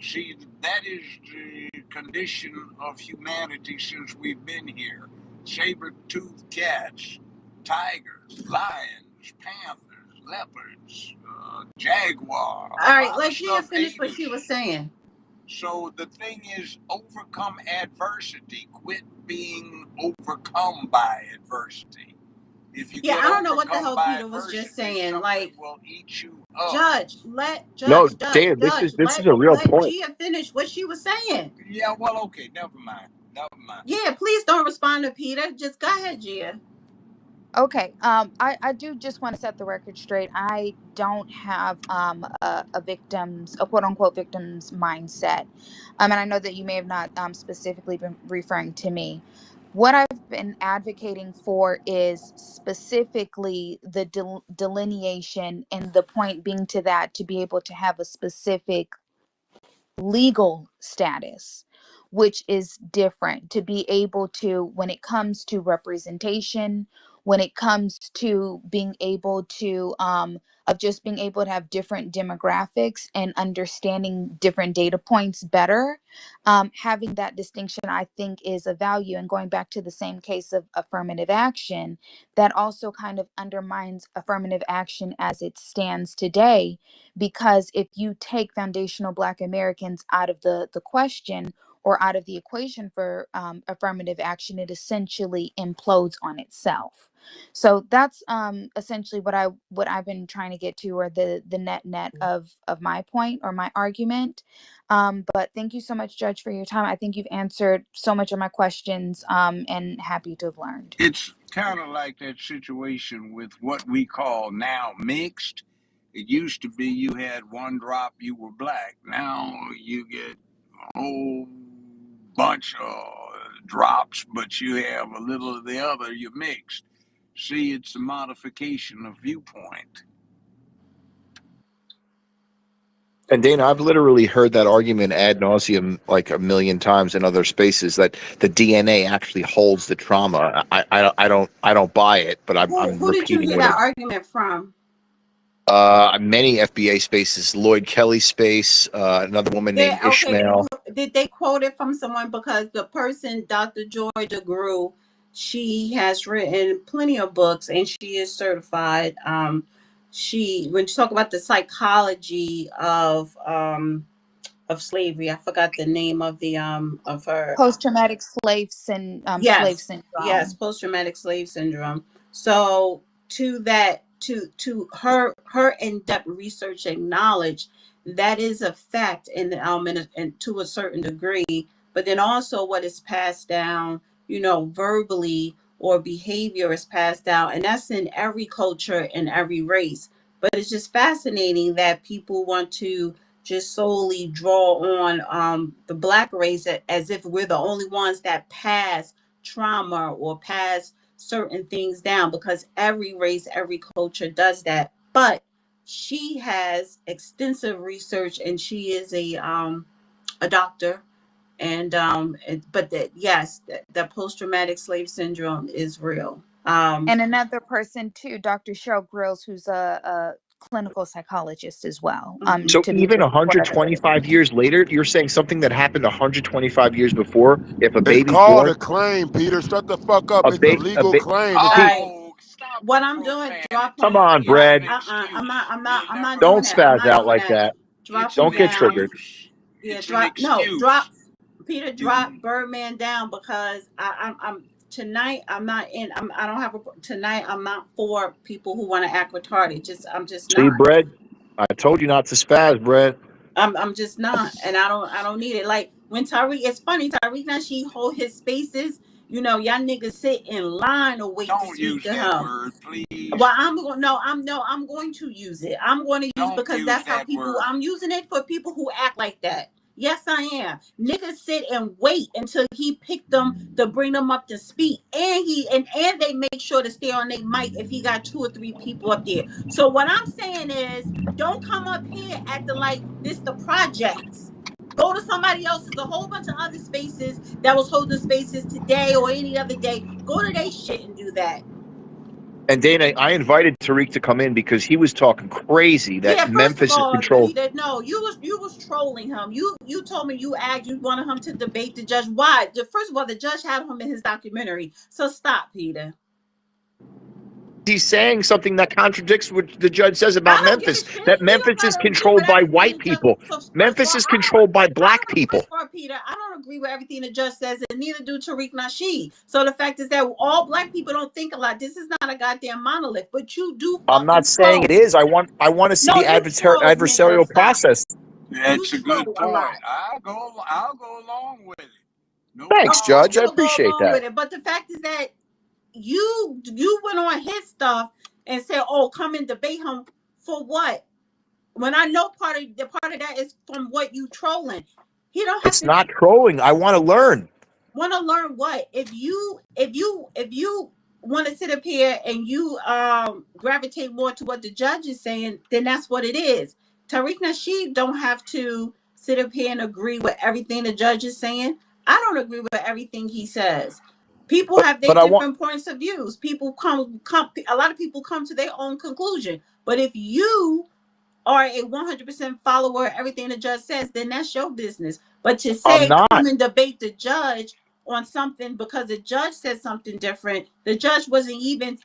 See, that is the condition of humanity since we've been here. Saber-toothed cats, tigers, lions, panthers, leopards, jaguar, All a right, lot of let Gia stuff finish ate what she us. was saying. So the thing is, overcome adversity. Quit being overcome by adversity. If you Yeah, get I don't know what the overcome hell by Peter was just adversity, saying. something Like, will eat you up. Judge, let No, Judge, Dave, this is a real let point. Gia finish what she was saying. Yeah, well, okay, never mind. Never mind. Yeah, please don't respond to Peter. Just go ahead, Gia. Okay. I do just want to set the record straight. I don't have a quote unquote victim's mindset. And I know that you may have not specifically been referring to me. What I've been advocating for is specifically the delineation, and the point being to that to be able to have a specific legal status, which is different, to be able to, when it comes to representation, when it comes to being able to of just being able to have different demographics and understanding different data points better. Having that distinction, I think, is a value. And going back to the same case of affirmative action, that also kind of undermines affirmative action as it stands today, because if you take foundational Black Americans out of the question or out of the equation for affirmative action, it essentially implodes on itself. So that's essentially what I've been trying to get to, or the net of my point or my argument. But thank you so much, Judge, for your time. I think you've answered so much of my questions, and happy to have learned. It's kind of like that situation with what we call now mixed. It used to be you had one drop, you were black. Now you get a whole bunch of drops, but you have a little of the other, you're mixed. See, it's a modification of viewpoint. And Dana, I've literally heard that argument ad nauseum like a million times in other spaces that the DNA actually holds the trauma. I don't buy it, but I'm Who did you repeating hear what that argument from? many FBA spaces, Lloyd Kelly space, another woman Yeah, named okay. Ishmael. Did they quote it from someone? Because the person, Dr. Joy DeGruy, she has written plenty of books and she is certified. She, when you talk about the psychology of slavery, I forgot the name of her. Post-traumatic slave Yes, yes, syndrome. post-traumatic slave syndrome. So to that, to her in-depth research and knowledge, that is a fact and to a certain degree. But then also what is passed down, verbally, or behavior is passed down, and that's in every culture and every race. But it's just fascinating that people want to just solely draw on the Black race as if we're the only ones that pass trauma or pass certain things down, because every race, every culture does that. But she has extensive research and she is a doctor. And but that, yes, the post-traumatic slave syndrome is real. And another person too, Dr. Cheryl Grills, who's a clinical psychologist as well. So To even just support everybody. 125 years later, you're saying something that happened 125 years before. If a It's baby's called born, a claim, Peter. Shut the fuck up. a It's a ba- a legal ba- claim. It's All a right, Oh, stop what the I'm doing, drop come profanity. him. on, It's an Brad. I'm not. excuse. I'm not. We'll I'm not never doing Don't that. I'm spaz not out doing like that. that. Drop It's him an Don't get down. triggered. excuse. Yeah, It's an drop. No, excuse. drop. Peter, drop Birdman down, because I'm tonight. I'm not in. I don't have a tonight. I'm not for people who want to act retarded. I'm just See, not. Brad, I told you not to spaz, Brad. I'm just not, and I don't need it. Like when Tyreek, it's funny. Tyreek now she hold his spaces. Y'all niggas sit in line or wait to Don't speak use to that him. word, Well, please. I'm going. No, I'm going to use it. I'm going to use, Don't because use that's how that people. word. I'm using it for people who act like that. Yes, I am. Niggas sit and wait until he picked them to bring them up to speak, and they make sure to stay on their mic if he got two or three people up there. So what I'm saying is, don't come up here acting like this the projects. Go to somebody else. There's a whole bunch of other spaces that was holding spaces today or any other day. Go to they shit and do that. And Dana, I invited Tariq to come in because he was talking crazy that Yeah, first of Memphis is all, controlled. no, you was trolling him. You told me you wanted him to debate the judge. Why? First of all, the judge had him in his documentary. So stop, Peter. He's saying something that contradicts what the judge says I about don't give Memphis, a shit. that He don't Memphis is gotta agree with controlled by everything white the judge. people. So first of Memphis all, is controlled by black first people. of all, Peter, I don't agree with everything the judge says, and neither do Tariq Nasheed. So the fact is that all black people don't think a lot. This is not a goddamn monolith, but you do I'm not fucking saying it troll. is. I want to see No, the you troll, nigga. adversarial Stop it. process. You That's a good troll a lot. point. I'll go along with it. No Thanks, Of course Judge. I problem. you'll go appreciate along that. with it, but the fact is that you went on his stuff and said, "Oh, come and debate him for what?" When I know part of that is from what you trolling. He don't have It's to not trolling. I want to learn. want to learn what. If you want to sit up here and you gravitate more to what the judge is saying, then that's what it is. Tariq Nasheed don't have to sit up here and agree with everything the judge is saying. I don't agree with everything he says. People But have their but I want different points of views. People come a lot of people come to their own conclusion. But if you are a 100% follower of everything the judge says, then that's your business. But to I'm say come not. and debate the judge on something because the judge said something different, the judge wasn't even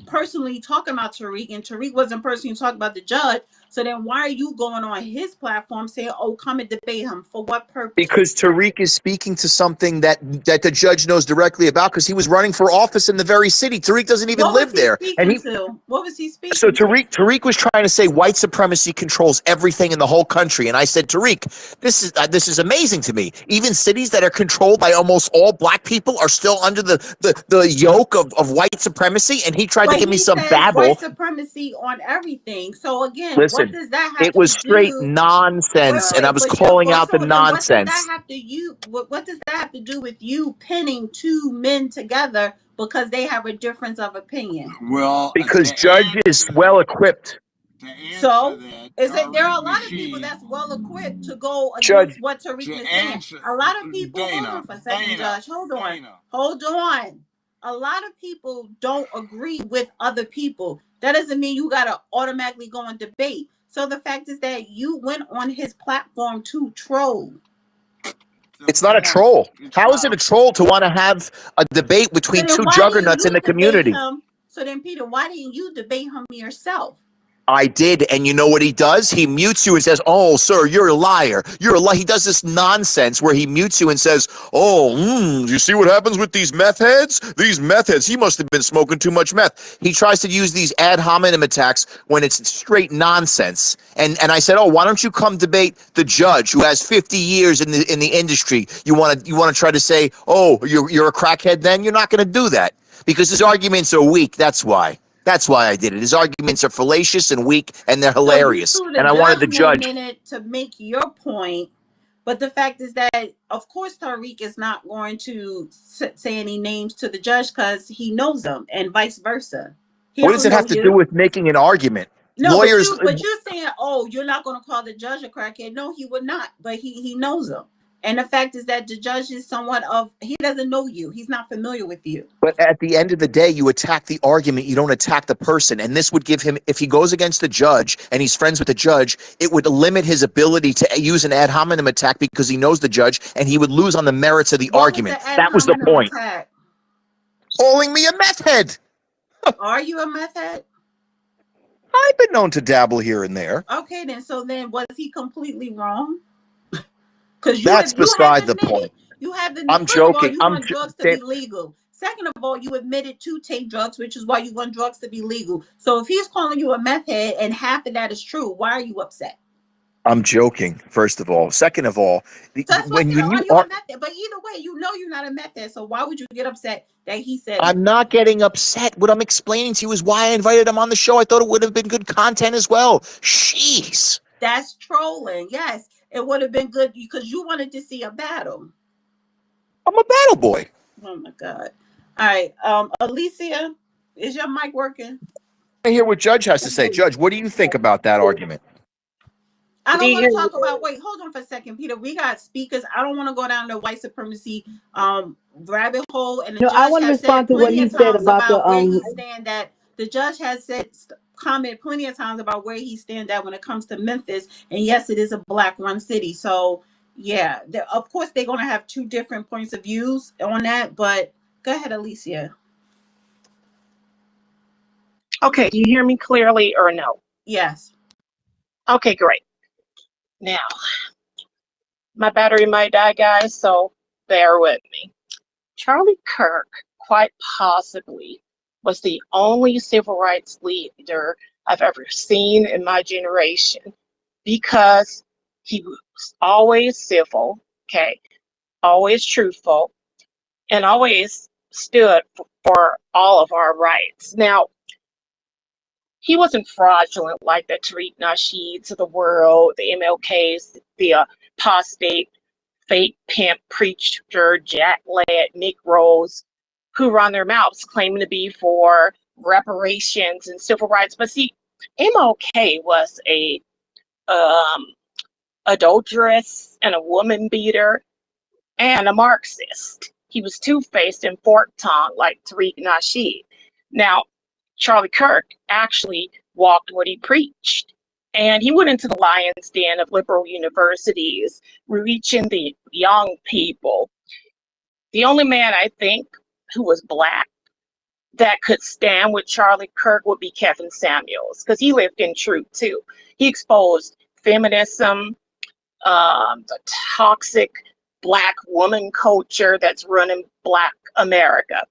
personally talking about Tariq, and Tariq wasn't personally talking about the judge. So then why are you going on his platform saying, "Oh, come and debate him"? For what purpose? Because Tariq is speaking to something that the judge knows directly about because he was running for office in the very city. Tariq doesn't even What was live he there. And speaking he to? What was he so speaking to? Tariq was trying to say white supremacy controls everything in the whole country. And I said, Tariq, this is amazing to me. Even cities that are controlled by almost all black people are still under the yoke of white supremacy. And he tried to But give me he some says white babble. supremacy on everything. So again, what Listen, does that have it to was straight do? Wait, nonsense. wait, And I wait. was But you, calling but out the so then, what does that nonsense. have to you? What does that have to do with you pinning two men together because they have a difference of opinion? Well, Because Judge is well equipped. to answer So that, is that there Tariq are a lot of people Nasheed, that's well equipped to go Judge, against what Tariq to is saying. answer A lot of people, hold Dana, on for a second, Dana, Josh. Hold on. Dana. Hold on. A lot of people don't agree with other people. That doesn't mean you gotta automatically go and debate. So the fact is that you went on his platform to troll. The it's not a point. troll. It's How is not it a. a troll to want to have a debate So between then two why didn't juggernauts in you the debate community? him? So then Peter, why didn't you debate him yourself? I did, and you know what he does? He mutes you and says, "Oh, sir, you're a liar. You're a lie." He does this nonsense where he mutes you and says, "Oh, you see what happens with these meth heads? These meth heads. He must have been smoking too much meth." He tries to use these ad hominem attacks when it's straight nonsense. And I said, "Oh, why don't you come debate the judge who has 50 years in the industry? You want to try to say, oh, you're a crackhead? Then you're not going to do that because his arguments are weak. That's why." That's why I did it. His arguments are fallacious and weak, and they're So you hilarious. threw the And I wanted judge the in a judge. minute to make your point. But the fact is that, of course, Tariq is not going to say any names to the judge because he knows them, and vice versa. He What does don't it know have to do you. with making an argument? No, but Lawyers, you're saying, oh, you're not going to call the judge a crackhead. No, he would not. But he knows them, and the fact is that the judge is somewhat of he doesn't know you. He's not familiar with you. but at the end of the day, you attack the argument. You don't attack the person. And this would give him, if he goes against the judge and he's friends with the judge, it would limit his ability to use an ad hominem attack because he knows the judge, and he would lose on the merits of the What was argument. the ad That was the hominem point. attack? Calling me a meth head. Are you a meth head? I've been known to dabble here and there. Okay, then. So then, was he completely wrong? Because That's you have beside the admitted point. you have admitted. I'm First of all, joking. you want drugs to be legal. Second of all, you admitted to take drugs, which is why you want drugs to be legal. So if he's calling you a meth head and half of that is true, why are you upset? I'm joking, first of all. Second of all, So that's what I when said. Are you you a are, meth head? But either way, you know you're not a meth head. So why would you get upset that he said it? I'm not getting upset. What I'm explaining to you is why I invited him on the show. I thought it would have been good content as well. Jeez. That's trolling. Yes, it would have been good because you wanted to see a battle. I'm a battle boy. Oh my god! All right, Alicia, is your mic working? I hear what Judge has to say. Judge, what do you think about that argument? I Do don't you want hear to me? talk about. Wait, hold on for a second, Peter. We got speakers. I don't want to go down the white supremacy rabbit hole. And the No, I judge want to has respond said to what plenty he of said times about the about where he stand at. The judge has said comment plenty of times about where he stand at when it comes to Memphis. And yes, it is a black run city. So yeah, of course they're gonna have two different points of views on that. But go ahead, Alicia. Okay, do you hear me clearly or no? Yes. Okay, great. Now, my battery might die, guys, so bear with me. Charlie Kirk, quite possibly, was the only civil rights leader I've ever seen in my generation because he was always civil, okay, always truthful, and always stood for all of our rights. Now, he wasn't fraudulent like the Tariq Nasheeds of the world, the MLKs, the apostate, fake pimp preacher, Jack Led, Nick Rose, who run their mouths claiming to be for reparations and civil rights. But see, MLK was a um, adulteress and a woman beater and a Marxist. He was two-faced and fork-tongued like Tariq Nasheed. Now, Charlie Kirk actually walked what he preached. And he went into the lion's den of liberal universities, reaching the young people. The only man I think who was black that could stand with Charlie Kirk would be Kevin Samuels, because he lived in truth too. He exposed feminism, the toxic black woman culture that's running black America.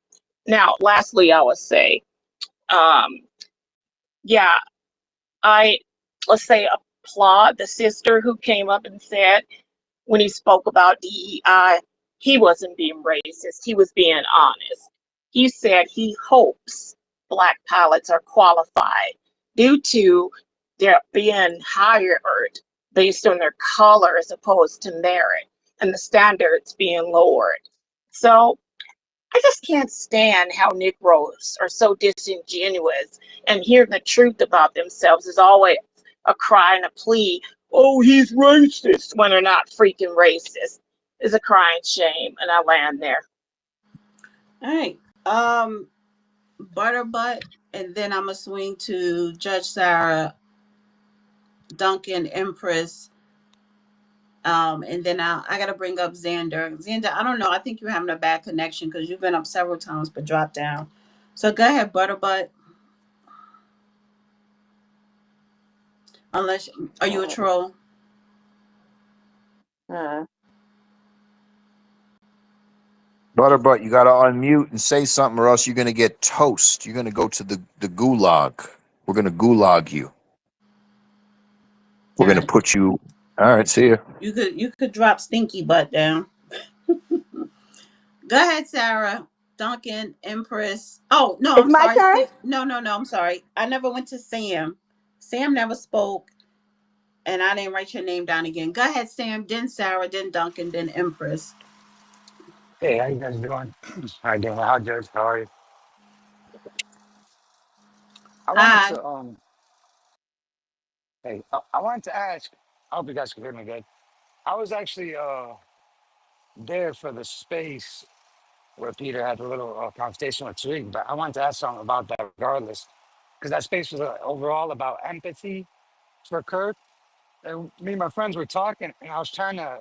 Now, lastly, I would say, um, yeah, I, let's say, applaud the sister who came up and said when he spoke about DEI, he wasn't being racist, he was being honest. He said he hopes black pilots are qualified due to their being hired based on their color as opposed to merit and the standards being lowered. So I just can't stand how Negroes are so disingenuous and hearing the truth about themselves is always a cry and a plea. Oh, he's racist when they're not freaking racist. Is a crying shame, and I land there. All right. Butterbutt, and then I'm gonna swing to Judge Sarah, Duncan, Empress, and then I gotta bring up Xander. Xander, I don't know. I think you're having a bad connection because you've been up several times but dropped down. So go ahead, Butterbutt. Unless are you a troll? Uh, Butterbutt, you got to unmute and say something, or else you're going to get toast. You're going to go to the gulag. We're going to gulag you. We're All going to right. put you. All right, see ya. You could drop stinky butt down. Go ahead, Sarah. Duncan, Empress. Oh no, It's I'm my sorry. turn. No. I'm sorry. I never went to Sam. Sam never spoke, and I didn't write your name down again. Go ahead, Sam. Then Sarah. Then Duncan. Then Empress. Hey, how you guys doing? How you doing? How Judge? How are you? I wanted Hi. to I wanted to ask. I hope you guys can hear me good. I was actually there for the space where Peter had a little conversation with Tariq, but I wanted to ask something about that regardless, because that space was overall about empathy for Kirk. And me and my friends were talking, and I was trying to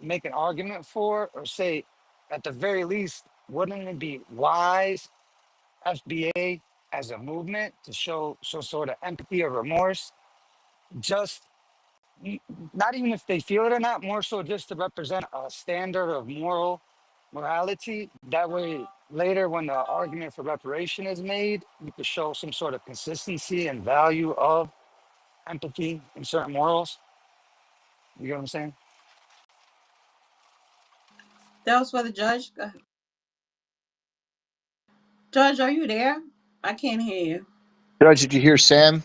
make an argument for or say, at the very least, wouldn't it be wise FBA as a movement to show some sort of empathy or remorse, just n- not even if they feel it or not, more so just to represent a standard of morality. That way, later when the argument for reparation is made, you could show some sort of consistency and value of empathy and certain morals. You get what I'm saying? That was for the judge. Go ahead. Judge, are you there? I can't hear you. Judge, did you hear Sam?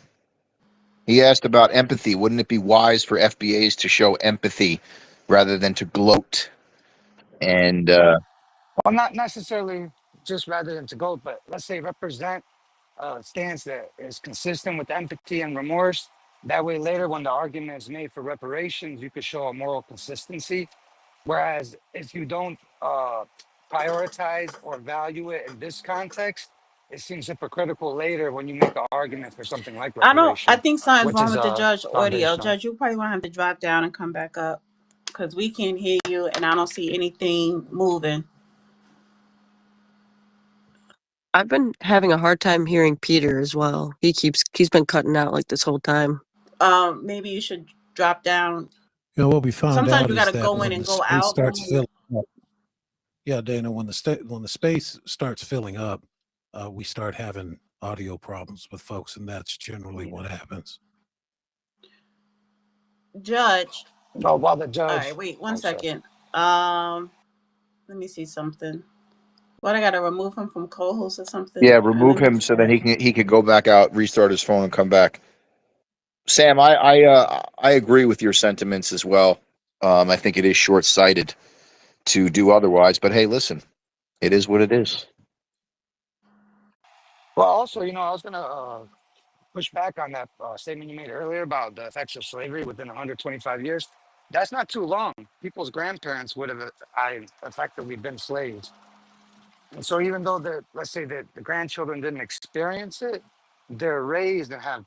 He asked about empathy. Wouldn't it be wise for FBAs to show empathy rather than to gloat? And Well, not necessarily just rather than to go, but let's say represent a stance that is consistent with empathy and remorse, That way, later when the argument is made for reparations, you could show a moral consistency. Whereas if you don't prioritize or value it in this context, it seems hypocritical later when you make an argument for something like I reparation, think something's which wrong is with the judge audio. foundational. Judge, you probably want to have to drop down and come back up because we can't hear you and I don't see anything moving. I've been having a hard time hearing Peter as well. He's been cutting out like this whole time. Maybe you should drop down. You know, what we found Sometimes out you is gotta that go in when and the go space out. starts filling up, yeah, Dana, when the space starts filling up, we start having audio problems with folks, and that's generally what happens. Judge. Oh, while the All judge. right, wait one Oh, sorry. second. Let me see something. What, I gotta remove him from co-host or something? Yeah, And remove let me him do so then that. he could go back out, restart his phone, and come back. Sam, I agree with your sentiments as well. I think it is short sighted to do otherwise, but hey, listen, it is what it is. Well, also, I was gonna push back on that statement you made earlier about the effects of slavery within 125 years. That's not too long. People's grandparents would have effectively been slaves. And so even though let's say that the grandchildren didn't experience it, they're raised and have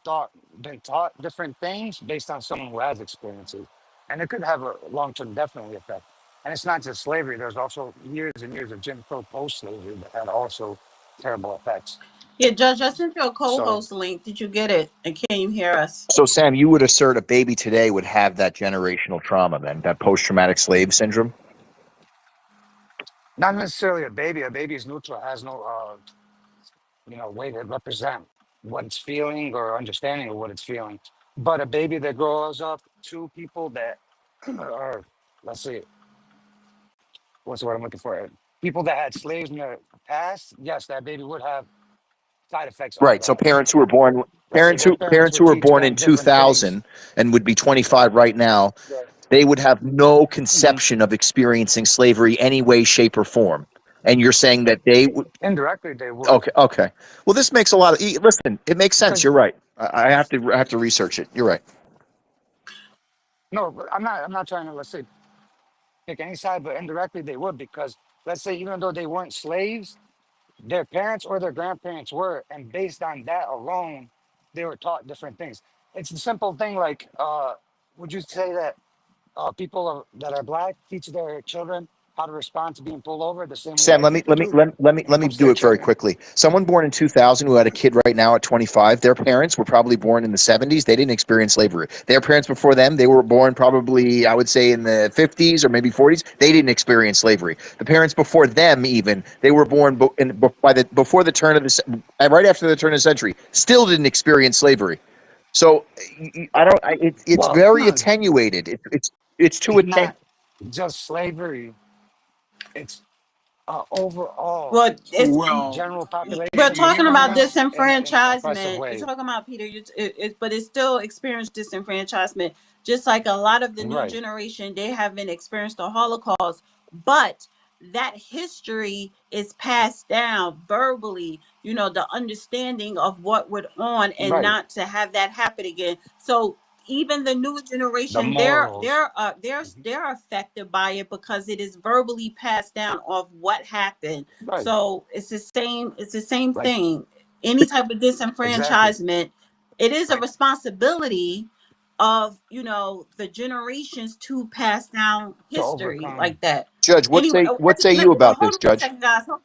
been taught different things based on someone who has experienced it. And it could have a long-term definitely effect. And it's not just slavery. There's also years and years of Jim Crow post-slavery that had also terrible effects. Yeah, Judge, I sent you a So co-host link. Did you get it? And can you hear us? So, Sam, you would assert a baby today would have that generational trauma, then that post traumatic slave syndrome. not necessarily a baby. A baby is neutral, has no way to represent what it's feeling or understanding of what it's feeling. But a baby that grows up to people that are, let's see, what's the word I'm looking for? People that had slaves in the past, yes, that baby would have side effects of Right. So that. parents who were born Let's say their parents parents would who were teach born in them different things. 2000 and would be 25 right now, Right. they would have no Hmm. conception of experiencing slavery any way, shape, or form. And you're saying that they would. Indirectly, they would, Okay. Okay. Well, this makes a lot of. Listen, it makes sense. because You're right. I have to research it. You're right. no, but I'm not trying to, let's say, pick any side, but indirectly they would, because let's say even though they weren't slaves, their parents or their grandparents were, and based on that alone, they were taught different things. It's a simple thing like, would you say that that are black teach their children how to respond to being pulled over the same way Sam, white let me people let me do let, let me when let it me comes to do their it very children? quickly. Someone born in 2000 who had a kid right now at 25, their parents were probably born in the 70s. They didn't experience slavery. Their parents before them, they were born probably, I would say, in the 50s or maybe 40s. They didn't experience slavery. The parents before them, even, they were born before the turn of right after the turn of the century, still didn't experience slavery. So I don't. It's Well, very no, attenuated. It's too it's attenuated. not just slavery. It's overall Well, it's Well, general we're population you talking hear me about trauma now? in an oppressive disenfranchisement. You're way. talking about Peter, but it's still experienced disenfranchisement. Just like a lot of the new Right, generation, they haven't experienced the Holocaust, but that history is passed down verbally. The understanding of what went on, and right. not to have that happen again. So even the new The generation, they're morals. they're uh, they're Mhm. they're affected by it because it is verbally passed down of what happened. Right. So it's the same Like, thing. Any type of exactly. disenfranchisement, it is a responsibility of the generations to pass down To history overcome. like that. Judge, Anyway, what say you about hold this, on for a Judge? second, guys. Hold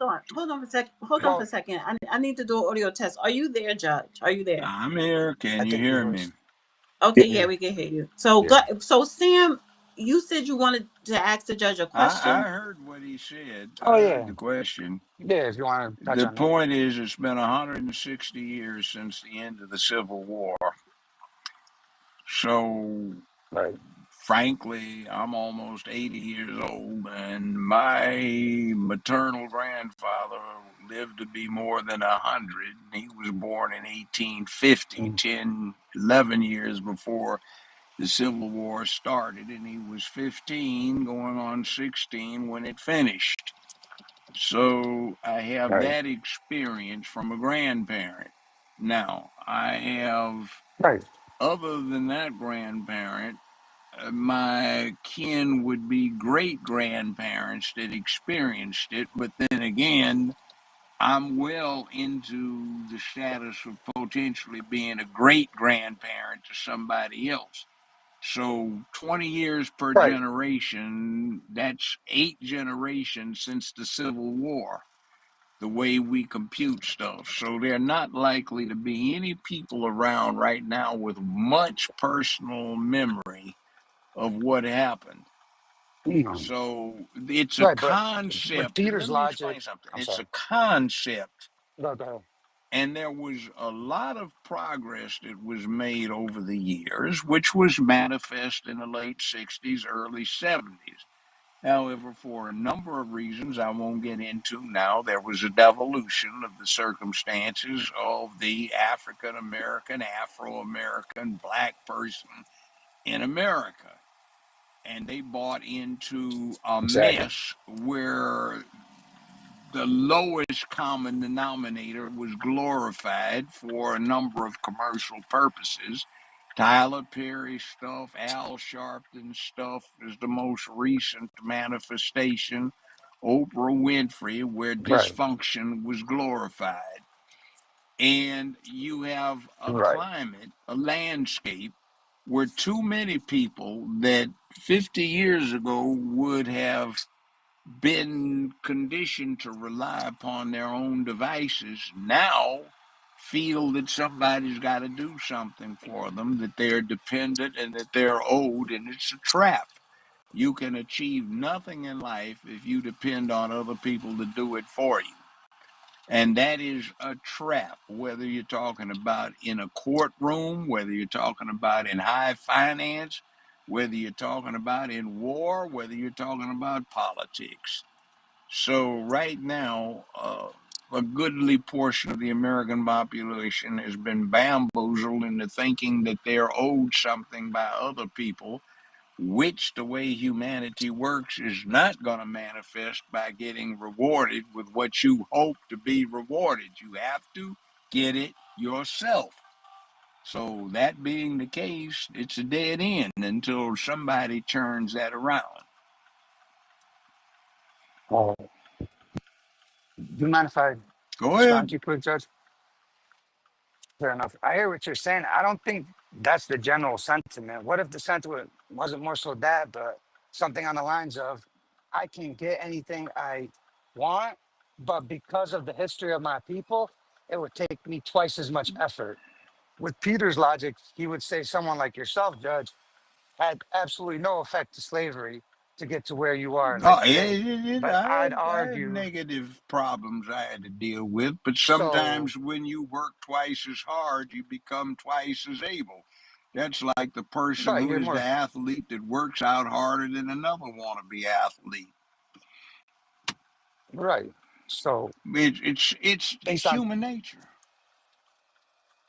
on for a second. Hold on for a Well, second. I need to do an audio test. Are you there, Judge? Are you there? I'm here. I Can you think he hear me? was. Okay, yeah, Yeah. we can hear you. So, Yeah. Sam, you said you wanted to ask the judge a I question. heard what he said. Oh I heard yeah. the question. Yeah. If you want to touch The on that. point is, it's been 160 years since the end of the Civil War. So, Right. frankly, I'm almost 80 years old, and my maternal grandfather lived to be more than 100. He was born in 1850, Mm. 10, 11 years before the Civil War started, and he was 15, going on 16 when it finished. So I have Right. that experience from a grandparent. Now, I have Right. other than that grandparent, my kin would be great grandparents that experienced it. But then again, I'm well into the status of potentially being a great grandparent to somebody else. So 20 years per Right. generation, that's 8 generations since the Civil War, the way we compute stuff. So there are not likely to be any people around right now with much personal memory of what happened. Mm. So it's a Right, but with concept. Peter's Let me logic, explain something. I'm It's sorry. a concept. Go ahead. And there was a lot of progress that was made over the years, which was manifest in the late 60s, early 70s. However, for a number of reasons I won't get into now, there was a devolution of the circumstances of the African American, Afro American, black person in America. And they bought into a Exactly. mess where the lowest common denominator was glorified for a number of commercial purposes. Tyler Perry stuff, Al Sharpton stuff is the most recent manifestation. Oprah Winfrey, where Right. dysfunction was glorified. And you have a Right. climate, a landscape, where too many people that 50 years ago would have been conditioned to rely upon their own devices now feel that somebody's got to do something for them, that they're dependent and that they're owed, and it's a trap. You can achieve nothing in life if you depend on other people to do it for you. And that is a trap, whether you're talking about in a courtroom, whether you're talking about in high finance, whether you're talking about in war, whether you're talking about politics. So right now, a goodly portion of the American population has been bamboozled into thinking that they're owed something by other people, which the way humanity works is not going to manifest by getting rewarded with what you hope to be rewarded. You have to get it yourself. So that being the case, it's a dead end until somebody turns that around. Do you mind if I Go respond ahead. to you, quick, Judge? Fair enough. I hear what you're saying. I don't think that's the general sentiment. What if the sentiment wasn't more so that, but something on the lines of, I can get anything I want, but because of the history of my people, it would take me twice as much effort. With Peter's logic, he would say someone like yourself, Judge, had absolutely no effect to slavery to get to where you are in life Oh, yeah, today. But I'd I had argue, negative problems I had to deal with, but so, sometimes when you work twice as hard, you become twice as able. That's like the person right, who you're is the more, athlete that works out harder than another wannabe athlete. right. So It's based on human nature.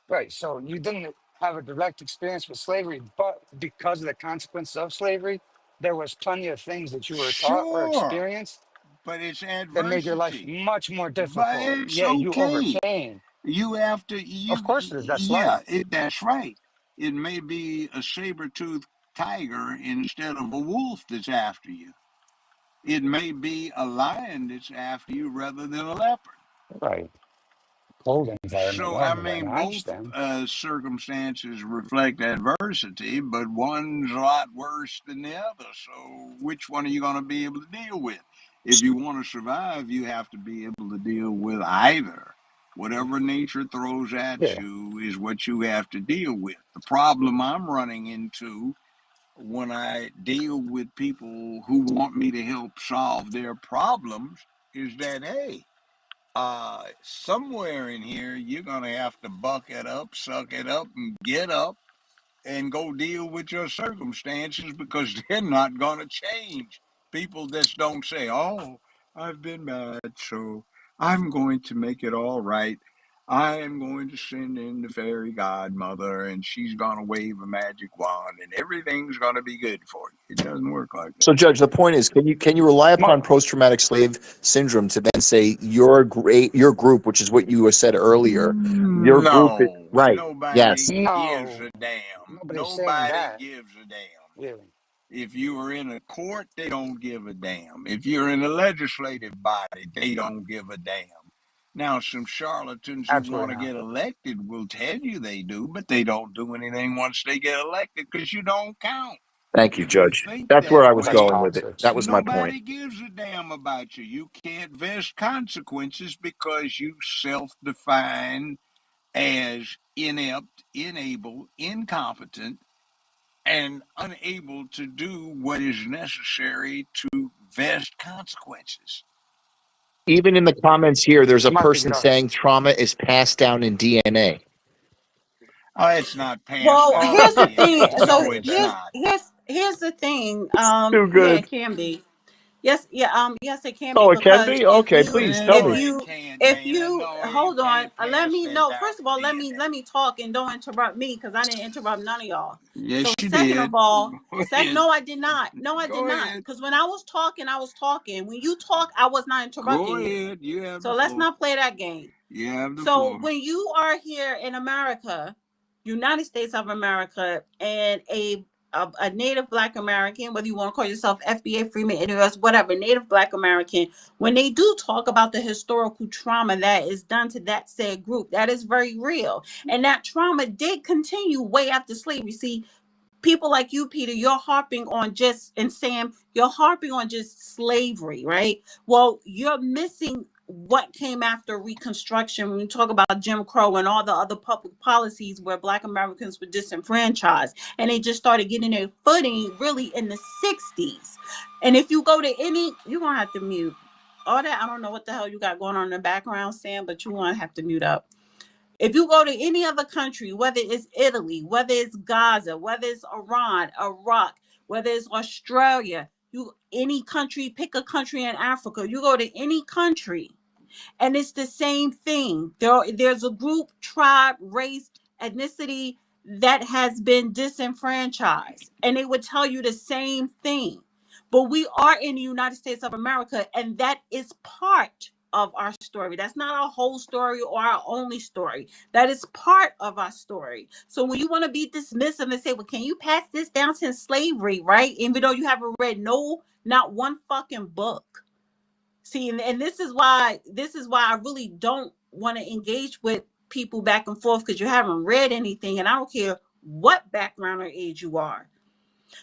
right. So you didn't have a direct experience with slavery, but because of the consequences of slavery, there was plenty of things that you were taught or Sure, experienced but it's that made your life adversity. much more But difficult. it's Yet you okay. overcame. You have to, Of course it is. That's yeah, life. that's right. It may be a saber-toothed tiger instead of a wolf that's after you. It may be a lion that's after you rather than a leopard. Right. Cold environment, So, I warm mean, environment. I both understand. circumstances reflect adversity, but one's a lot worse than the other. So, which one are you going to be able to deal with? If you want to survive, you have to be able to deal with either. Whatever nature throws at Yeah. you is what you have to deal with. The problem I'm running into when I deal with people who want me to help solve their problems is that, hey, somewhere in here, you're going to have to buck it up, suck it up, and get up and go deal with your circumstances because they're not going to change. People just don't say, oh, I've been bad, so I'm going to make it all right. I am going to send in the fairy godmother and she's going to wave a magic wand and everything's going to be good for you. It doesn't work like So, that. Judge, the point is, can you rely Mark, upon post-traumatic slave syndrome to then say your group, which is what you said earlier, your group is No. Right. Nobody Yes. gives No, a damn. nobody's saying Nobody that. gives a damn. Really. If you are in a court, they don't give a damn. If you're in a legislative body, they don't give a damn. Now, some charlatans who want Absolutely to not. get elected will tell you they do, but they don't do anything once they get elected because you don't count. Thank you, If you Judge. think That's where that I was That's way, going with it. politics. That was my point. nobody gives a damn about you. You can't vest consequences because you self define as inept, unable, incompetent, and unable to do what is necessary to vest consequences. Even in the comments here, there's a Smart person people. saying trauma is passed down in DNA. Oh, it's not passed Well, down in here's the I thing. DNA. So No, disagree with it's that. not. here's the thing. Too Yeah, good. it can be. Yes, yeah, yes, it can be Oh, it can because be? Okay, please tell No, me. it can't, if Dana. you No, you hold on, can't pass let me that no. down First of in all, DNA. let me talk and don't interrupt me because I didn't interrupt none of y'all. Yes, So you second of did. all, Go ahead. no, I did not. No, I did Go not. ahead. Because when I was talking, I was talking. When you talk, I was not Go interrupting you. ahead. You have So the let's floor. not play that game. You have the So floor. when you are here in America, United States of America, and a Native Black American, whether you want to call yourself FBA, Freeman, NUS, whatever, Native Black American, when they do talk about the historical trauma that is done to that said group, that is very real. And that trauma did continue way after slavery. See, people like you, Peter, you're harping on just, and Sam, you're harping on just slavery, right? Well, you're missing what came after Reconstruction when you talk about Jim Crow and all the other public policies where Black Americans were disenfranchised. And they just started getting their footing really in the 60s. And if you go to any, you're going to have to mute. All that, I don't know what the hell you got going on in the background, Sam, but you want to have to mute up. If you go to any other country, whether it's Italy, whether it's Gaza, whether it's Iran, Iraq, whether it's Australia, you any country, pick a country in Africa, you go to any country, and it's the same thing. There's a group, tribe, race, ethnicity that has been disenfranchised, and they would tell you the same thing. But we are in the United States of America, and that is part of our story. That's not our whole story or our only story. That is part of our story. So when you want to be dismissive and say, well, can you pass this down since slavery, right? Even though you haven't read not one fucking book. See, and this is why I really don't want to engage with people back and forth because you haven't read anything, and I don't care what background or age you are.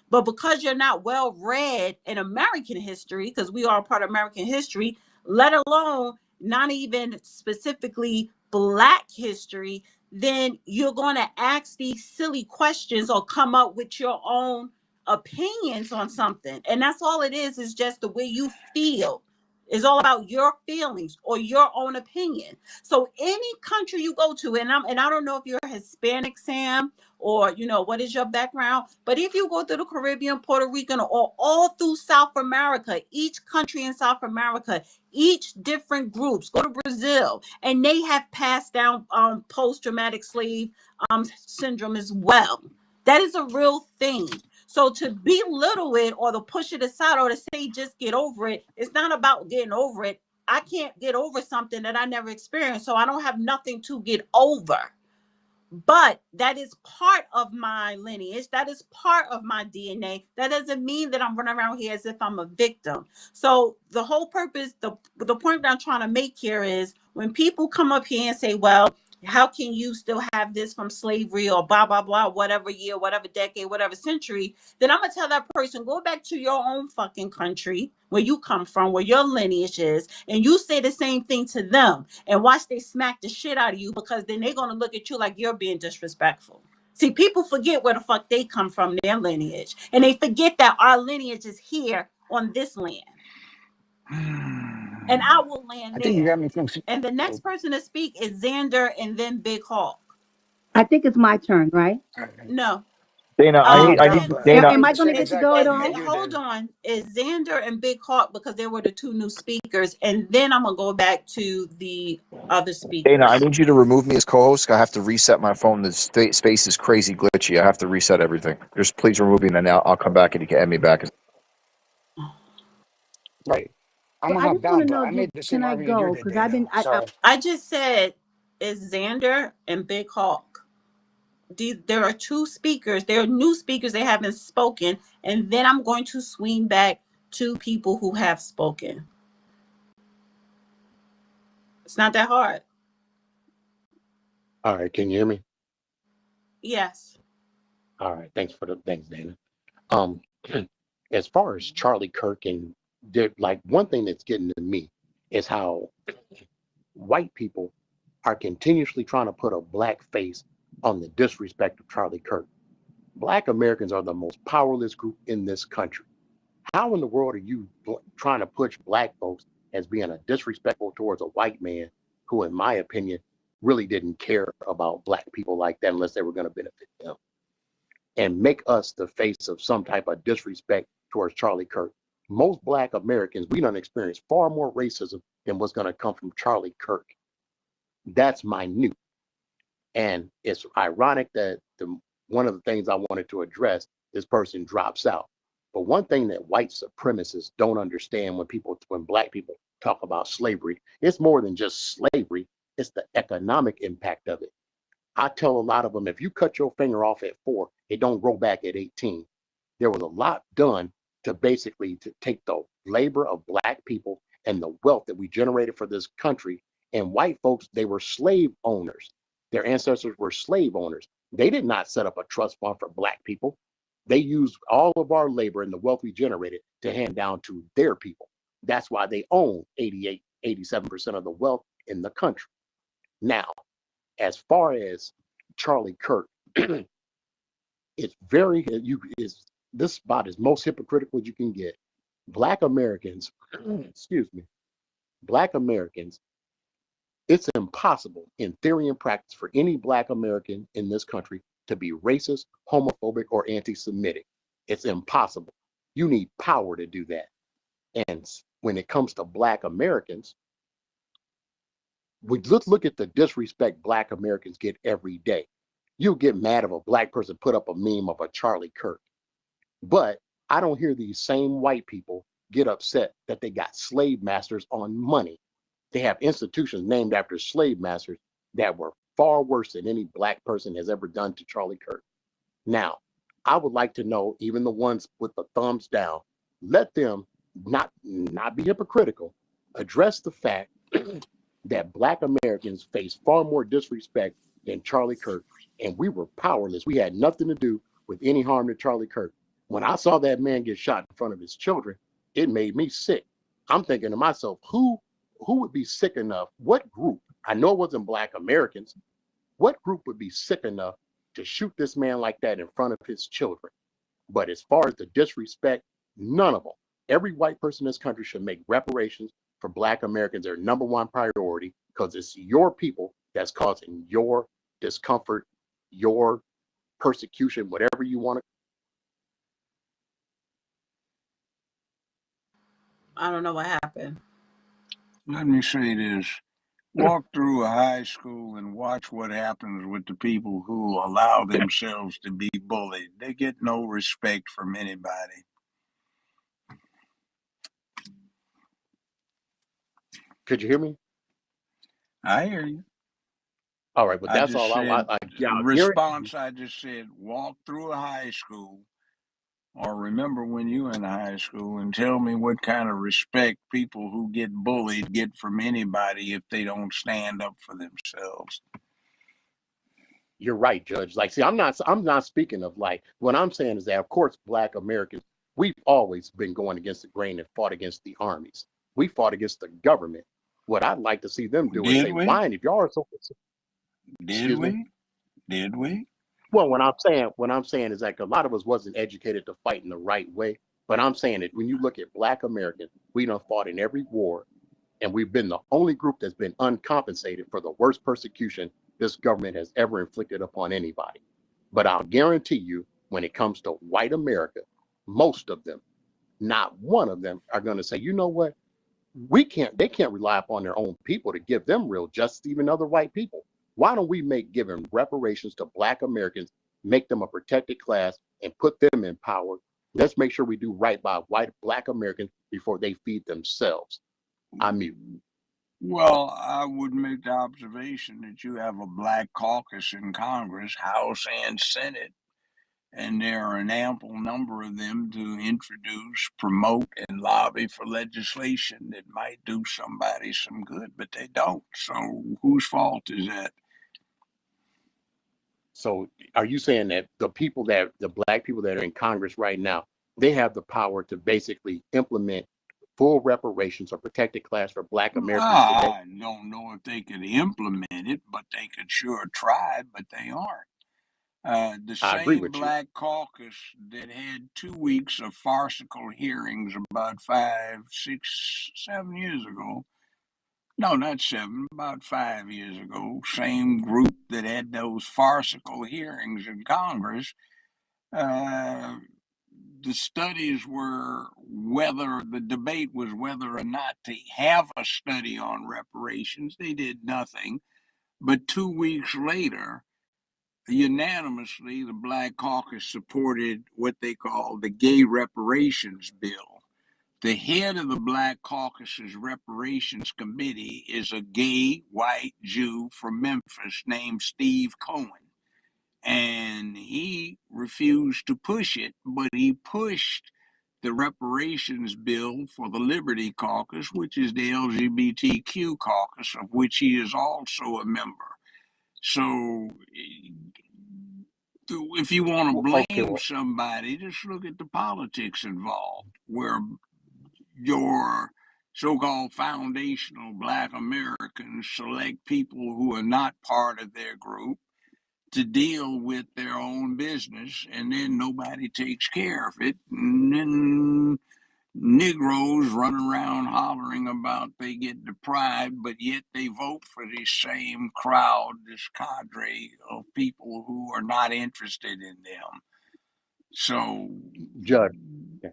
But because you're not well read in American history, because we are a part of American history, let alone not even specifically Black history, then you're going to ask these silly questions or come up with your own opinions on something. And that's all it is just the way you feel. It's all about your feelings or your own opinion. So any country you go to, and I don't know if you're Hispanic, Sam, or what is your background, but if you go through the Caribbean, Puerto Rican, or all through South America, each country in South America, each different groups, go to Brazil, and they have passed down post-traumatic slave syndrome as well. That is a real thing. So to belittle it or to push it aside or to say just get over it, it's not about getting over it. I can't get over something that I never experienced, so I don't have nothing to get over. But that is part of my lineage. That is part of my DNA. That doesn't mean that I'm running around here as if I'm a victim. So the whole purpose, the point that I'm trying to make here is when people come up here and say, well, how can you still have this from slavery or blah, blah, blah, whatever year, whatever decade, whatever century, then I'm going to tell that person, go back to your own fucking country where you come from, where your lineage is, and you say the same thing to them and watch they smack the shit out of you because then they're going to look at you like you're being disrespectful. See, people forget where the fuck they come from, their lineage, and they forget that our lineage is here on this land. And I will land I think you there. got me confused. And the next person to speak is Xander and then Big Hawk. I think it's my turn, right? No. Dana, No, I need Deborah. Dana. Am I going to get to go at Exactly. all? You Hold did. on. Is Xander and Big Hawk because they were the two new speakers, and then I'm gonna go back to the other Dana, I speakers. need you to remove me as co-host. I have to reset my phone. The space is crazy glitchy. I have to reset everything. Just please remove me, and then I'll come back and you can add me back. Right. I'm Well, gonna I help just want down, to but know, I made the can same I argument you go? did, Because I've Dana. been, Sorry. I just said is Xander and Big Hawk. There are two speakers. There are new speakers that haven't spoken, and then I'm going to swing back to people who have spoken. It's not that hard. All right, can you hear me? Yes. All right, thanks, Dana. Um, as far as Charlie Kirk and like one thing that's getting to me is how white people are continuously trying to put a black face on the disrespect of Charlie Kirk. Black Americans are the most powerless group in this country. How in the world are you trying to push black folks as being a disrespectful towards a white man who, in my opinion, really didn't care about black people like that unless they were going to benefit them, and make us the face of some type of disrespect towards Charlie Kirk? Most black Americans, we don't experience far more racism than what's going to come from Charlie Kirk. That's minute. And it's ironic that one of the things I wanted to address, this person drops out. But one thing that white supremacists don't understand when black people talk about slavery, it's more than just slavery, it's the economic impact of it. I tell a lot of them, if you cut your finger off at 4, it don't grow back at 18. There was a lot done to basically to take the labor of black people and the wealth that we generated for this country. And white folks, they were slave owners. Their ancestors were slave owners. They did not set up a trust fund for black people. They used all of our labor and the wealth we generated to hand down to their people. That's why they own 88, 87% of the wealth in the country. Now, as far as Charlie Kirk, it's very you is this spot is most hypocritical you can get. Black Americans, excuse me, Black Americans, it's impossible in theory and practice for any Black American in this country to be racist, homophobic, or anti-Semitic. It's impossible. You need power to do that. And when it comes to Black Americans, let's look at the disrespect Black Americans get every day. You'll get mad if a Black person put up a meme of a Charlie Kirk. But I don't hear these same white people get upset that they got slave masters on money. They have institutions named after slave masters that were far worse than any Black person has ever done to Charlie Kirk. Now, I would like to know, even the ones with the thumbs down, let them not be hypocritical, address the fact that Black Americans face far more disrespect than Charlie Kirk, and we were powerless. We had nothing to do with any harm to Charlie Kirk. When I saw that man get shot in front of his children, it made me sick. I'm thinking to myself, who would be sick enough? What group? I know it wasn't Black Americans. What group would be sick enough to shoot this man like that in front of his children? But as far as the disrespect, none of them. Every white person in this country should make reparations for Black Americans their number one priority, because it's your people that's causing your discomfort, your persecution, whatever you want to. I don't know what happened. Let me say this. Walk through a high school and watch what happens with the people who allow themselves to be bullied. They get no respect from anybody. Could you hear me? I hear you. All right, but I that's just all said, I guarantee you. response, I just said, walk through a high school or remember when you were in high school and tell me what kind of respect people who get bullied get from anybody if they don't stand up for themselves. You're right, Judge. Like, see, I'm not speaking of like what I'm saying is that of course Black Americans, we've always been going against the grain and fought against the armies. We fought against the government. What I'd like to see them do is Did say, we? fine, if y'all are so, Did excuse me. we? Did we? Well, what I'm saying is that a lot of us wasn't educated to fight in the right way. But I'm saying that when you look at Black Americans, we done fought in every war, and we've been the only group that's been uncompensated for the worst persecution this government has ever inflicted upon anybody. But I'll guarantee you, when it comes to white America, most of them, not one of them, are going to say, you know what? They can't rely upon their own people to give them real justice, even other white people. Why don't we make giving reparations to Black Americans, make them a protected class, and put them in power? Let's make sure we do right by white Black Americans before they feed themselves. I mute. Well, I would make the observation that you have a black caucus in Congress, House and Senate, and there are an ample number of them to introduce, promote, and lobby for legislation that might do somebody some good, but they don't. So whose fault is that? So are you saying that the black people that are in Congress right now, they have the power to basically implement full reparations or protected class for black Americans today? I don't know if they could implement it, but they could sure try, but they aren't. The I agree same with you. black caucus that had 2 weeks of farcical hearings about 5, 6, 7 years ago. No, not 7, about 5 years ago. Same group that had those farcical hearings in Congress. Uh, the studies were whether the debate was whether or not to have a study on reparations. They did nothing. But 2 weeks later, unanimously, the Black Caucus supported what they call the Gay Reparations Bill. The head of the Black Caucus's Reparations Committee is a gay white Jew from Memphis named Steve Cohen. And he refused to push it, but he pushed the reparations bill for the Liberty Caucus, which is the LGBTQ caucus, of which he is also a member. So if you want to Okay, blame well, somebody, just look at the politics involved, where your so-called foundational black Americans select people who are not part of their group to deal with their own business, and then nobody takes care of it. And then Negroes run around hollering about they get deprived, but yet they vote for this same crowd, this cadre of people who are not interested in them. So Judge.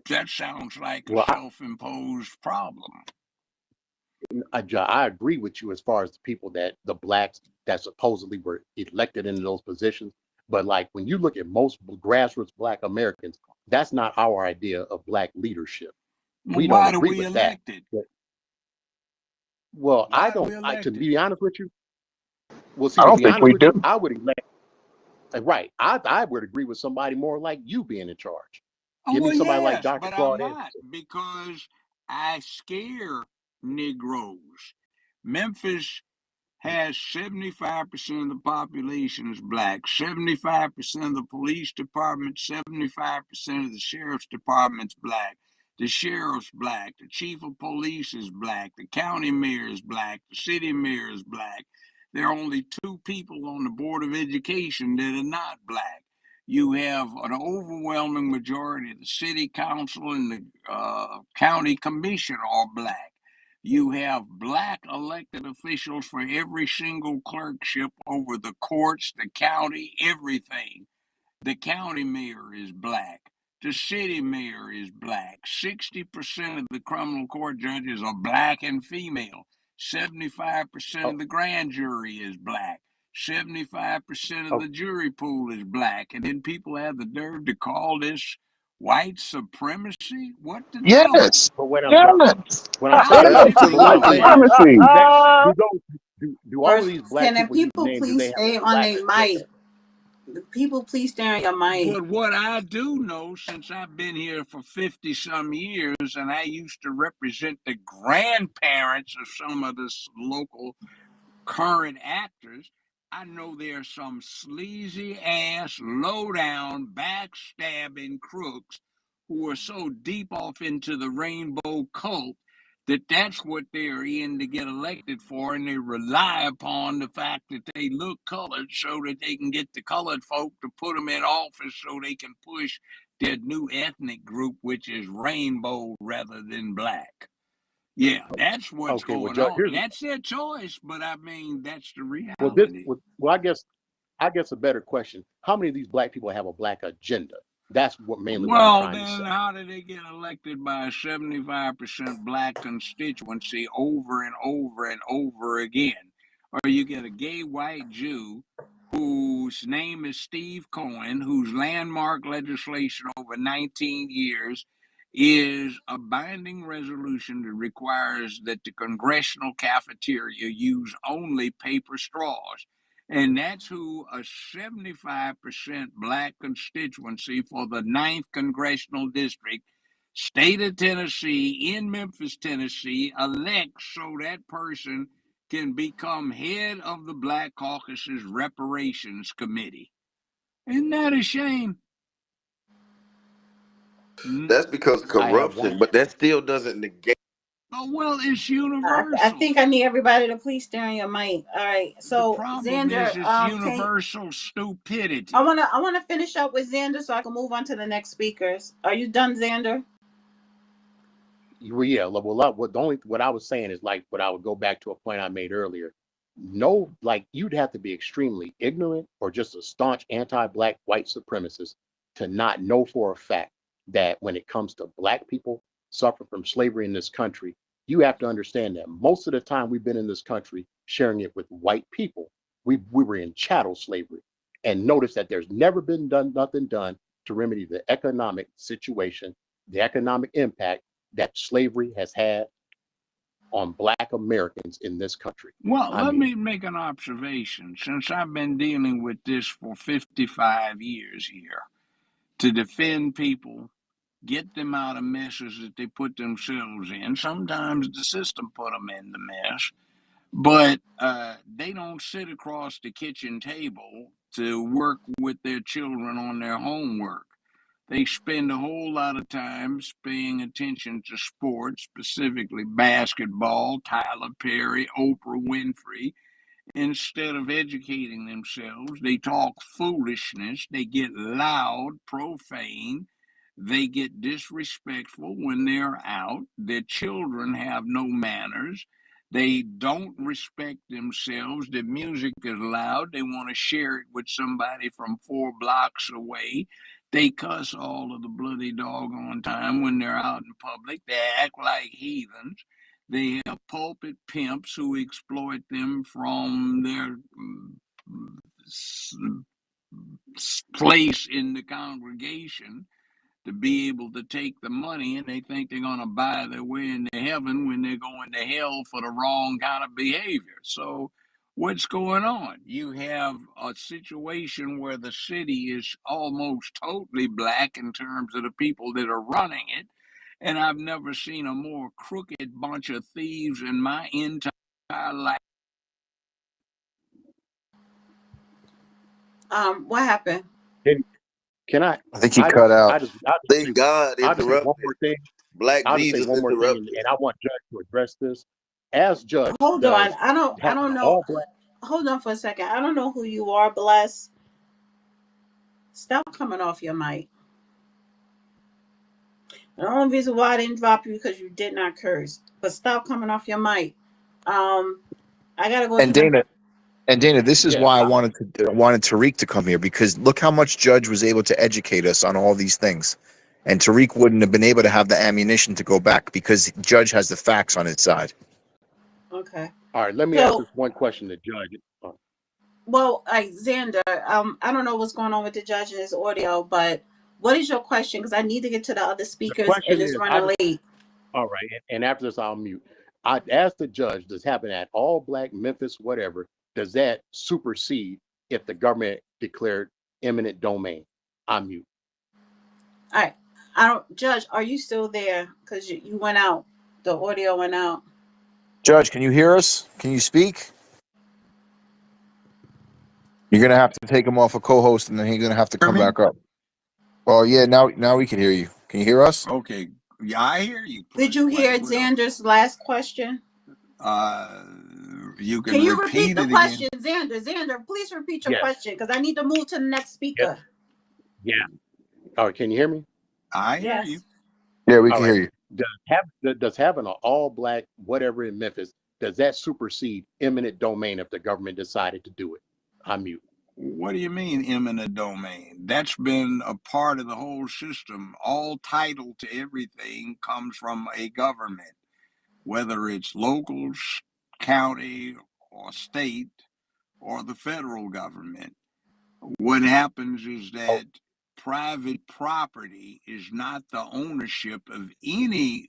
that sounds like a Well, self-imposed problem. I agree with you as far as the people that the blacks that supposedly were elected into those positions. But like when you look at most grassroots black Americans, that's not our idea of black leadership. Well, We don't why do agree we with that. elect it? But, well, I Why do we don't. To elect it? be honest with you, well, see, I to don't be think honest we with do. you, I would elect. Right, I would agree with somebody more like you being in charge. Oh, Give me well, somebody like yes, Dr. but I'm Claude not Anderson. because I scare Negroes. Memphis has 75% of the population is black, 75% of the police department, 75% of the sheriff's department's black. The sheriff's black, the chief of police is black, the county mayor is black, the city mayor is black. There are only 2 people on the Board of Education that are not black. You have an overwhelming majority of the city council and the county commission are black. You have black elected officials for every single clerkship over the courts, the county, everything. The county mayor is black. The city mayor is black. 60% of the criminal court judges are black and female. 75% Oh, of the grand jury is black. 75% of oh, the jury pool is black. And then people have the nerve to call this white supremacy? What the devil? Yes. but Yes. what I'm How saying, does Yes. it what I'm White feel? saying is, supremacy. do that do all Or of these black can the people you people name, do please they have a stay on black their agenda? mic? The people please stay on your mic. But what I do know, since I've been here for 50 some years and I used to represent the grandparents of some of the local current actors, I know there's some sleazy ass, low down, backstabbing crooks who are so deep off into the rainbow cult that that's what they're in to get elected for, and they rely upon the fact that they look colored so that they can get the colored folk to put them in office so they can push their new ethnic group, which is rainbow rather than black. Yeah, that's what's Okay, well, going Judge, on. here's That's their choice, but I mean, that's the well this reality. well I guess a better question. How many of these black people have a black agenda? That's mainly what I'm Well, trying to say. then, how did they get elected by a 75% black constituency over and over and over again? Or you get a gay white Jew whose name is Steve Cohen, whose landmark legislation over 19 years is a binding resolution that requires that the congressional cafeteria use only paper straws. And that's who a 75% black constituency for the 9th Congressional District, state of Tennessee, in Memphis, Tennessee, elects so that person can become head of the Black Caucus's Reparations Committee. Isn't that a shame? That's because corruption, but that still doesn't negate. Oh, well, it's I universal. think I need everybody to please stay on your mic. All right. The So problem is Xander, it's can universal stupidity. I wanna finish up with Xander so I can move on to the next speakers. Are you done, Xander? Well, yeah. What I was saying is like what I would go back to a point I made earlier. No, like you'd have to be extremely ignorant or just a staunch anti-black white supremacist to not know for a fact that when it comes to black people suffering from slavery in this country, you have to understand that most of the time we've been in this country sharing it with white people. We were in chattel slavery, and notice that there's never been nothing done to remedy the economic situation, the economic impact that slavery has had on black Americans in this country. Well, I let mean, me make an observation. Since I've been dealing with this for 55 years here, to defend people, get them out of messes that they put themselves in. Sometimes the system put them in the mess, but they don't sit across the kitchen table to work with their children on their homework. They spend a whole lot of time paying attention to sports, specifically basketball, Tyler Perry, Oprah Winfrey. Instead of educating themselves, they talk foolishness, they get loud, profane, they get disrespectful when they're out. Their children have no manners. They don't respect themselves. The music is loud. They want to share it with somebody from 4 blocks away. They cuss all of the bloody doggone time when they're out in public. They act like heathens. They have pulpit pimps who exploit them from their place in the congregation to be able to take the money, and they think they're going to buy their way into heaven when they're going to hell for the wrong kind of behavior. So, what's going on? You have a situation where the city is almost totally black in terms of the people that are running it. And I've never seen a more crooked bunch of thieves in my entire life. What happened? can I? I think he cut out. Thank God I'll just say one interrupted. more thing. Black I'll just say Jesus one more thing, interrupted. and I want Judge to address this. As Judge Hold on. does I having don't an know. all black. Hold on for a second. I don't know who you are, Bless. Stop coming off your mic. The only reason why I didn't drop you because you did not curse. But stop coming off your mic. Um, I gotta go to And the. Dana, this is Yeah, why I wanted Tariq to come here, because look how much Judge was able to educate us on all these things. And Tariq wouldn't have been able to have the ammunition to go back because Judge has the facts on his side. Okay. all right. Let me ask So, this one question to Judge. well, like Xander, I don't know what's going on with the judge and his audio, but what is your question? Because I need to get to the other The speakers and question it's is, I running just late. all right, and after this, I'll mute. I asked the judge, does happen at all black Memphis, whatever, does that supersede if the government declared eminent domain? I mute. All right. I don't, Judge, are you still there? Because you went out. The audio went out. Judge, can you hear us? Can you speak? You're gonna have to take him off a co-host, and then he's gonna have to Hear come me? back up. Well, yeah, now we can hear you. Can you hear us? Okay. Yeah, I hear you. Did you hear Like, what else? Xander's last question? Uh, you Can can you repeat repeat the it again. question, Xander? Xander, please repeat your Yes. question because I need to move to the next Yes. speaker. Yeah. All right. Can you hear me? I hear you. Yes. Yeah, we All can right. hear you. Does having an all black whatever in Memphis, does that supersede eminent domain if the government decided to do it? I mute. What do you mean eminent domain? That's been a part of the whole system. All title to everything comes from a government, whether it's local, county, or state, or the federal government. What happens is Oh, that private property is not the ownership of anything.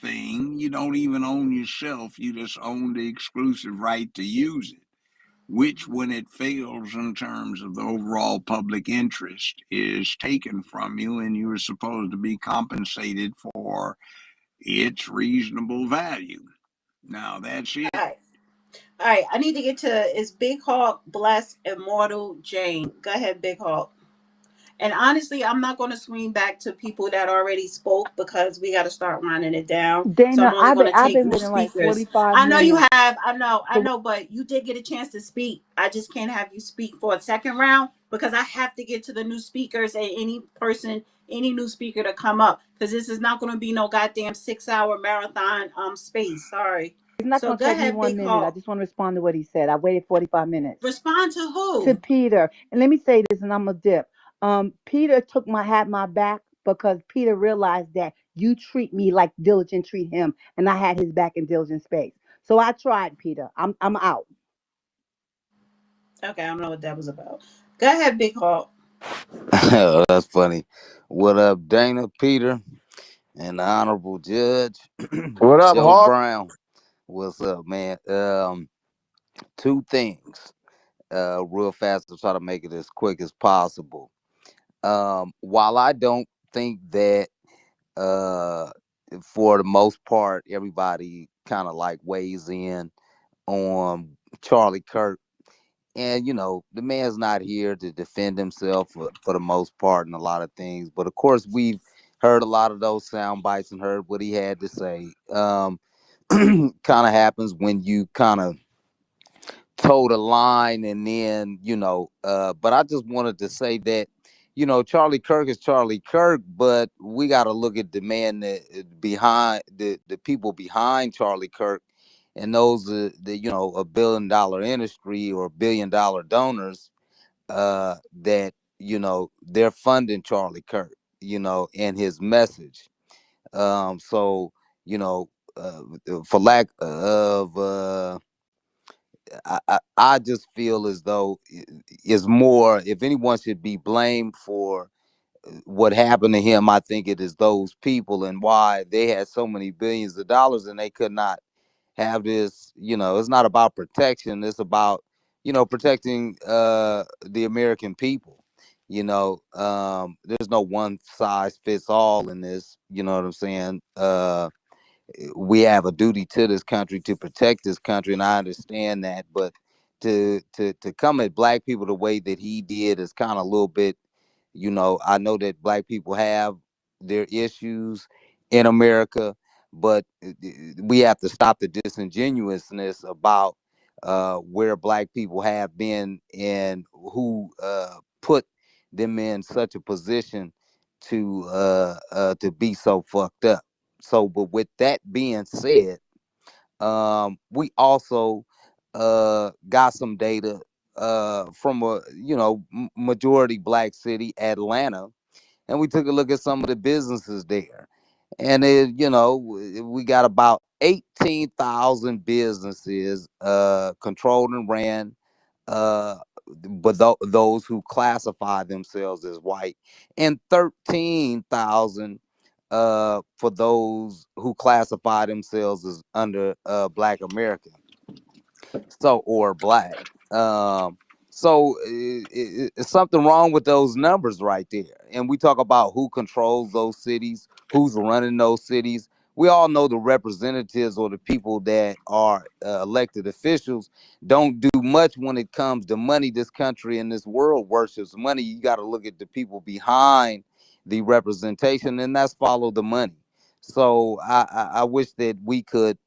You don't even own yourself. You just own the exclusive right to use it, which, when it fails in terms of the overall public interest, is taken from you, and you are supposed to be compensated for its reasonable value. Now, that's it. All right. All right. I need to get to is Big Hawk, Bless, Immortal, Jane. Go ahead, Big Hawk. And honestly, I'm not going to swing back to people that already spoke because we got to start winding it down. So I'm Dana, only going to I've take been new waiting like speakers. 45 I know you minutes. have. I To, know, but you did get a chance to speak. I just can't have you speak for a second round because I have to get to the new speakers and any new speaker to come up because this is not going to be no goddamn 6 hour marathon space. Sorry. it's not So going to go take me ahead, one Big minute. I Hawk. just want to respond to what he said. I waited 45 minutes. Respond to To who? Peter. And let me say this, and I'm gonna dip. Peter had my back because Peter realized that you treat me like Diligent treat him, and I had his back in Diligent space. So I tried, Peter. I'm out. Okay, I don't know what that was about. Go ahead, Big Hawk. That's funny. What up, Dana, Peter, and the Honorable Judge What up, Joe Hawk? Brown? What's up, man? Two things. Real fast to try to make it as quick as possible. While I don't think that uh for the most part everybody kind of like weighs in on Charlie Kirk, and the man's not here to defend himself for the most part in a lot of things, but of course we've heard a lot of those sound bites and heard what he had to say. Kind of happens when you kind of toe the line, and then but I just wanted to say that Charlie Kirk is Charlie Kirk, but we got to look at the man that behind the people behind Charlie Kirk, and those the $1 billion industry or $1 billion donors that they're funding Charlie Kirk, and his message. So you know for lack of I just feel as though is more, if anyone should be blamed for what happened to him, I think it is those people, and why they had so many billions of dollars and they could not have this. It's not about protection, it's about protecting the American people. There's no one size fits all in this, you know what I'm saying. We have a duty to this country to protect this country, and I understand that. But to come at black people the way that he did is kind of a little bit. I know that black people have their issues in America, but we have to stop the disingenuousness about where black people have been and who put them in such a position to be so fucked up. So, but with that being said, we also got some data from a majority black city, Atlanta, and we took a look at some of the businesses there, and we got about 18,000 businesses controlled and ran, uh, but those who classify themselves as white, and 13,000 for those who classify themselves as under Black American, so or black. Um, so it's something wrong with those numbers right there. And we talk about who controls those cities, who's running those cities. We all know the representatives or the people that are elected officials don't do much when it comes to money. This country and this world worships money. You got to look at the people behind the representation, and that's follow the money. So I wish that we could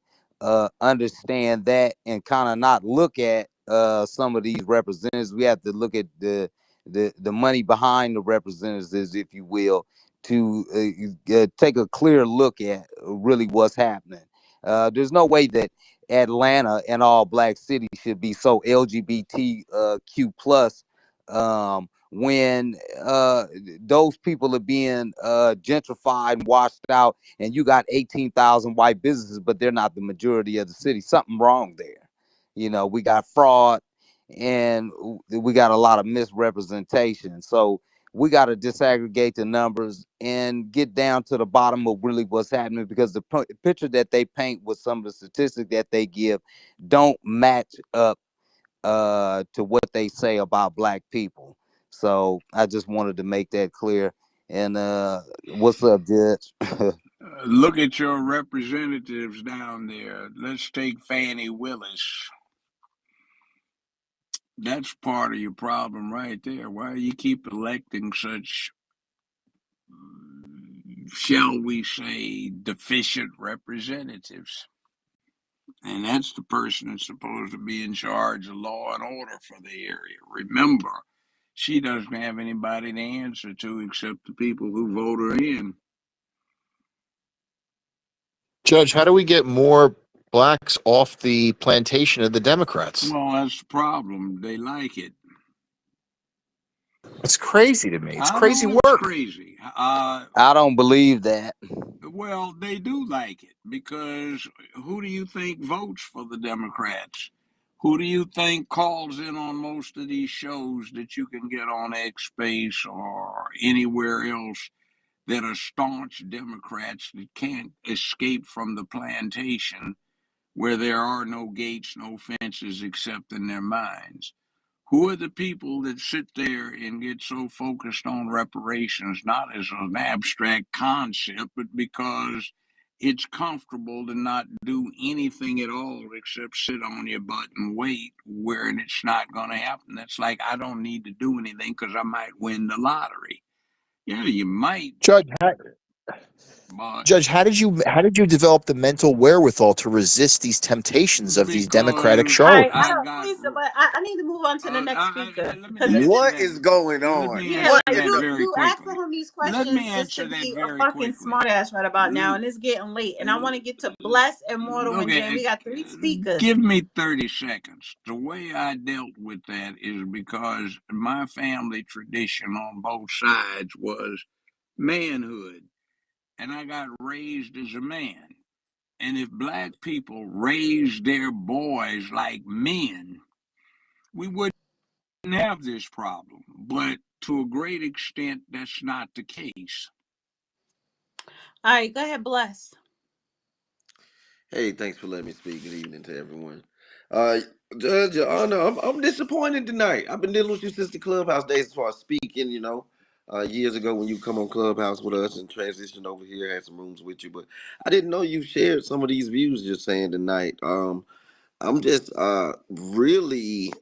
understand that and kind of not look at some of these representatives. We have to look at the money behind the representatives, if you will, to take a clear look at really what's happening. There's no way that Atlanta and all black cities should be so LGBTQ plus when those people are being gentrified and washed out, and you got 18,000 white businesses, but they're not the majority of the city. Something wrong there. We got fraud, and we got a lot of misrepresentation. So we got to disaggregate the numbers and get down to the bottom of really what's happening, because the picture that they paint with some of the statistics that they give don't match up to what they say about black people. So I just wanted to make that clear. And what's up, Judge? Look at your representatives down there. Let's take Fannie Willis. That's part of your problem right there. Why do you keep electing such, shall we say, deficient representatives? And that's the person that's supposed to be in charge of law and order for the area. Remember, she doesn't have anybody to answer to except the people who vote her in. Judge, how do we get more blacks off the plantation of the Democrats? Well, that's the problem. They like it. It's crazy to me. It's I crazy know it's work. crazy. I don't believe that. Well, they do like it because who do you think votes for the Democrats? Who do you think calls in on most of these shows that you can get on X Space or anywhere else that are staunch Democrats that can't escape from the plantation where there are no gates, no fences except in their minds? Who are the people that sit there and get so focused on reparations, not as an abstract concept, but because it's comfortable to not do anything at all except sit on your butt and wait, where it's not going to happen? That's like, I don't need to do anything because I might win the lottery. Yeah, you might, Judge, but how did you develop the mental wherewithal to resist these temptations of these Democratic because All right, charlatans? I I don't got. please, but I need to move on to the next speaker Let because me it's answer What that. is going Let on? me yeah, answer What like is that go- very you asking quickly. him these Let me questions just answer to that be a very fucking quickly. smartass right about now, and it's getting late, and I want to get to Bless, Immortal, and Jane. Okay, We got three speakers. give me 30 seconds. The way I dealt with that is because my family tradition on both sides was manhood, and I got raised as a man. And if black people raised their boys like men, we wouldn't have this problem. But to a great extent, that's not the case. All right, go ahead, Bless. Hey, thanks for letting me speak. Good evening to everyone. Uh, Judge, Your Honor, I'm disappointed tonight. I've been dealing with you since the Clubhouse days as far as speaking, years ago when you come on Clubhouse with us and transitioned over here, had some rooms with you, but I didn't know you shared some of these views you're saying tonight. I'm just really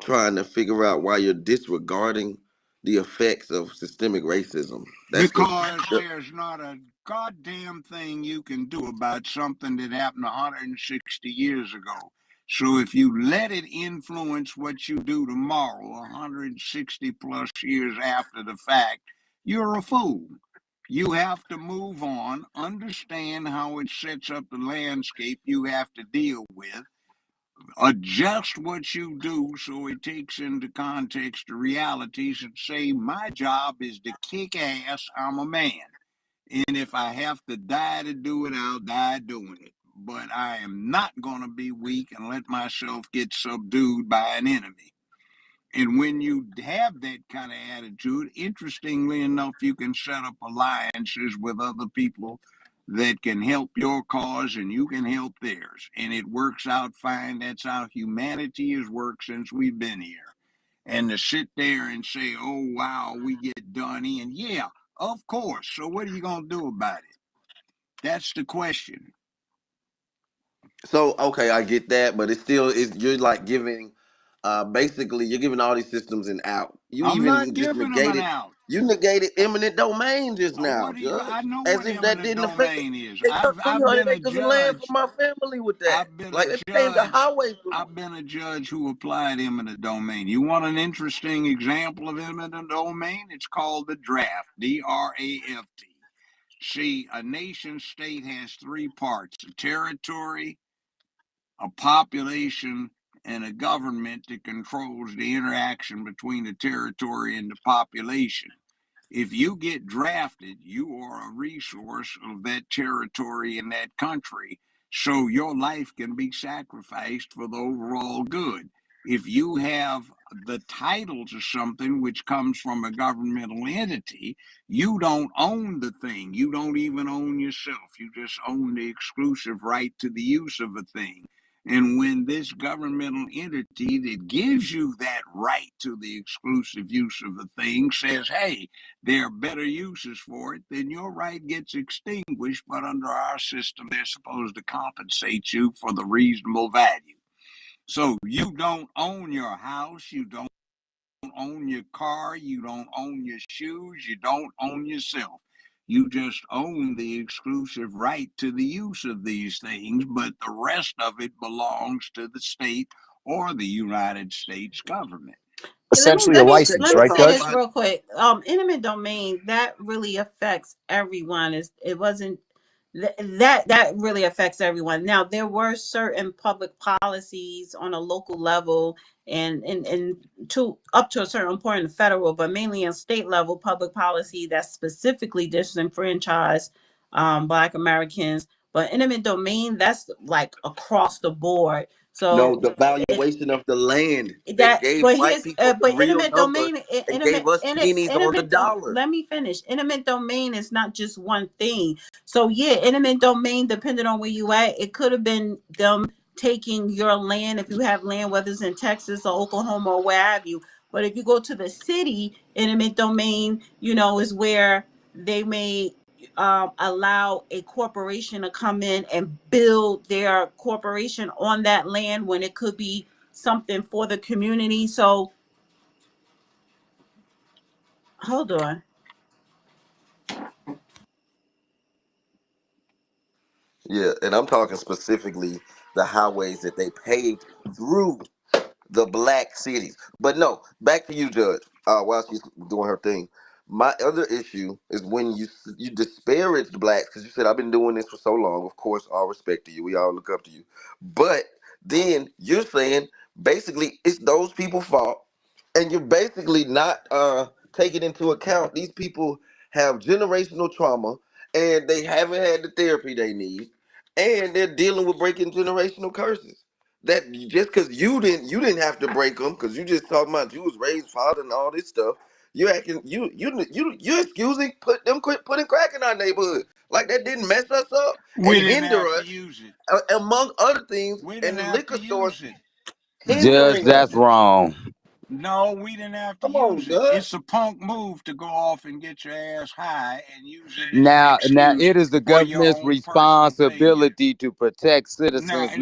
trying to figure out why you're disregarding the effects of systemic racism. That's Because there's not a goddamn thing you can do about something that happened 160 years ago. So if you let it influence what you do tomorrow, 160 plus years after the fact, you're a fool. You have to move on, understand how it sets up the landscape you have to deal with, adjust what you do so it takes into context the realities, and say, my job is to kick ass. I'm a man. And if I have to die to do it, I'll die doing it. But I am not going to be weak and let myself get subdued by an enemy. And when you have that kind of attitude, interestingly enough, you can set up alliances with other people that can help your cause and you can help theirs. And it works out fine. That's how humanity has worked since we've been here. And to sit there and say, oh, wow, we get done in. Yeah, of course. So what are you going to do about it? That's the question. So okay, I get that, but it's still is you're like giving basically you're giving all these systems an out. You I'm not even just giving them an negated out. you negated eminent domain just now, What do you? Judge. I know As what if that eminent didn't affect it. domain is. They took I've 300 been a acres of land from judge. my family with that. I've been a Like they paved the judge. highway through I've it. been a judge who applied eminent domain. You want an interesting example of eminent domain? It's called the draft. DRAFT. See, a nation state has three parts: a territory, a population, and a government that controls the interaction between the territory and the population. If you get drafted, you are a resource of that territory and that country. So your life can be sacrificed for the overall good. If you have the title to something which comes from a governmental entity, you don't own the thing. You don't even own yourself. You just own the exclusive right to the use of a thing. And when this governmental entity that gives you that right to the exclusive use of a thing says, hey, there are better uses for it, then your right gets extinguished. But under our system, they're supposed to compensate you for the reasonable value. So you don't own your house, you don't own your car, you don't own your shoes, you don't own yourself. You just own the exclusive right to the use of these things, but the rest of it belongs to the state or the United States government. Let me Essentially a let me license, let me right, say Judge? this real quick. Intimate domain that really affects everyone. Is it wasn't that really affects everyone. Now there were certain public policies on a local level and to up to a certain point in the federal, but mainly on state level public policy that specifically disenfranchised Black Americans. But intimate domain that's like across the board. No, So the valuation of the land. They that gave but white here's people the but real intimate numbers domain and gave us pennies on the dollar. let me finish. Intimate domain is not just one thing. So yeah, intimate domain, depending on where you at, it could have been them taking your land if you have land, whether it's in Texas or Oklahoma or where have you. But if you go to the city, intimate domain, is where they may allow a corporation to come in and build their corporation on that land when it could be something for the community. So hold on. Yeah, and I'm talking specifically the highways that they paved through the black cities. But no, back to you, Judge. While she's doing her thing, my other issue is when you disparage the blacks because you said I've been doing this for so long. Of course, all respect to you. We all look up to you. But then you're saying basically it's those people's fault, and you're basically not taking into account these people have generational trauma and they haven't had the therapy they need, and they're dealing with breaking generational curses that just because you didn't have to break them because you just talking about you was raised father and all this stuff. You acting you excusing quit putting crack in our neighborhood like that didn't mess us up and We didn't hinder have to us use it. among other things We and didn't the have to liquor stores use it. No, No, we hindering us. didn't. No, we didn't have to Come on, use it. Doug. It's a punk move to go off and get your ass high and use it as an excuse for your own personal failure. No, I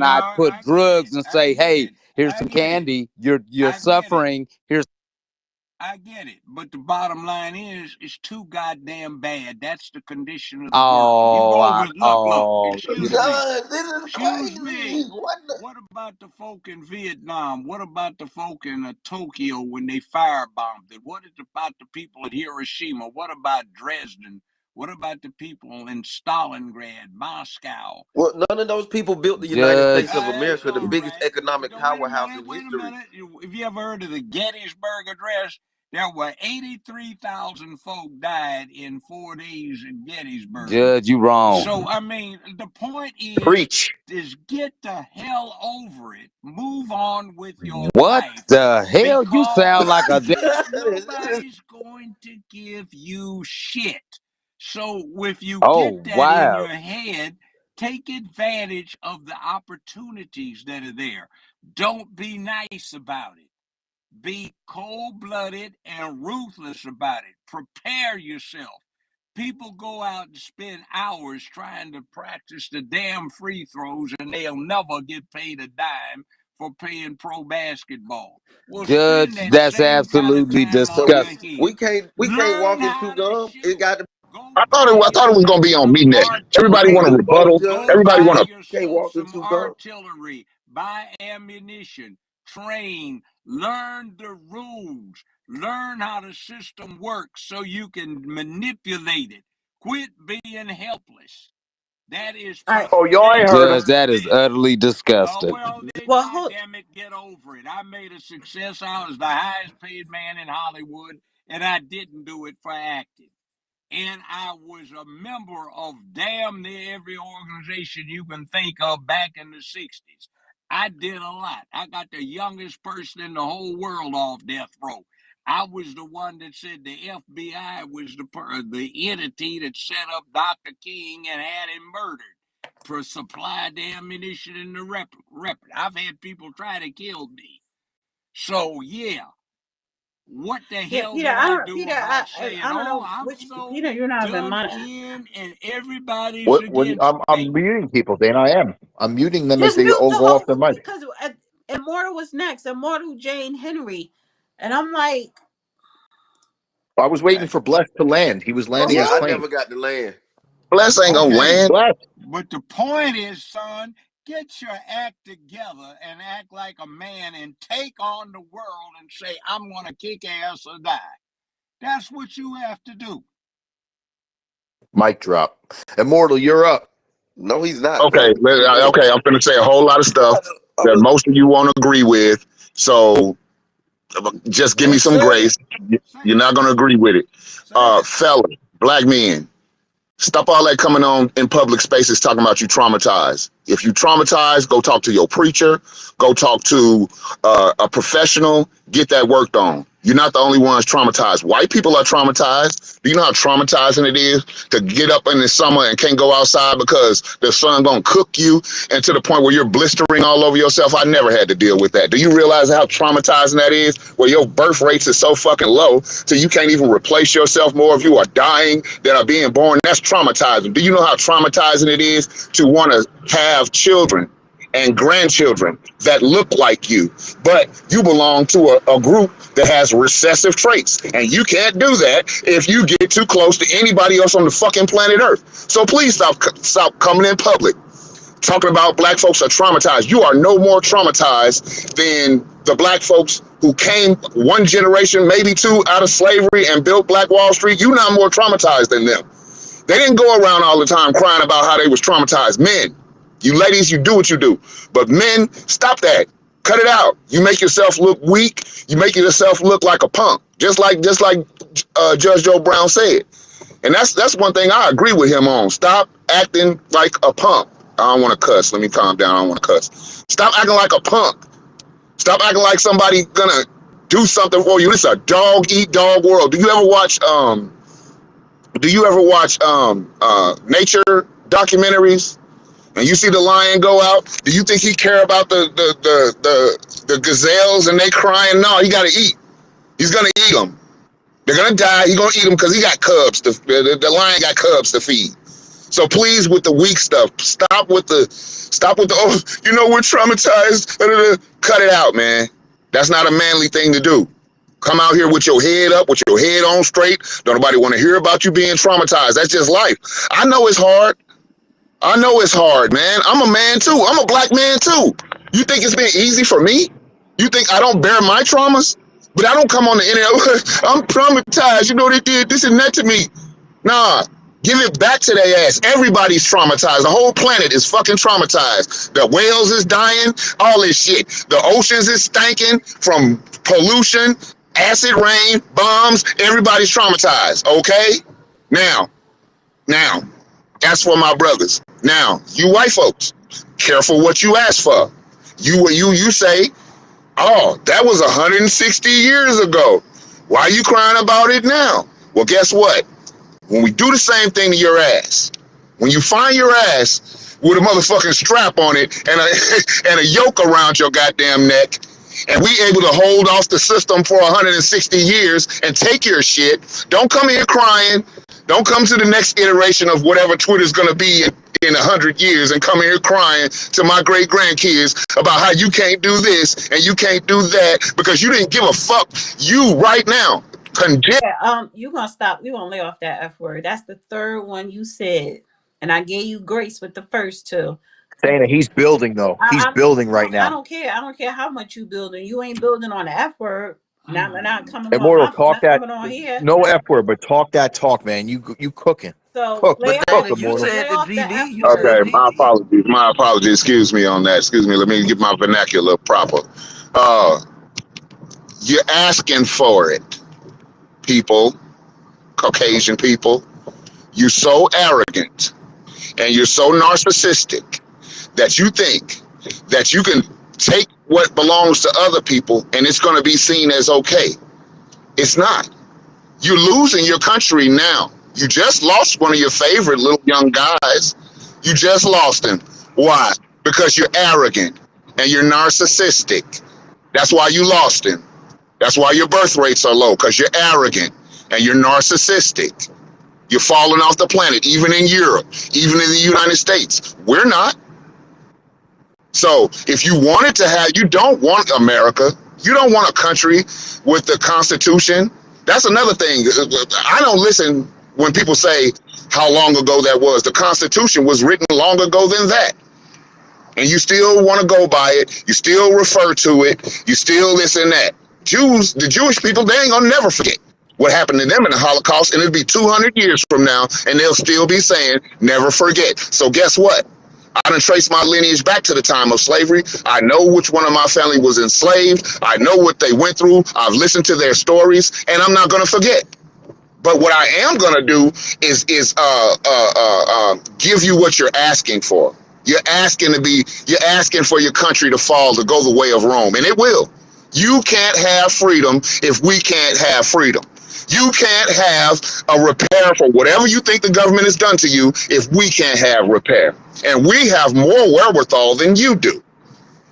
get it. I get it. I get it. I get it. But the bottom line is, it's too goddamn bad. That's the condition of the world. You go over, look, excuse me. Doug, this is Excuse crazy. me. What the What about the folk in Vietnam? What about the folk in Tokyo when they firebombed it? What is about the people at Hiroshima? What about Dresden? What about the people in Stalingrad, Moscow? well, none of those people built the United States of That's America, the all biggest right. economic Wait a powerhouse minute. in Wait a history. minute. Have you ever heard of the Gettysburg Address? There were 83,000 folk died in 4 days in Gettysburg. So I mean, the point Preach. is get the hell over it. Move on with your life because This is nobody's going to give you shit. So if you get that in your head, take advantage of the opportunities that are there. Don't be nice about it. Be cold blooded and ruthless about it. Prepare yourself. People go out and spend hours trying to practice the damn free throws and they'll never get paid a dime for playing pro basketball. Well, spend that same kind of time so on your head. we can't Learn walk and how chew to gum. It shoot. got to Go buy I thought it was gonna yourself be on me some next. you Everybody want can't to do artillery. both, rebuttal. Judge. Go Everybody buy want to. You can't yourself walk and some chew gum. artillery. Buy ammunition. Train. Learn the rules. Learn how the system works so you can manipulate it. Quit being helpless. That is All right. Oh, y'all ain't heard him. pathetic. Oh, well, then, Well, goddamn it, get over it. I made a success. I was the highest paid man in Hollywood, and I didn't do it for acting. And I was a member of damn near every organization you can think of back in the 60s. I did a lot. I got the youngest person in the whole world off death row. I was the one that said the FBI was the entity that set up Dr. King and had him murdered for supply the ammunition and the record. I've had people try to kill me. So yeah, what the Yeah, hell Peter. did I I don't, do Peter. about I saying, I don't "Oh, know I'm which so Peter. You're not even dug my. in and everybody's What against I'm me"? muting people, Dan. I am. I'm muting them as Just they mute the go off whole their room mic. because Immortal was next. Immortal Jane Henry, and I'm like, I was waiting for Bless to land. He was well, landing his who? I plane. never got to land. Bless ain't gonna Okay, land. Bless. but the point is, son, get your act together and act like a man and take on the world and say, I'm going to kick ass or die. That's what you have to do. Mic drop. Immortal, you're up. No, he's not Okay, though. He went. okay. I'm going to say a whole lot of stuff I'm that a, most of you won't agree with. So just give me Well, some say grace. it. Say You're it. not going to agree with it. Say it. Fellas, black men, stop all that coming on in public spaces talking about you traumatized. If you traumatized, go talk to your preacher. Go talk to a professional. Get that worked on. You're not the only ones traumatized. White people are traumatized. Do you know how traumatizing it is to get up in the summer and can't go outside because the sun gonna cook you, and to the point where you're blistering all over yourself? I never had to deal with that. Do you realize how traumatizing that is? Where your birth rates are so fucking low, so you can't even replace yourself. More of you are dying than are being born. That's traumatizing. Do you know how traumatizing it is to want to have children and grandchildren that look like you, but you belong to a group that has recessive traits, and you can't do that if you get too close to anybody else on the fucking planet Earth. So please stop coming in public talking about black folks are traumatized. You are no more traumatized than the black folks who came one generation, maybe two, out of slavery and built Black Wall Street. You're not more traumatized than them. They didn't go around all the time crying about how they was traumatized. Men, you ladies, you do what you do. But men, stop that. Cut it out. You make yourself look weak. You make yourself look like a punk. Just like Judge Joe Brown said. And that's one thing I agree with him on. Stop acting like a punk. I don't want to cuss. Let me calm down. I don't want to cuss. Stop acting like a punk. Stop acting like somebody gonna do something for you. It's a dog eat dog world. Do you ever watch nature documentaries and you see the lion go out? Do you think he care about the gazelles and they crying? No, he gotta eat. He's gonna eat them. They're gonna die. He's gonna eat them because he got cubs. The lion got cubs to feed. So please, with the weak stuff, stop with the oh, we're traumatized. Cut it out, man. That's not a manly thing to do. Come out here with your head up, with your head on straight. Don't nobody want to hear about you being traumatized. That's just life. I know it's hard. I know it's hard, man. I'm a man too. I'm a black man too. You think it's been easy for me? You think I don't bear my traumas? But I don't come on the internet. I'm traumatized. They did this and that to me. Nah, give it back to their ass. Everybody's traumatized. The whole planet is fucking traumatized. The whales is dying, all this shit. The oceans is stinking from pollution, acid rain, bombs. Everybody's traumatized, okay? Now, now, that's for my brothers. Now, you white folks, careful what you ask for. You say, oh, that was 160 years ago. Why are you crying about it now? Well, guess what? When we do the same thing to your ass, when you find your ass with a motherfucking strap on it and a and a yoke around your goddamn neck, and we able to hold off the system for 160 years and take your shit, don't come here crying. Don't come to the next iteration of whatever Twitter's gonna be in 100 years and come here crying to my great grandkids about how you can't do this and you can't do that because you didn't give a fuck. You right now condemn. Yeah, you gonna stop? You gonna lay off that F word? That's the third one you said, and I gave you grace with the first two. Saying that he's building though. He's building right I now. don't care. I don't care how much you building. You ain't building on the F word. Not coming on Immortal, my, talk not that. coming on here. No F word, but talk that talk, man. You cooking. So Cook. lay But off, Cook, Dana, you Immortal. said lay the off the GD. F You said word. Okay, my GD. apologies. My apologies. Excuse me on that. Excuse me. Let me get my vernacular proper. Uh, you're asking for it, people, Caucasian people. You're so arrogant and you're so narcissistic that you think that you can take what belongs to other people and it's going to be seen as okay. It's not. You're losing your country now. You just lost one of your favorite little young guys. You just lost him. Why? Because you're arrogant and you're narcissistic. That's why you lost him. That's why your birth rates are low, because you're arrogant and you're narcissistic. You're falling off the planet, even in Europe, even in the United States. We're not. So if you wanted to have, you don't want America. You don't want a country with the Constitution. That's another thing. I don't listen when people say how long ago that was. The Constitution was written long ago than that. And you still want to go by it. You still refer to it. You still this and that. Jews, the Jewish people, they ain't gonna never forget what happened to them in the Holocaust, and it'll be 200 years from now, and they'll still be saying, never forget. So guess what? I done traced my lineage back to the time of slavery. I know which one of my family was enslaved. I know what they went through. I've listened to their stories, and I'm not gonna forget. But what I am gonna do is give you what you're asking for. You're asking for your country to fall, to go the way of Rome, and it will. You can't have freedom if we can't have freedom. You can't have a repair for whatever you think the government has done to you if we can't have repair. And we have more wherewithal than you do.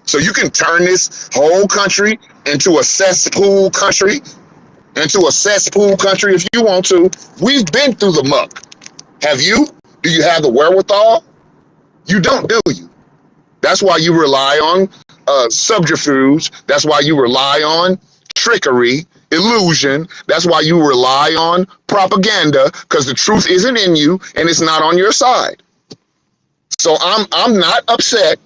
So you can turn this whole country into a cesspool country, if you want to. We've been through the muck. Have you? Do you have the wherewithal? You don't, do you? That's why you rely on subterfuge. That's why you rely on trickery, illusion. That's why you rely on propaganda, because the truth isn't in you and it's not on your side. So I'm not upset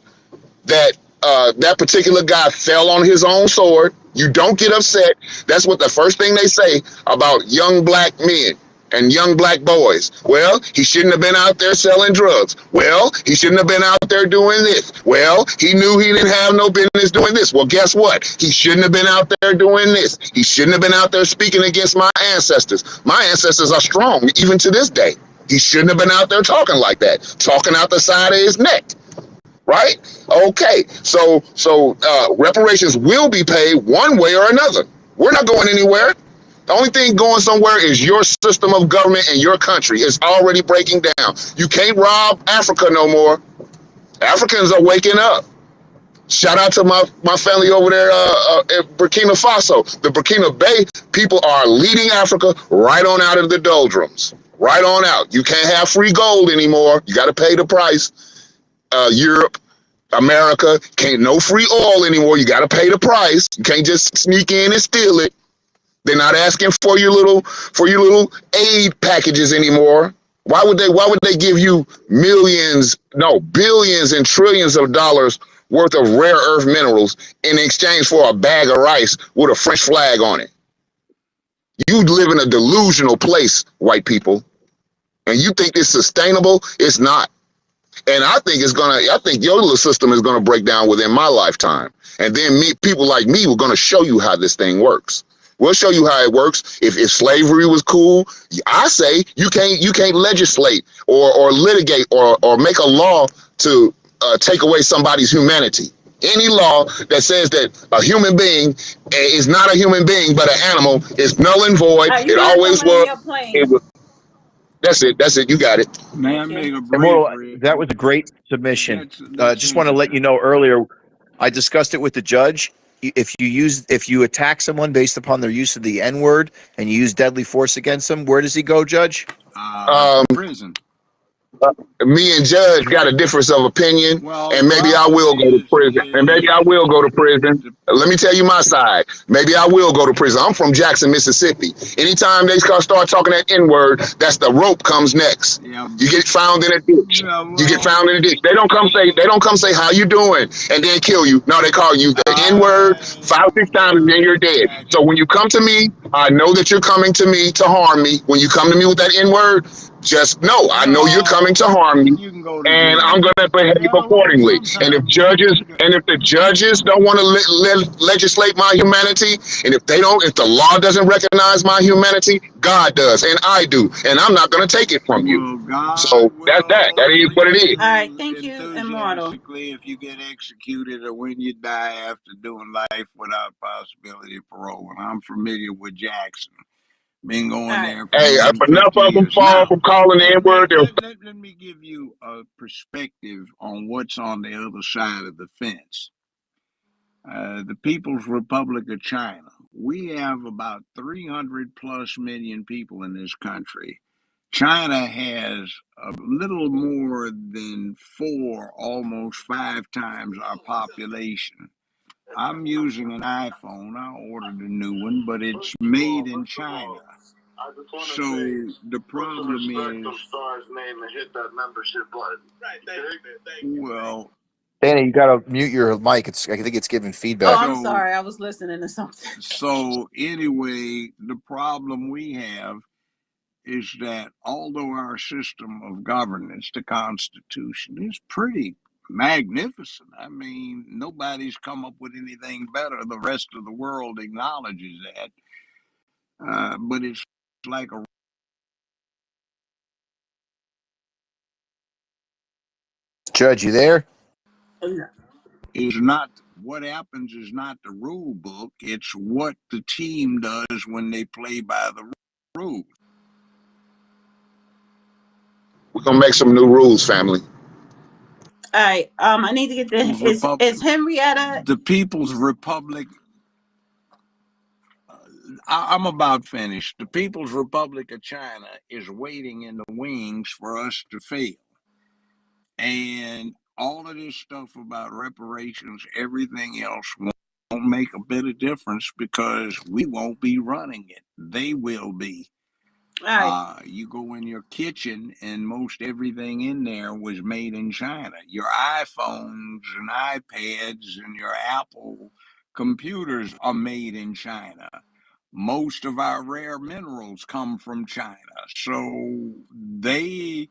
that that particular guy fell on his own sword. You don't get upset. That's what the first thing they say about young black men and young black boys. Well, he shouldn't have been out there selling drugs. Well, he shouldn't have been out there doing this. Well, he knew he didn't have no business doing this. Well, guess what? He shouldn't have been out there doing this. He shouldn't have been out there speaking against my ancestors. My ancestors are strong, even to this day. He shouldn't have been out there talking like that, talking out the side of his neck. Right? Okay. So reparations will be paid one way or another. We're not going anywhere. The only thing going somewhere is your system of government and your country is already breaking down. You can't rob Africa no more. Africans are waking up. Shout out to my family over there at Burkina Faso. The Burkina Bay people are leading Africa right on out of the doldrums. Right on out. You can't have free gold anymore. You got to pay the price. Europe, America, can't no free oil anymore. You got to pay the price. You can't just sneak in and steal it. They're not asking for your little aid packages anymore. Why would they give you millions, no, billions and trillions of dollars worth of rare earth minerals in exchange for a bag of rice with a French flag on it? You live in a delusional place, white people, and you think it's sustainable? It's not. And I think your little system is gonna break down within my lifetime. And then people like me, we're gonna show you how this thing works. We'll show you how it works. If slavery was cool, I say you can't legislate or litigate or make a law to take away somebody's humanity. Any law that says that a human being is not a human being but an animal is null and void. You It have to always land was. your It plane. was. That's it. That's it. You got it. May I Thank you. make a And brief Moro, that was a great submission. let's Just want to answer let you that. know earlier, I discussed it with the judge. If you attack someone based upon their use of the N word and you use deadly force against them, where does he go, Judge? Um, Prison. Me and Judge got a difference of opinion, Well, the and maybe I problem will go to prison. And maybe I will go to prison. the Let me tell you my side. Maybe I will go to prison. I'm from Jackson, Mississippi. Anytime they start talking that N-word, that's the rope comes next. yeah, You get found in a ditch. yeah, You get well, found in a ditch. They don't come say how you doing and then kill you. No, they call you the N-word I 5 6 times and then go you're to dead. So Jackson. when you come to me I know that you're coming to me to harm me. When you come to me with that N word, just know I know you're coming to No, harm me, you can go to and I'm jail. going to behave Yeah, well, accordingly. And if sometimes you got. the judges don't want to legislate my humanity, and if the law doesn't recognize my humanity, God does, and I do, and I'm not going to take it from you. Well, God So that's that. will That is what it please is. All right, you thank you, Immortal. enthusiastically if you get executed or when you die after doing life without possibility of parole. And I'm familiar with Jackson. Been All going right. there for Hey, more if than enough 50 of them years. fall Now, from calling the N let me word, they'll. let me give you a perspective on what's on the other side of the fence. The People's Republic of China. We have about 300 plus million people in this country. China has a little more than four, almost five times our population. I'm using an iPhone. I ordered a new one, but it's made in China. So the problem is, well, Danny, you gotta mute your mic. I think it's giving Oh, feedback. I'm so sorry. I was listening to something. so anyway, the problem we have is that although our system of governance, the Constitution, is pretty magnificent. I mean, nobody's come up with anything better. The rest of the world acknowledges that. But it's like a Judge, you there? is not what happens is not the rule book. It's what the team does when they play by the rules. We're gonna make some new rules, family. All right. I need to get the is Henrietta. The People's Republic. I'm about finished. The People's Republic of China is waiting in the wings for us to fail. And all of this stuff about reparations, everything else won't make a bit of difference because we won't be running it. They will be. All right. You go in your kitchen, and most everything in there was made in China. Your iPhones and iPads and your Apple computers are made in China. Most of our rare minerals come from China. So they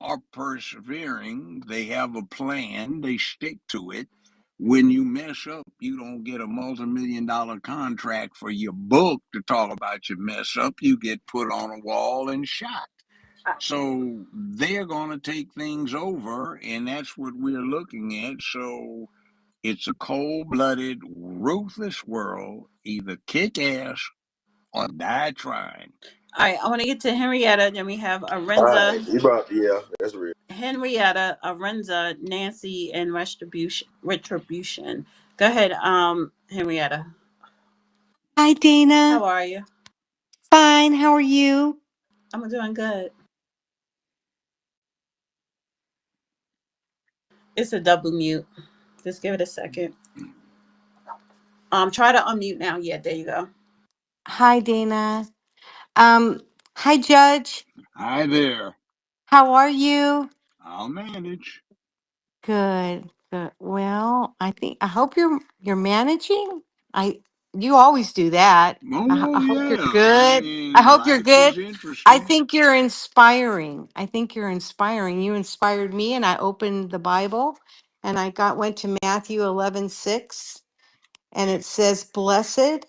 are persevering. They have a plan. They stick to it. When you mess up, you don't get a multi-million-dollar contract for your book to talk about your mess up. You get put on a wall and shot. So they're going to take things over, and that's what we're looking at. So it's a cold-blooded, ruthless world. Either kick ass or die trying. All right. I want to get to Henrietta. Then we have Arenza. Henrietta, Arenza, Nancy, and Retribution. Retribution. Go ahead, Henrietta. Hi, Dana. How are you? Fine. How are you? I'm doing good. It's a double mute. Just give it a second. Try to unmute now. Yeah, there you go. Hi, Dana. Um, Hi, Judge. Hi there. How are you? I'll manage. Good. Good. Well, I hope you're managing. I You always do that. I Oh, hope you're yeah. I good. I mean, hope you're life is good. I interesting. think you're inspiring. I think you're inspiring. You inspired me, and I opened the Bible, and went to Matthew 11:6, and it says, "Blessed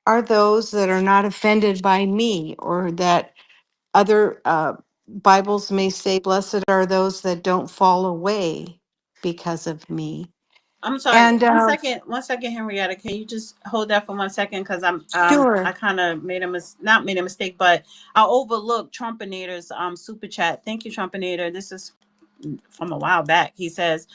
are those that are not offended by me," or that other Bibles may say, "Blessed are those that don't fall away because of me." I'm sorry. And One second, Henrietta. Can you just hold that for 1 second? Because I sure. kind of not made a mistake, but I overlooked Trumpinator's super chat. Thank you, Trumpinator. This is from a while back. He says,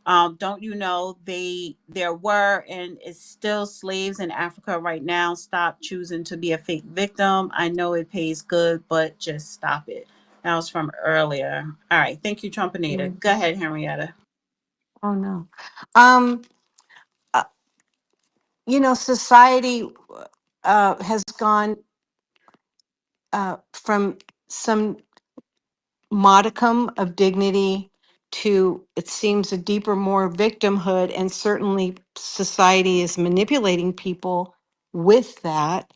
don't you know there were and is still slaves in Africa right now? Stop choosing to be a fake victim. I know it pays good, but just stop it. That was from earlier. All right. Thank you, Trumpinator. Go ahead, Henrietta. Oh no. Um, uh, Society has gone from some modicum of dignity to, it seems, a deeper, more victimhood, and certainly society is manipulating people with that.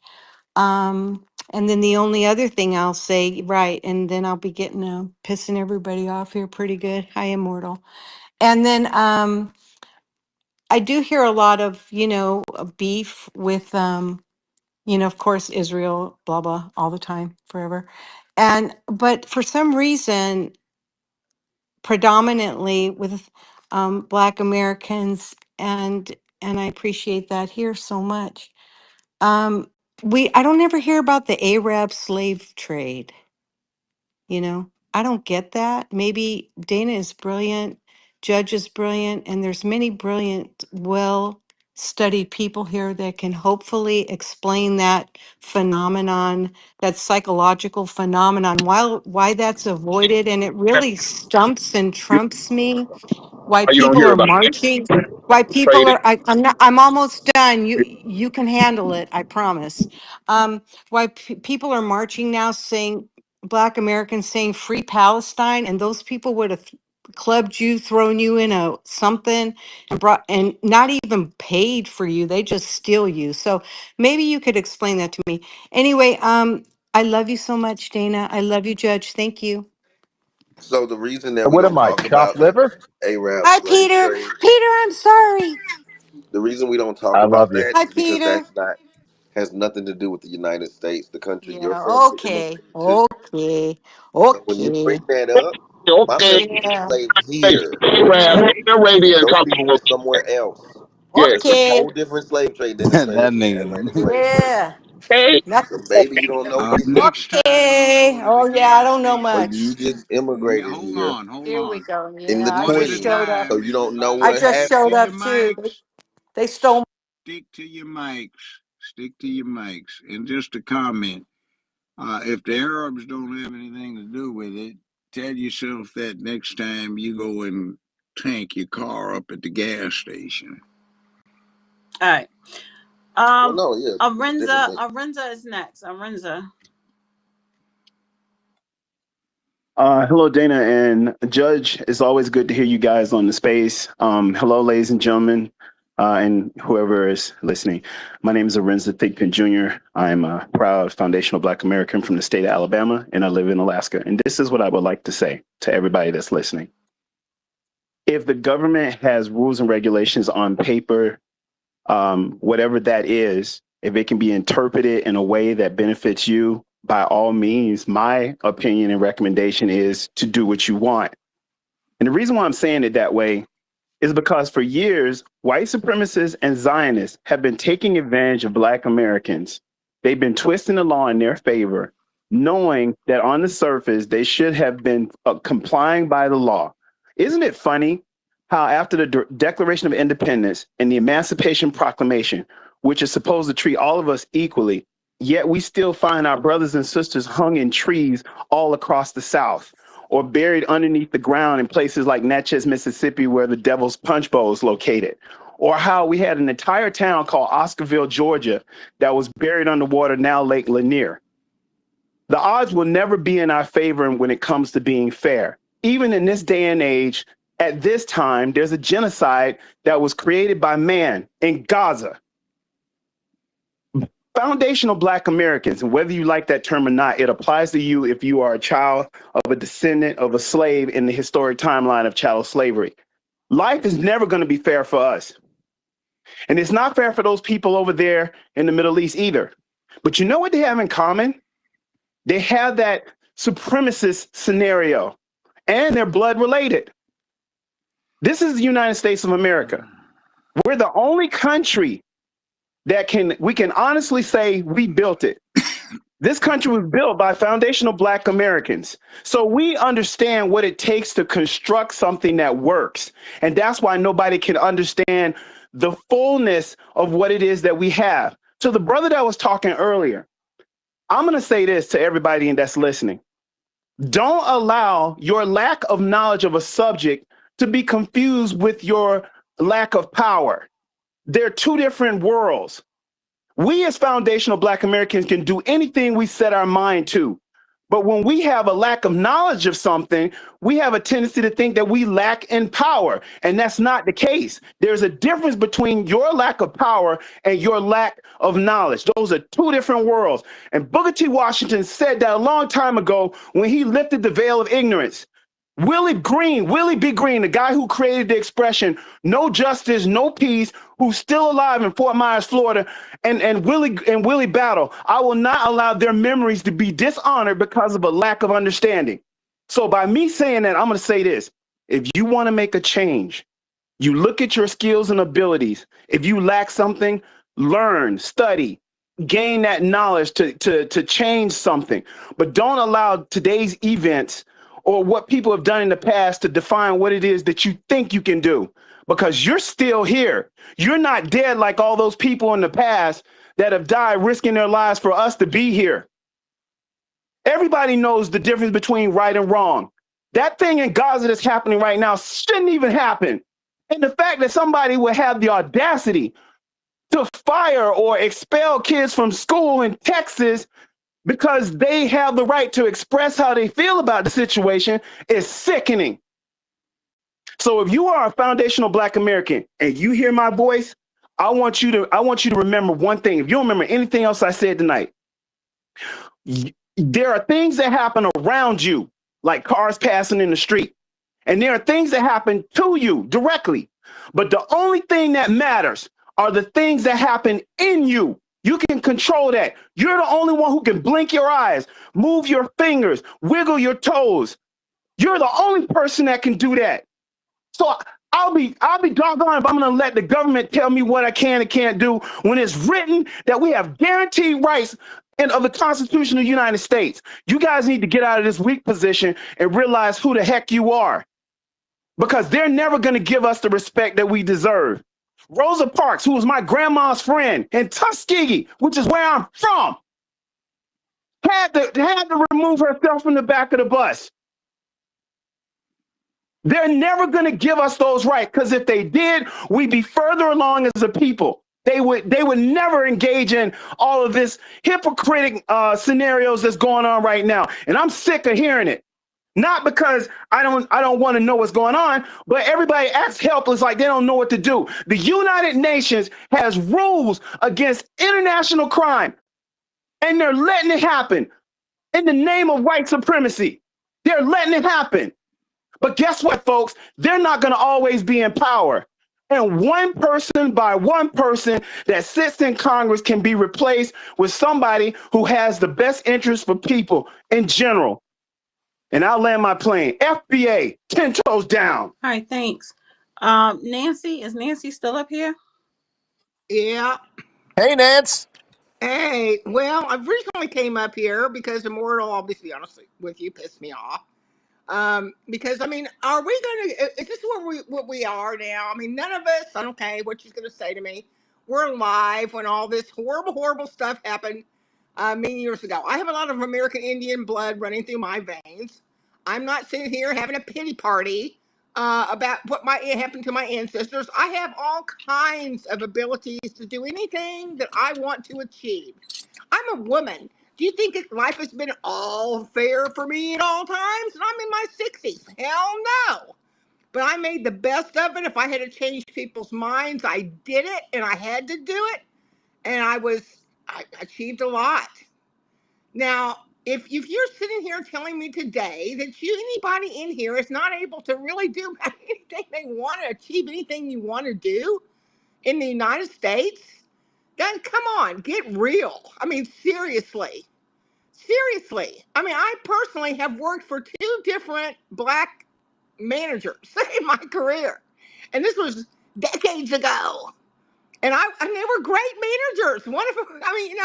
And then the only other thing I'll say, right, and then I'll be getting pissing everybody off here pretty good. Hi, Immortal. And then I do hear a lot of, beef with, of course, Israel, blah, blah, all the time, forever. But for some reason, predominantly with Black Americans, and I appreciate that here so much. I don't ever hear about the Arab slave trade. I don't get that. Maybe Dana is brilliant, Judge is brilliant, and there's many brilliant, well studied people here that can hopefully explain that phenomenon, that psychological phenomenon, why that's avoided. And it really stumps and trumps me why You don't people hear are about marching, why people trading. are I'm not, I'm almost done. You can handle it, I promise. Why people are marching now saying, Black Americans saying free Palestine, and those people would have clubbed you, thrown you in a something, and not even paid for you. They just steal you. So maybe you could explain that to me. Anyway, I love you so much, Dana. I love you, Judge. Thank you. So the reason that we What am don't I, talk chopped about the liver? Arab Hi, slave Peter. trade, Peter, I'm sorry. the reason we don't talk I love about you. that Hi, is because Peter. that's not has nothing to do with the United States, the country you're Yeah, from, you okay. immigrated to. Okay. So when you Okay. bring that up, my Okay. family was Yeah. enslaved here. Arab, Arabian Those copy. people were somewhere else. Yes. That's a Okay. whole different slave trade than the That transatlantic nigga. slave trade. Yeah. Okay. Not So maybe you don't know pretty Next please. time I'm okay. going to the Oh yeah, I gas don't know Or station. you much. just immigrated Hold here on, hold Here we on. go. in the Yeah, I One at just a 20s. showed up. So time. you don't know I what Everybody just stick happened. to showed your up too. mics. They stole. Stick to your mics. Stick to your mics. And just a comment. If the Arabs don't have anything to do with it, tell yourself that next time you go and tank your car up at the gas station. All right. Well, no, yeah, it's different Arenza. things. Arenza is next. Arenza. Hello, Dana and Judge. It's always good to hear you guys on the space. Hello, ladies and gentlemen, and whoever is listening. My name is Arinza Thigpen Jr. I'm a proud foundational Black American from the state of Alabama, and I live in Alaska. And this is what I would like to say to everybody that's listening. If the government has rules and regulations on paper, whatever that is, if it can be interpreted in a way that benefits you, by all means, my opinion and recommendation is to do what you want. And the reason why I'm saying it that way is because for years, white supremacists and Zionists have been taking advantage of Black Americans. They've been twisting the law in their favor, knowing that on the surface, they should have been complying by the law. Isn't it funny how after the Declaration of Independence and the Emancipation Proclamation, which is supposed to treat all of us equally, yet we still find our brothers and sisters hung in trees all across the South, or buried underneath the ground in places like Natchez, Mississippi, where the Devil's Punch Bowl is located, or how we had an entire town called Oscarville, Georgia, that was buried underwater, now Lake Lanier. The odds will never be in our favor when it comes to being fair. Even in this day and age, at this time, there's a genocide that was created by man in Gaza. Foundational Black Americans, and whether you like that term or not, it applies to you if you are a child of a descendant of a slave in the historic timeline of chattel slavery. Life is never going to be fair for us. And it's not fair for those people over there in the Middle East either. But you know what they have in common? They have that supremacist scenario, and they're blood related. This is the United States of America. We're the only country that we can honestly say we built it. This country was built by foundational Black Americans. So we understand what it takes to construct something that works. And that's why nobody can understand the fullness of what it is that we have. To the brother that was talking earlier, I'm going to say this to everybody that's listening. Don't allow your lack of knowledge of a subject to be confused with your lack of power. They're two different worlds. We as foundational Black Americans can do anything we set our mind to. But when we have a lack of knowledge of something, we have a tendency to think that we lack in power. And that's not the case. There's a difference between your lack of power and your lack of knowledge. Those are two different worlds. And Booker T. Washington said that a long time ago when he lifted the veil of ignorance. Willie B. Green, the guy who created the expression "no justice, no peace," who's still alive in Fort Myers, Florida, and Willie Battle. I will not allow their memories to be dishonored because of a lack of understanding. So by me saying that, I'm going to say this: if you want to make a change, you look at your skills and abilities. If you lack something, learn, study, gain that knowledge to change something. But don't allow today's events or what people have done in the past to define what it is that you think you can do. Because you're still here. You're not dead like all those people in the past that have died risking their lives for us to be here. Everybody knows the difference between right and wrong. That thing in Gaza that's happening right now shouldn't even happen. And the fact that somebody would have the audacity to fire or expel kids from school in Texas because they have the right to express how they feel about the situation is sickening. So if you are a foundational Black American and you hear my voice, I want you to remember one thing. If you don't remember anything else I said tonight, there are things that happen around you, like cars passing in the street. And there are things that happen to you directly. But the only thing that matters are the things that happen in you. You can control that. You're the only one who can blink your eyes, move your fingers, wiggle your toes. You're the only person that can do that. So I'll be doggone if I'm going to let the government tell me what I can and can't do when it's written that we have guaranteed rights of the Constitution of the United States. You guys need to get out of this weak position and realize who the heck you are, because they're never going to give us the respect that we deserve. Rosa Parks, who was my grandma's friend in Tuskegee, which is where I'm from, had to remove herself from the back of the bus. They're never going to give us those rights, because if they did, we'd be further along as a people. They would never engage in all of this hypocritic scenarios that's going on right now. And I'm sick of hearing it. Not because I don't want to know what's going on, but everybody acts helpless like they don't know what to do. The United Nations has rules against international crime, and they're letting it happen in the name of white supremacy. They're letting it happen. But guess what, folks? They're not going to always be in power. And one person by one person that sits in Congress can be replaced with somebody who has the best interest for people in general. And I'll land my plane. FBA, 10 toes down. All right, thanks. Nancy, is Nancy still up here? Yeah. Hey, Nance. Hey, well, I recently came up here because Immortal, I'll be honest with you, pissed me off. Because I mean, are we gonna? Is this what we are now? I mean, none of us. I don't care what she's gonna say to me. We're alive when all this horrible stuff happened many years ago. I have a lot of American Indian blood running through my veins. I'm not sitting here having a pity party about what might happen to my ancestors. I have all kinds of abilities to do anything that I want to achieve. I'm a woman. Do you think life has been all fair for me at all times? And I'm in my 60s. Hell no. But I made the best of it. If I had to change people's minds, I did it, and I had to do it. And I achieved a lot. Now, if you're sitting here telling me today that anybody in here is not able to really do anything they want to achieve, anything you want to do in the United States, then come on, get real. I mean, seriously. Seriously. I mean, I personally have worked for two different Black managers in my career. And this was decades ago. And they were great managers. One of them, I mean,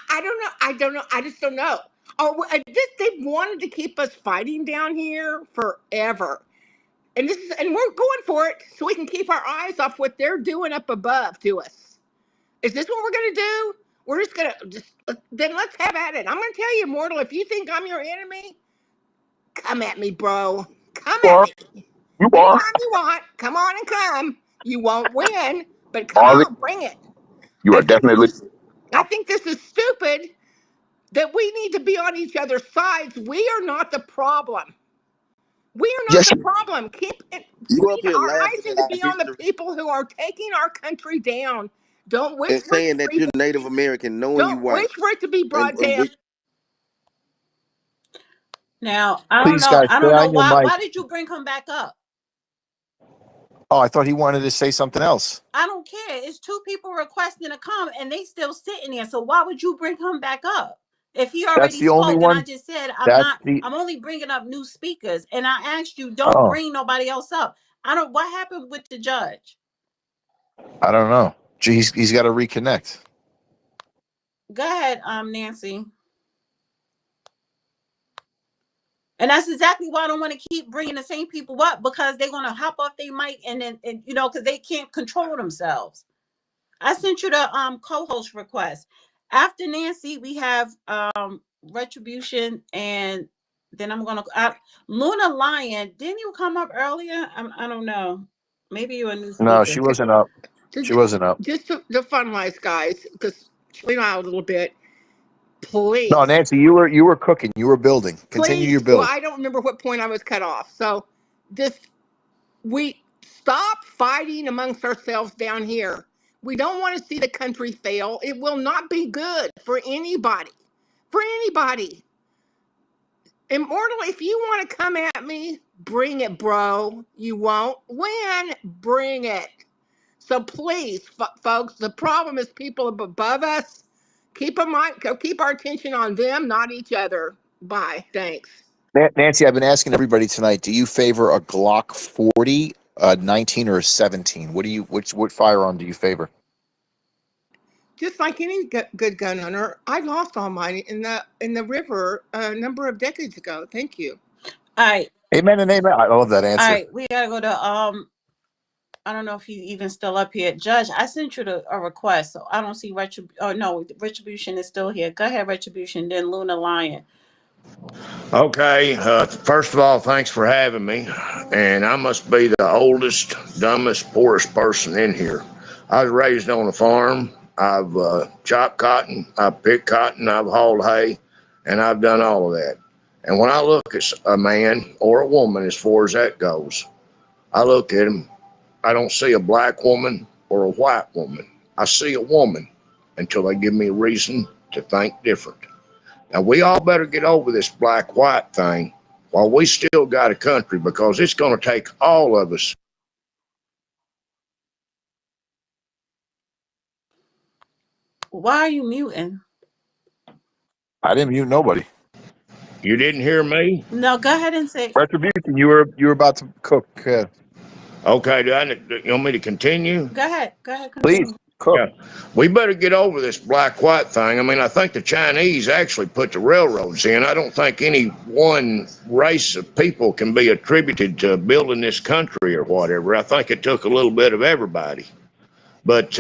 I don't know. I don't know. I just don't know. Oh, they've wanted to keep us fighting down here forever. And we're going for it so we can keep our eyes off what they're doing up above to us. Is this what we're going to do? We're just going to then let's have at it. I'm going to tell you, Mortal, if you think I'm your enemy, come at me, bro. Come at me. You are. Anytime you want, come on and come. You won't win, but come Marley, on, bring it. you I are think definitely. I think this is stupid that we need to be on each other's sides. We are not the problem. We are not Yes, the problem. You up here Our eyes laughing need at to our be on the victory people who are taking our country down. Don't wish and for it to saying that be, you're Native American, knowing you don't white. wish for it to be And, brought and down. we, Now, I don't Please, know. guys, I stay don't know on your why. mic. Why did you bring him back up? Oh, I thought he wanted to say something else. I don't care. It's two people requesting to come and they still sitting there. So why would you bring him back up? If he That's already the only spoke and I one. just said That's the. I'm only bringing up new speakers and I asked you don't Oh, bring nobody else up. I don't what happened with the judge? I don't know. Gee, he's got to reconnect. Go ahead, Nancy. And that's exactly why I don't want to keep bringing the same people up because they're going to hop off their mic and then because they can't control themselves. I sent you the co-host request. After Nancy, we have Retribution, and then I'm gonna Luna Lion. Didn't you come up earlier? I don't know. Maybe you're a new No, speaker. she wasn't up. She wasn't up. Just to finalize, guys, because we know a little bit. No, Please, Nancy, you were cooking. You were building. Continue your please. Well, build. I don't remember what point I was cut off. So, just we stop fighting amongst ourselves down here. We don't want to see the country fail. It will not be good for anybody. For anybody. Immortal, if you want to come at me, bring it, bro. You won't win. Bring it. So please, folks, the problem is people above us. Keep our attention on them, not each other. Bye. Thanks. Nancy, I've been asking everybody tonight. Do you favor a Glock 40, a 19, or a 17? What firearm do you favor? Just like any good gun owner, I lost all mine in the river a number of decades ago. Thank you. All right. Amen and amen. I love that All answer. right. We gotta go to I don't know if he's even still up here. Judge, I sent you a request, so I don't see Retribution. Oh no, Retribution is still here. Go ahead, Retribution. Then Luna Lion. Okay, first of all, thanks for having me. And I must be the oldest, dumbest, poorest person in here. I was raised on a farm. I've chopped cotton, I've picked cotton, I've hauled hay, and I've done all of that. And when I look at a man or a woman, as far as that goes, I look at him, I don't see a black woman or a white woman. I see a woman until they give me a reason to think different. Now, we all better get over this black white thing while we still got a country because it's going to take all of us. Why are you muting? I didn't mute nobody. You didn't hear me? No, go ahead and say. Retribution, you were about to cook. Okay, you want me to continue? Go ahead. Go ahead. Please Continue. cook. Yeah. We better get over this black white thing. I mean, I think the Chinese actually put the railroads in. I don't think any one race of people can be attributed to building this country or whatever. I think it took a little bit of everybody. But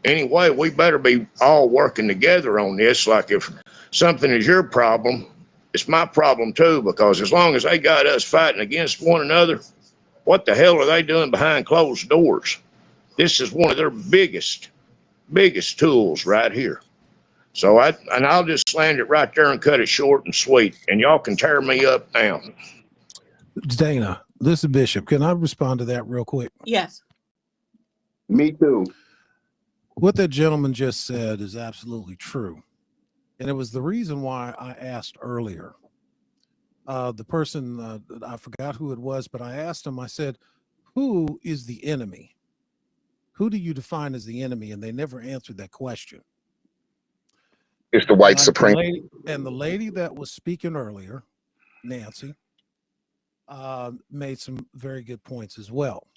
anyway, we better be all working together on this. Like if something is your problem, it's my problem too, because as long as they got us fighting against one another, what the hell are they doing behind closed doors? This is one of their biggest tools right here. So I'll just land it right there and cut it short and sweet, and y'all can tear me up now. Dana, this is Bishop. Can I respond to that real quick? Yes. Me too. What that gentleman just said is absolutely true. And it was the reason why I asked earlier. The person, I forgot who it was, but I asked him, I said, who is the enemy? Who do you define as the enemy? And they never answered that question. It's the And white supremacy. the lady that was speaking earlier, Nancy, made some very good points as well.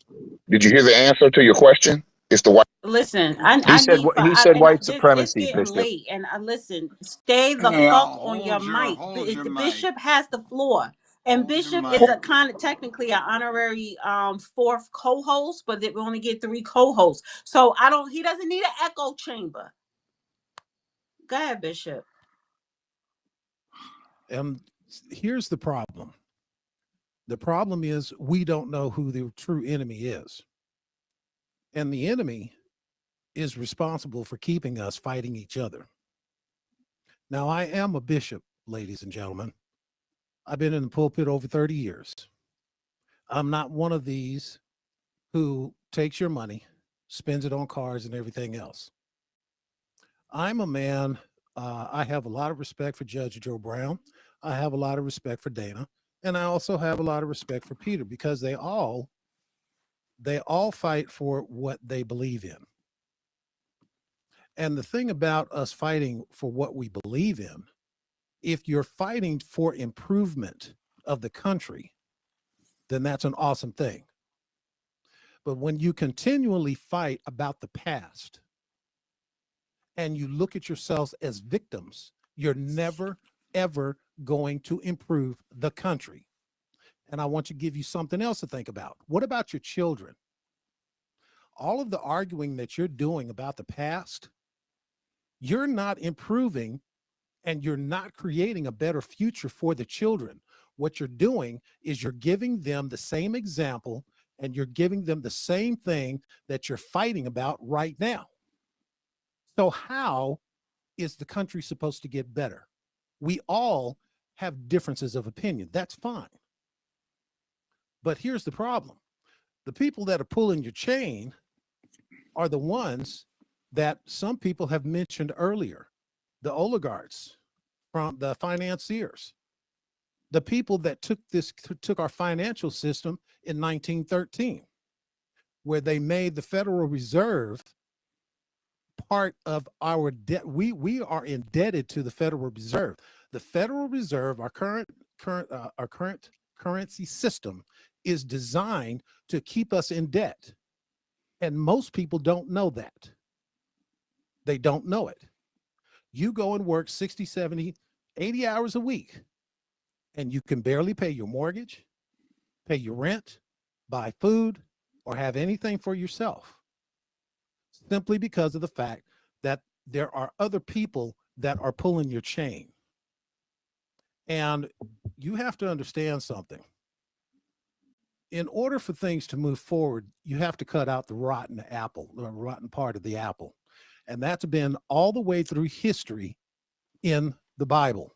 Did you hear the answer to your question? It's the white. Listen, He I said need he said white this. It's supremacy, getting Bishop. late, and I listen. Stay the Hey, fuck on your mic. The bishop has the floor, and Bishop is a kind of technically an honorary fourth co-host, but we only get 3 co-hosts. So I don't. He doesn't need an echo chamber. Go ahead, Bishop. And here's the problem. The problem is we don't know who the true enemy is. And the enemy is responsible for keeping us fighting each other. Now, I am a bishop, ladies and gentlemen. I've been in the pulpit over 30 years. I'm not one of these who takes your money, spends it on cars and everything else. I'm a man, I have a lot of respect for Judge Joe Brown. I have a lot of respect for Dana. And I also have a lot of respect for Peter because they all fight for what they believe in. And the thing about us fighting for what we believe in, if you're fighting for improvement of the country, then that's an awesome thing. But when you continually fight about the past and you look at yourselves as victims, you're never, ever going to improve the country. And I want to give you something else to think about. What about your children? All of the arguing that you're doing about the past, you're not improving and you're not creating a better future for the children. What you're doing is you're giving them the same example and you're giving them the same thing that you're fighting about right now. So how is the country supposed to get better? We all have differences of opinion. That's fine. But here's the problem. The people that are pulling your chain are the ones that some people have mentioned earlier, the oligarchs, from the financiers, the people that took our financial system in 1913, where they made the Federal Reserve part of our debt. We are indebted to the Federal Reserve. The Federal Reserve, our current currency system, is designed to keep us in debt. And most people don't know that. They don't know it. You go and work 60, 70, 80 hours a week, and you can barely pay your mortgage, pay your rent, buy food, or have anything for yourself, simply because of the fact that there are other people that are pulling your chain. And you have to understand something. In order for things to move forward, you have to cut out the rotten apple, the rotten part of the apple. And that's been all the way through history in the Bible.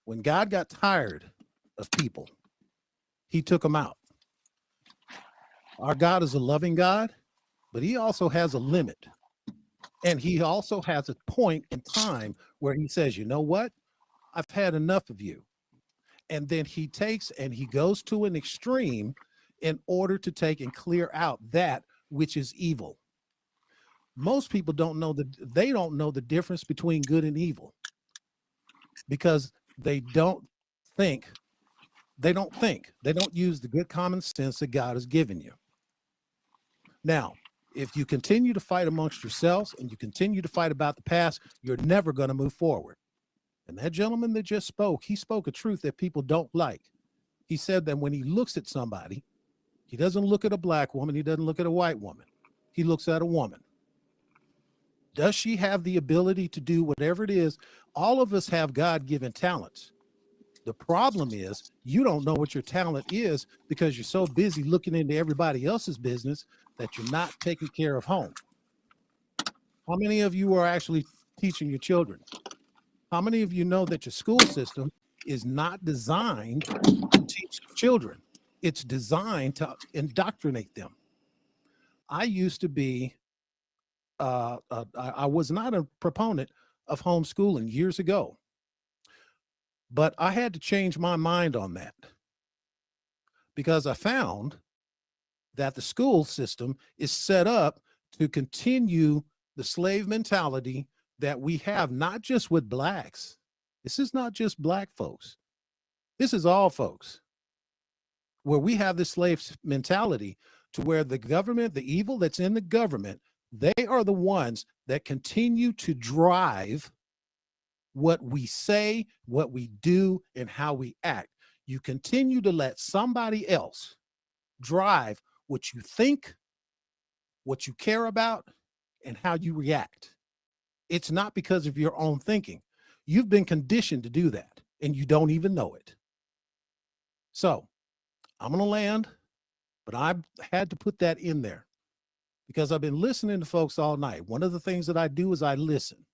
When God got tired of people, he took them out. Our God is a loving God, but he also has a limit. And he also has a point in time where he says, you know what? I've had enough of you. And then he takes and he goes to an extreme in order to take and clear out that which is evil. Most people don't know the difference between good and evil because they don't think, they don't use the good common sense that God has given you. Now, if you continue to fight amongst yourselves and you continue to fight about the past, you're never going to move forward. And that gentleman that just spoke, he spoke a truth that people don't like. He said that when he looks at somebody, he doesn't look at a black woman, he doesn't look at a white woman. He looks at a woman. Does she have the ability to do whatever it is? All of us have God-given talents. The problem is you don't know what your talent is because you're so busy looking into everybody else's business that you're not taking care of home. How many of you are actually teaching your children? How many of you know that your school system is not designed to teach children? It's designed to indoctrinate them. I used to be, I was not a proponent of homeschooling years ago, but I had to change my mind on that because I found that the school system is set up to continue the slave mentality that we have, not just with blacks. This is not just black folks. This is all folks, where we have this slave mentality to where the government, the evil that's in the government, they are the ones that continue to drive what we say, what we do, and how we act. You continue to let somebody else drive what you think, what you care about, and how you react. It's not because of your own thinking. You've been conditioned to do that, and you don't even know it. So I'm going to land, but I had to put that in there because I've been listening to folks all night. One of the things that I do is I listen.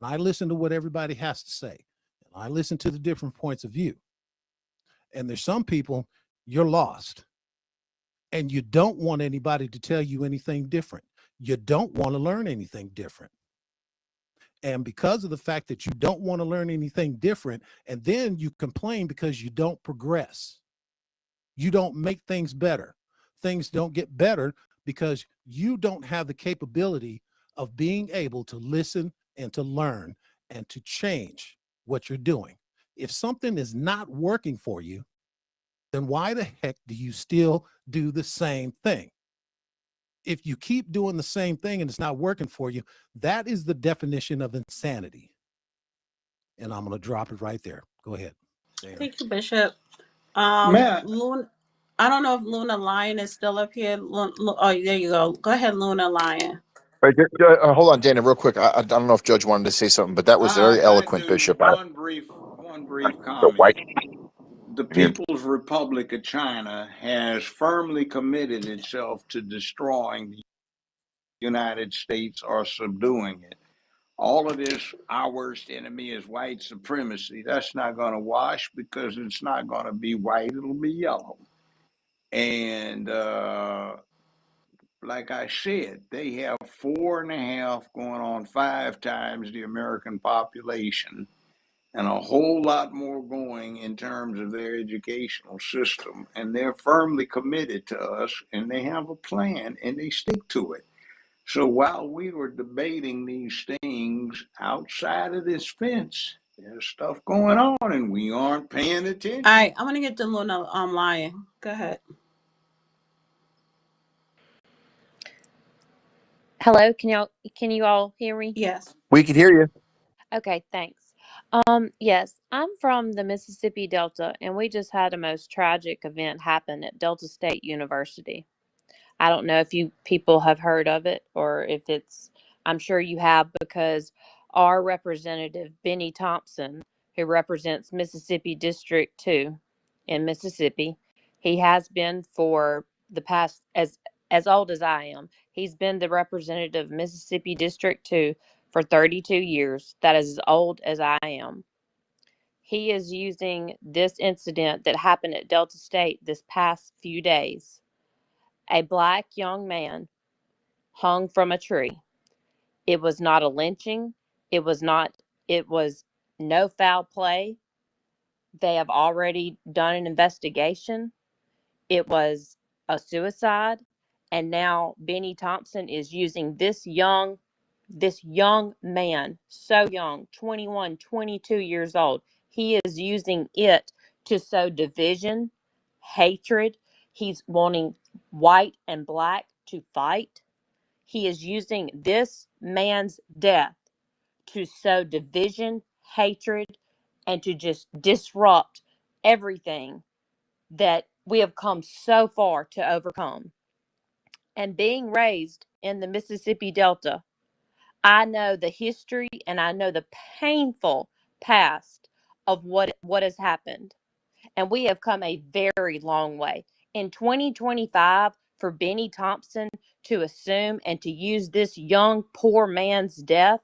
I listen to what everybody has to say. And I listen to the different points of view. And there's some people, you're lost. And you don't want anybody to tell you anything different. You don't want to learn anything different. And because of the fact that you don't want to learn anything different, and then you complain because you don't progress, you don't make things better. Things don't get better because you don't have the capability of being able to listen and to learn and to change what you're doing. If something is not working for you, then why the heck do you still do the same thing? If you keep doing the same thing and it's not working for you, that is the definition of insanity. And I'm going to drop it right there. Go ahead, Dana. Thank you, Bishop. Matt, Luna, I don't know if Luna Lion is still up here. Oh, there you go. Go ahead, Luna Lion. Right, hold on, Dana, real quick. I don't know if Judge wanted to say something, but that was very I eloquent, do Bishop. one brief The white comment. The here. People's Republic of China has firmly committed itself to destroying the United States or subduing it. All of this, our worst enemy is white supremacy. That's not going to wash because it's not going to be white, it'll be yellow. And like I said, they have 4.5 going on 5 times the American population, and a whole lot more going in terms of their educational system. And they're firmly committed to us, and they have a plan, and they stick to it. So while we were debating these things outside of this fence, there's stuff going on, and we aren't paying attention. All right, I'm gonna get to Luna Lion. Go ahead. Hello, can you all hear me? Yes. We can hear you. Okay, thanks. Yes, I'm from the Mississippi Delta, and we just had a most tragic event happen at Delta State University. I don't know if you people have heard of it or if I'm sure you have, because our representative, Benny Thompson, who represents Mississippi District 2 in Mississippi, he has been for the past, as old as I am, he's been the representative of Mississippi District 2 for 32 years. That is as old as I am. He is using this incident that happened at Delta State this past few days. A black young man hung from a tree. It was not a lynching. It was no foul play. They have already done an investigation. It was a suicide. And now Benny Thompson is using this young man, so young, 21, 22 years old. He is using it to sow division, hatred. He's wanting white and black to fight. He is using this man's death to sow division, hatred, and to just disrupt everything that we have come so far to overcome. And being raised in the Mississippi Delta, I know the history and I know the painful past of what has happened. And we have come a very long way. In 2025, for Benny Thompson to assume and to use this young poor man's death,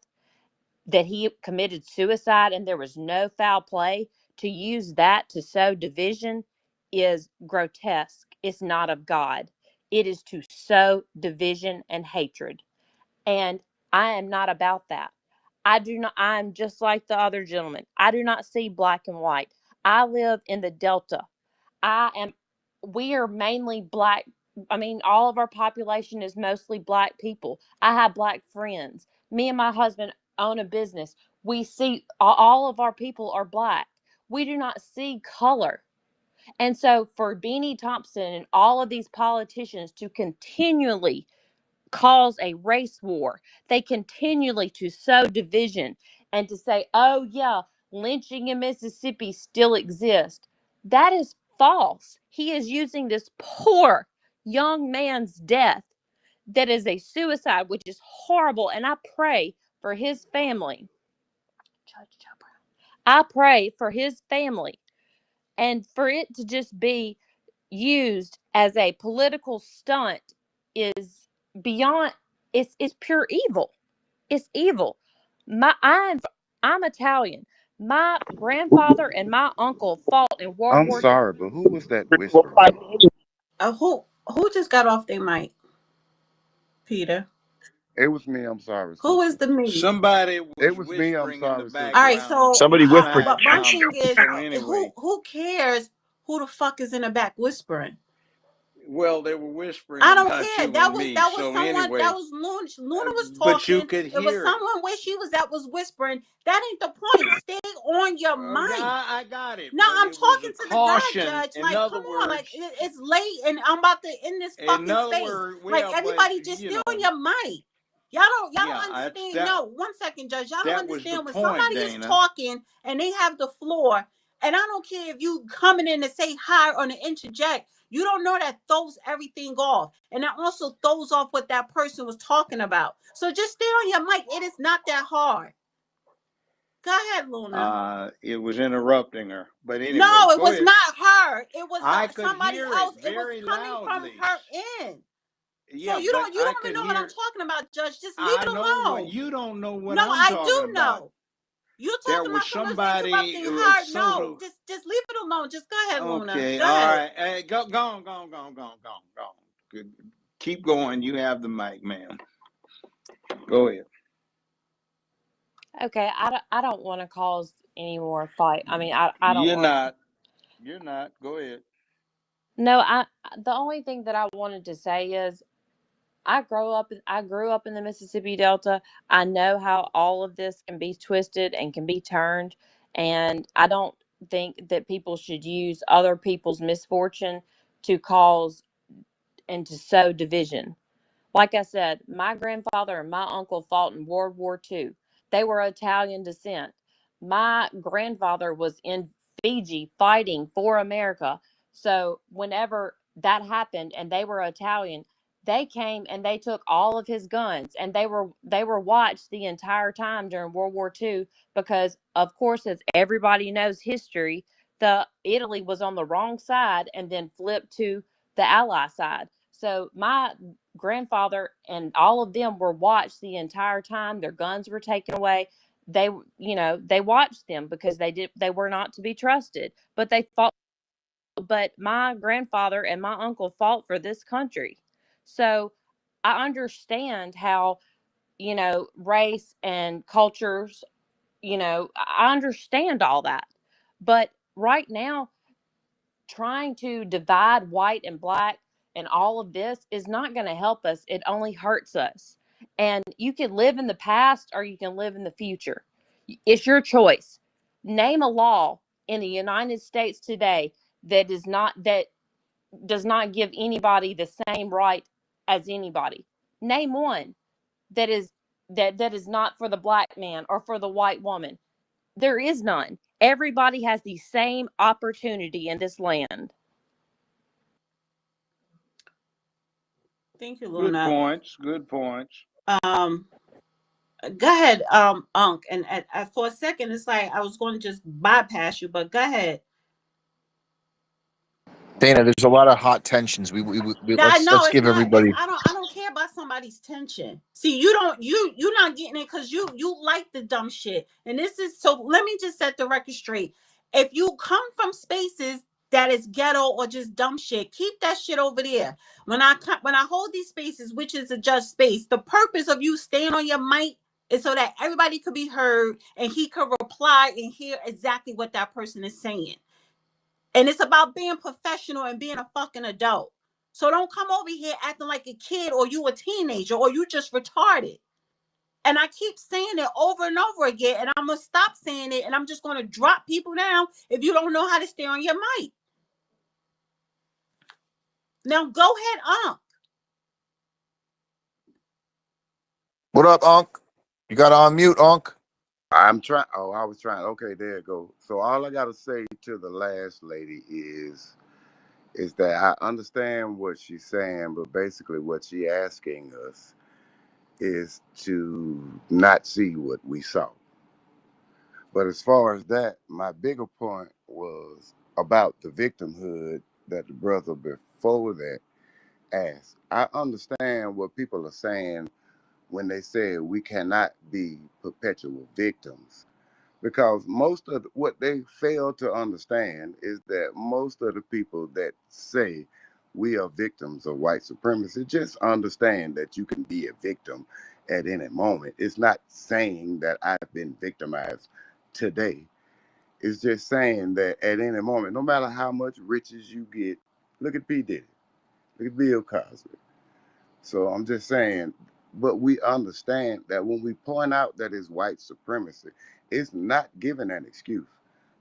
that he committed suicide and there was no foul play, to use that to sow division is grotesque. It's not of God. It is to sow division and hatred. And I am not about that. I'm just like the other gentleman. I do not see black and white. I live in the Delta. I am, we are mainly black. I mean, all of our population is mostly black people. I have black friends. Me and my husband own a business. We see all of our people are black. We do not see color. And so for Beanie Thompson and all of these politicians to continually cause a race war. They continually to sow division and to say, oh, yeah, lynching in Mississippi still exists. That is false. He is using this poor young man's death that is a suicide, which is horrible. And I pray for his family. I pray for his family, and for it to just be used as a political stunt is beyond, it's pure evil. It's evil. I'm Italian. My grandfather and my uncle fought in World I'm War II. sorry, but who was that whispering? Who just got off their mic, Peter? It was me. I'm sorry, Who is sister. the me? Somebody It was was me. I'm whispering in the sorry, All sister. right, background so Somebody whispered. behind but my thing Candace. is, So anyway, who cares who the fuck is in the back whispering? well, they were whispering I don't about care. you and me. That was So someone, that anyway, was Luna. Luna was but you talking. could It was hear it. someone where she was that was whispering. That ain't the point. Stay on your Yeah, mic. I got it, No, but I'm it was a talking to the guy, caution. Judge. In Like, other come on, like words, it's late and I'm about to end this in fucking other space. words, Like well, but everybody just you stay on know, your mic. Y'all yeah, don't that's understand. that. No, one second, Judge. Y'all don't That was the understand when point, somebody is Dana. talking and they have the floor, and I don't care if you coming in to say hi or to interject. You don't know that throws everything off. And that also throws off what that person was talking about. So just stay on your mic. It is not that hard. Go ahead, Luna. It was interrupting her, but anyway, No, it go was ahead. not her. It was I could somebody hear it else. It was very coming from loudly. her end. So Yeah, but you I don't even could know what I'm hear. talking about, Judge. Just leave I it know what alone. you don't know what No, I'm I talking do about. know. You There talking was about someone's somebody interrupting her. sort No, of. just leave it alone. Just go ahead, Luna. Okay, Go all ahead. right. Hey, go on, go on, go on, go on, go on, go on. Good. Keep going. You have the mic, ma'am. Go ahead. Okay, I don't want to cause any more fight. I mean, I don't You're want. not. You're not. Go ahead. No, the only thing that I wanted to say is I grew up in the Mississippi Delta. I know how all of this can be twisted and can be turned, and I don't think that people should use other people's misfortune to cause and to sow division. Like I said, my grandfather and my uncle fought in World War II. They were Italian descent. My grandfather was in Fiji fighting for America. So whenever that happened and they were Italian, they came and they took all of his guns and they were watched the entire time during World War II because of course as everybody knows history, the Italy was on the wrong side and then flipped to the Ally side. So my grandfather and all of them were watched the entire time. Their guns were taken away. They, they watched them because they were not to be trusted. But they fought. But my grandfather and my uncle fought for this country. So I understand how, race and cultures, I understand all that. But right now, trying to divide white and black and all of this is not going to help us. It only hurts us. And you can live in the past or you can live in the future. It's your choice. Name a law in the United States today that does not give anybody the same right as anybody. Name one that is not for the black man or for the white woman. There is none. Everybody has the same opportunity in this land. Thank you, Good Luna. points. Good points. Um, go ahead, Unc. And for a second, it's like I was going to just bypass you, but go ahead. Dana, there's a lot of hot tensions. We Yeah, I know let's it's give not. It's everybody. I don't care about somebody's tension. See, you not getting it because you like the dumb shit. And this is so. Let me just set the record straight. If you come from spaces that is ghetto or just dumb shit, keep that shit over there. When I hold these spaces, which is a just space, the purpose of you staying on your mic is so that everybody could be heard and he could reply and hear exactly what that person is saying. And it's about being professional and being a fucking adult. So don't come over here acting like a kid or you a teenager or you just retarded. And I keep saying it over and over again, and I'm gonna stop saying it, and I'm just gonna drop people down if you don't know how to stay on your mic. Now go ahead, What up, Unc? You got to unmute, Unc. I'm trying. Oh, I was trying. Okay, there you go. So all I gotta say to the last lady is that I understand what she's saying, but basically what she asking us is to not see what we saw. But as far as that, my bigger point was about the victimhood that the brother before that asked. I understand what people are saying when they said we cannot be perpetual victims. Because most of what they fail to understand is that most of the people that say we are victims of white supremacy just understand that you can be a victim at any moment. It's not saying that I've been victimized today. It's just saying that at any moment, no matter how much riches you get, look at P. Diddy, look at Bill Cosby. So I'm just saying, but we understand that when we point out that it's white supremacy, it's not giving an excuse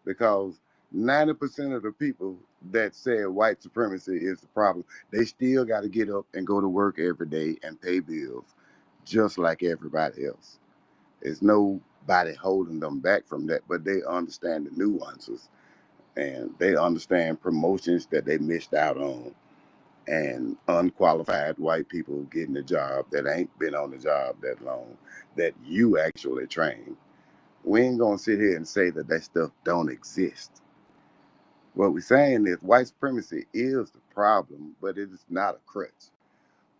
because 90% of the people that say white supremacy is the problem, they still got to get up and go to work every day and pay bills just like everybody else. There's nobody holding them back from that, but they understand the nuances and they understand promotions that they missed out on and unqualified white people getting a job that ain't been on the job that long, that you actually trained. We ain't gonna sit here and say that that stuff don't exist. What we're saying is white supremacy is the problem, but it is not a crutch.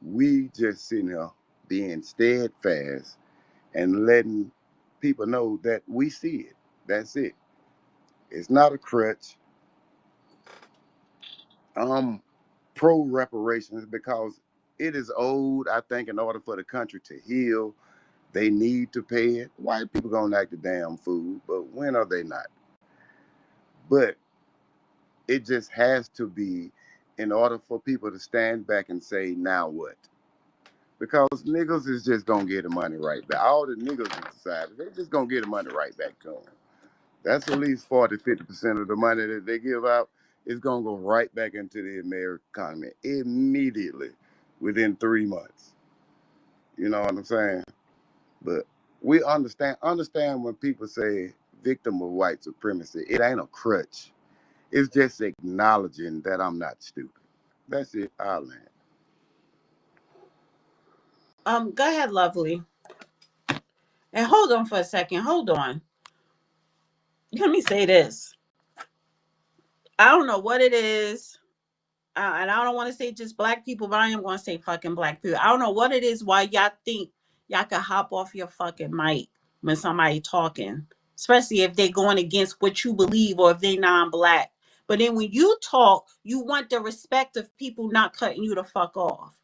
We just sitting here being steadfast and letting people know that we see it. That's it. It's not a crutch. I'm pro reparations because it is old. I think in order for the country to heal, they need to pay it. White people gonna act a damn fool, but when are they not? But it just has to be in order for people to stand back and say, now what? Because niggas is just gonna get the money right back. All the niggas in society, they just gonna get the money right back to them. That's at least 40, 50% of the money that they give out is gonna go right back into the American economy immediately within 3 months. You know what I'm saying? But we understand when people say victim of white supremacy, it ain't a crutch. It's just acknowledging that I'm not stupid. That's it. I'll land. Go ahead, lovely. And hold on for a second. Hold on. Let me say this. I don't know what it is. And I don't want to say just black people, but I am going to say fucking black people. I don't know what it is why y'all think y'all can hop off your fucking mic when somebody talking, especially if they going against what you believe or if they non-black. But then when you talk, you want the respect of people not cutting you the fuck off.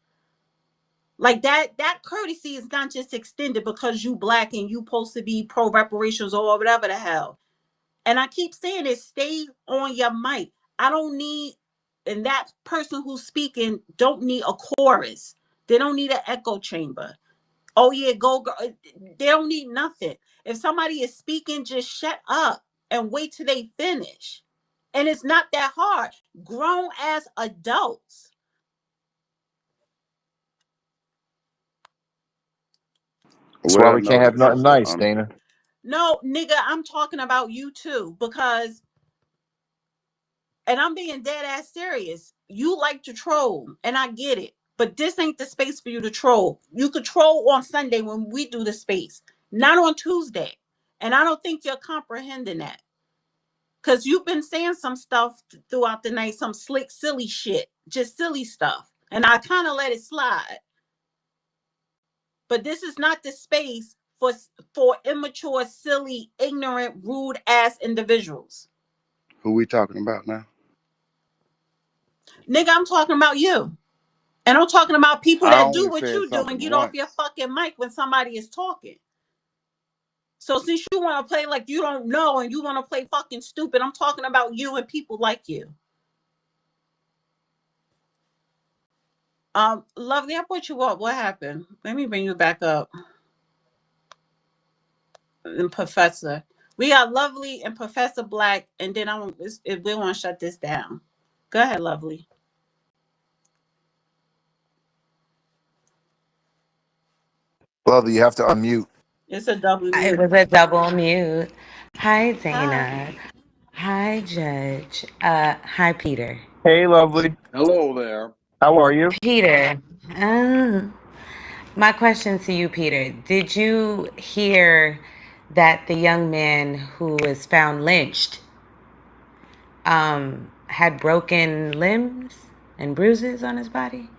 Like that courtesy is not just extended because you black and you supposed to be pro reparations or whatever the hell. And I keep saying it, stay on your mic. I don't need, and that person who's speaking don't need a chorus. They don't need an echo chamber. Oh yeah, go girl. They don't need nothing. If somebody is speaking, just shut up and wait till they finish. And it's not that hard. Grown as adults. That's why Well, we can't no, have nothing sister. nice, Dana. No, nigga, I'm talking about you too. Because, and I'm being dead ass serious. You like to troll, and I get it. But this ain't the space for you to troll. You could troll on Sunday when we do the space, not on Tuesday. And I don't think you're comprehending that. Because you've been saying some stuff throughout the night, some slick, silly shit, just silly stuff. And I kind of let it slide. But this is not the space for immature, silly, ignorant, rude ass individuals. Who we talking about now? Nigga, I'm talking about you. And I'm talking about people I that do only what said you do and something get off your once. fucking mic when somebody is talking. So since you want to play like you don't know and you want to play fucking stupid, I'm talking about you and people like you. Lovely, I put you up. What happened? Let me bring you back up. And Professor. We got Lovely and Professor Black, and then we want to shut this down. Go ahead, Lovely. Well, you have to unmute. It's a double It mute. was a double mute. Hi, Hi. Dana. Hi, Judge. Hi, Peter. Hey, lovely. Hello there. How are you? Peter. Uh, my question to you, Peter. Did you hear that the young man who was found lynched had broken limbs and bruises on his body?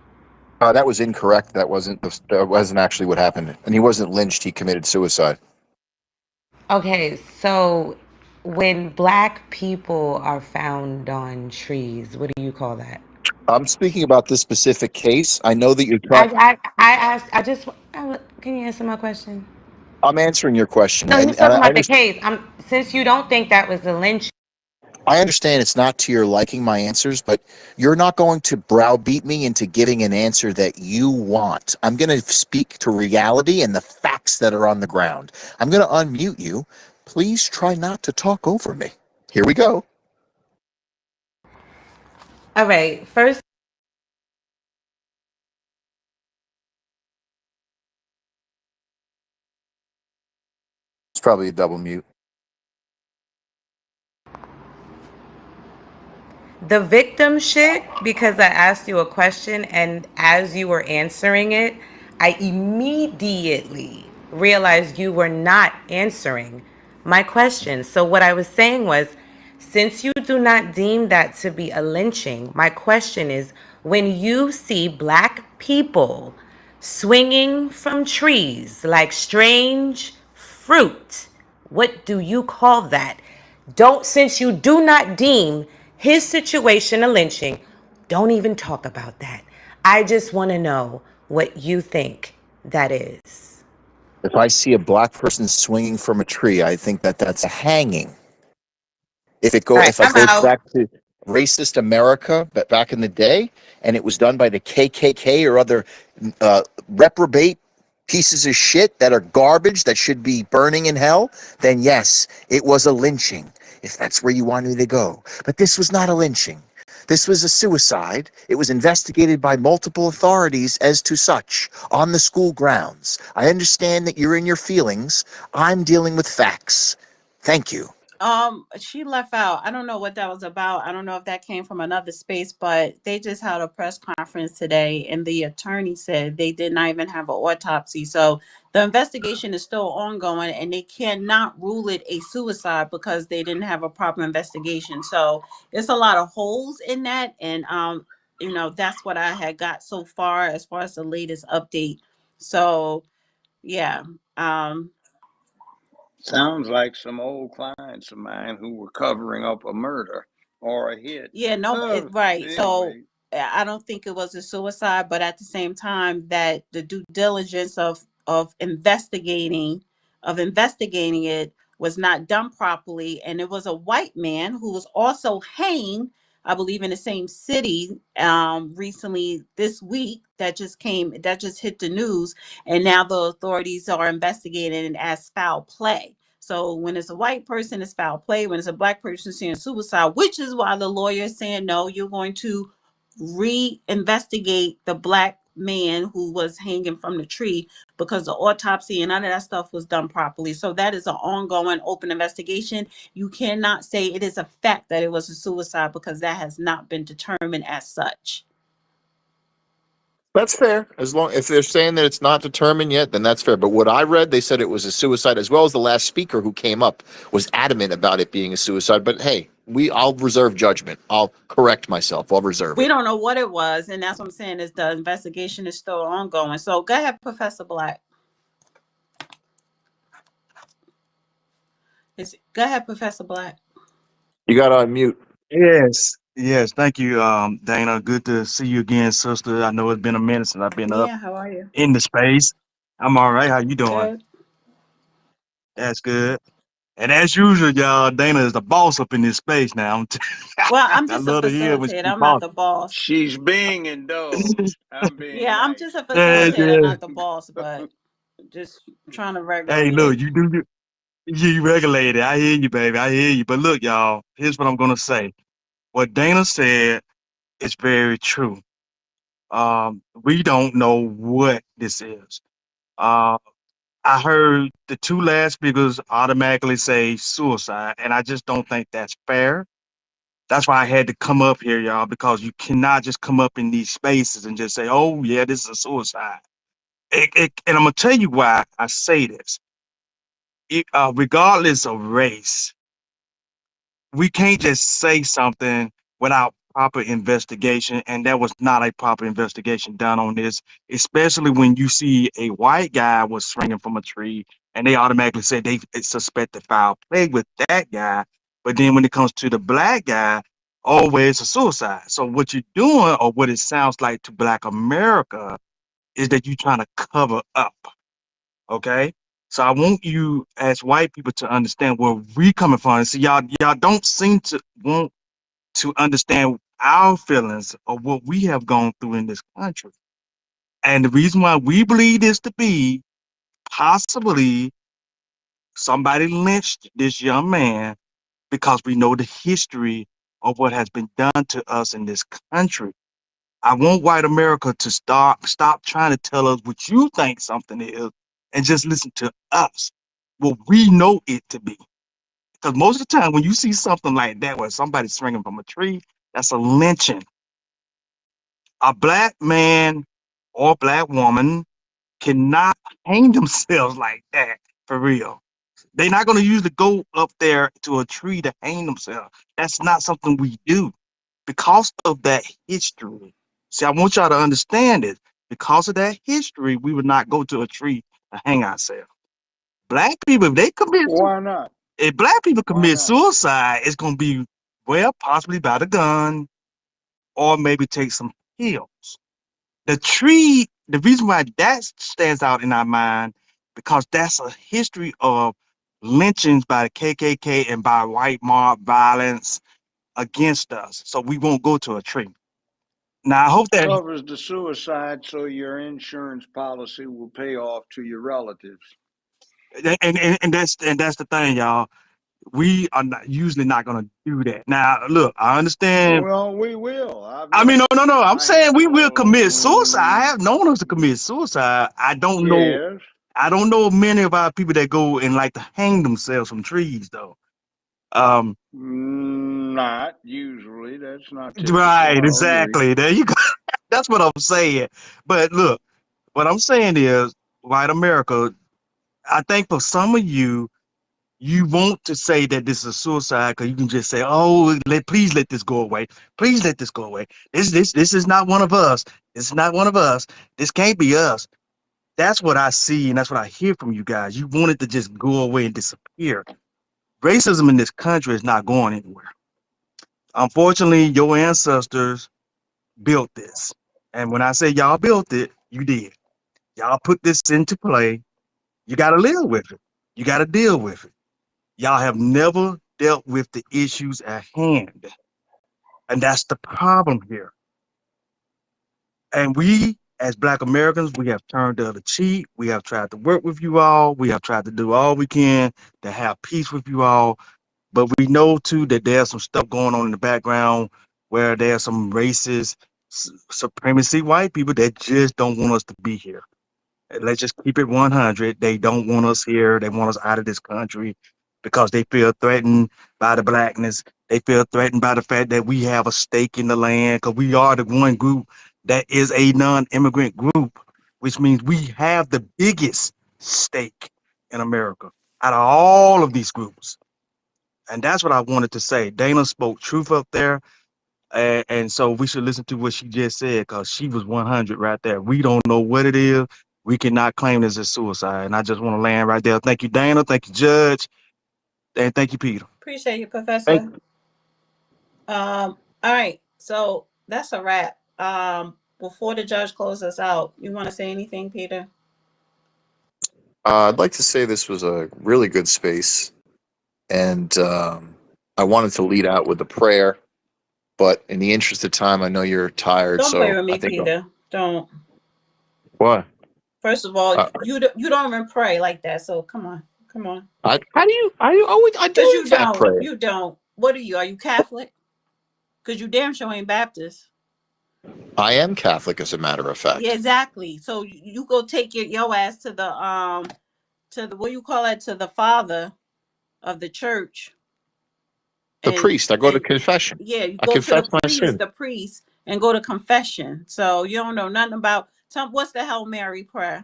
That was incorrect. That wasn't actually what happened, and he wasn't lynched. He committed suicide. Okay, so when black people are found on trees, what do you call that? I'm speaking about this specific case. I know that you're I trying. I asked. Can you answer my question? I'm answering your question, No, and, he's and talking I about the understand. case. Since you don't think that was a lynch. I understand it's not to your liking, my answers, but you're not going to browbeat me into giving an answer that you want. I'm going to speak to reality and the facts that are on the ground. I'm going to unmute you. Please try not to talk over me. Here we go. All right, first, It's probably a double mute. the victim shit, because I asked you a question, and as you were answering it, I immediately realized you were not answering my question. So, what I was saying was, since you do not deem that to be a lynching, my question is, when you see black people swinging from trees like strange fruit, what do you call that? Don't, since you do not deem his situation a lynching, don't even talk about that. I just want to know what you think that is. If I see a black person swinging from a tree, I think that that's a hanging. All right, If I I'm go out. back to racist America, but back in the day, and it was done by the KKK or other reprobate pieces of shit that are garbage that should be burning in hell, then yes, it was a lynching. If that's where you want me to go, but this was not a lynching. This was a suicide. It was investigated by multiple authorities as to such on the school grounds. I understand that you're in your feelings. I'm dealing with facts. Thank you. She left out. I don't know what that was about. I don't know if that came from another space, but they just held a press conference today, and the attorney said they did not even have an autopsy. So the investigation is still ongoing, and they cannot rule it a suicide because they didn't have a proper investigation. So it's a lot of holes in that, and that's what I had got so far as the latest update. So yeah, um, Sounds like some old clients of mine who were covering up a murder or a hit. Yeah, no, right. So Anyway, I don't think it was a suicide, but at the same time, that the due diligence of investigating it was not done properly, and it was a white man who was also hanged, I believe, in the same city recently this week. That just hit the news, and now the authorities are investigating it as foul play. So when it's a white person, it's foul play. When it's a black person saying suicide, which is why the lawyer is saying no, you're going to reinvestigate the black man who was hanging from the tree because the autopsy and none of that stuff was done properly. So that is an ongoing open investigation. You cannot say it is a fact that it was a suicide because that has not been determined as such. That's fair. As long if they're saying that it's not determined yet, then that's fair. But what I read, they said it was a suicide, as well as the last speaker who came up was adamant about it being a suicide. But hey, I'll reserve judgment. I'll correct myself. I'll reserve We it. don't know what it was, and that's what I'm saying is the investigation is still ongoing. So go ahead, Professor Black. Go ahead, Professor Black. You got to unmute. Yes, yes. Thank you, Dana. Good to see you again, sister. I know it's been a minute since I've been up Yeah, how are you? in the space. I'm all right. How you doing? Good. That's good. And as usual, y'all, Dana is the boss up in this space now. Well, I'm I just a love to hear when she facilitator. be I'm not talking. the boss. she's being indulged. I'm being Yeah, I'm nice. just a Yeah, facilitator, yeah. not the boss, but just trying to Hey, regulate look, it. you do you regulate it. I hear you, baby. I hear you. But look, y'all, here's what I'm gonna say. What Dana said is very true. We don't know what this is. Uh, I heard the two last speakers automatically say suicide, and I just don't think that's fair. That's why I had to come up here, y'all, because you cannot just come up in these spaces and just say, "Oh, yeah, this is a suicide." And I'm gonna tell you why I say this. Regardless of race, we can't just say something without proper investigation, and there was not a proper investigation done on this, especially when you see a white guy was swinging from a tree and they automatically say they suspected foul play with that guy. But then when it comes to the black guy, always a suicide. So what you're doing, or what it sounds like to Black America, is that you're trying to cover up. Okay. So I want you as white people to understand where we coming from. See, y'all don't seem to want to understand our feelings of what we have gone through in this country. And the reason why we believe this to be possibly somebody lynched this young man, because we know the history of what has been done to us in this country. I want white America to stop trying to tell us what you think something is, and just listen to us, what we know it to be. Because most of the time when you see something like that where somebody's swinging from a tree, that's a lynching. A black man or black woman cannot hang themselves like that, for real. They're not going to usually go up there to a tree to hang themselves. That's not something we do because of that history. See, I want y'all to understand it. Because of that history, we would not go to a tree to hang ourselves. Black people, Why not? if black people Why commit not? suicide, it's going to be, well, possibly by the gun, or maybe take some pills. The tree, the reason why that stands out in our mind, because that's a history of lynchings by the KKK and by white mob violence against us. So we won't go to a tree. Now, I hope that, Covers the suicide so your insurance policy will pay off to your relatives. and that's the thing, y'all. We are usually not going to do that. Now, look, I understand. Well, we will. I've I mean, looked. no. I'm I saying have. we will commit suicide. I have known us to commit suicide. Yes. I don't know many of our people that go and like to hang themselves from trees, though. Um, Not usually. That's not typical. right, I'll agree. exactly. There you go. That's what I'm saying. But look, what I'm saying is, white America, I think for some of you, you want to say that this is a suicide because you can just say, "Oh, please let this go away. Please let this go away. This is not one of us. This is not one of us. This can't be us." That's what I see, and that's what I hear from you guys. You want it to just go away and disappear. Racism in this country is not going anywhere. Unfortunately, your ancestors built this. And when I say y'all built it, you did. Y'all put this into play. You got to live with it. You got to deal with it. Y'all have never dealt with the issues at hand. And that's the problem here. And we, as Black Americans, we have turned the other cheek. We have tried to work with you all. We have tried to do all we can to have peace with you all. But we know too that there's some stuff going on in the background where there's some racist supremacy white people that just don't want us to be here. Let's just keep it 100. They don't want us here. They want us out of this country because they feel threatened by the blackness. They feel threatened by the fact that we have a stake in the land, because we are the one group that is a non-immigrant group, which means we have the biggest stake in America out of all of these groups. And that's what I wanted to say. Dana spoke truth up there. And so we should listen to what she just said, because she was 100 right there. We don't know what it is. We cannot claim this as suicide. And I just want to land right there. Thank you, Dana. Thank you, Judge. And thank you, Peter. Appreciate you, Thank Professor. All right, so that's a wrap. Before the judge closes us out, you want to say anything, Peter? I'd like to say this was a really good space, and I wanted to lead out with a prayer, but in the interest of time, I know you're tired, Don't play so with I me, think Peter. Don't. what? First of all, Uh, you don't even pray like that. So come on, come on. how do you? I always I Cause do in you fact don't. pray. You don't. What are you? Are you Catholic? Cause you damn sure ain't Baptist. I am Catholic, as a matter of Yeah, fact. exactly. So you go take your ass to the what you call it, to the father of the church, The and priest. I go to and confession. yeah, you I go to confess my sin. the priest, and go to confession. So you don't know nothing about. What's the Hail Mary prayer?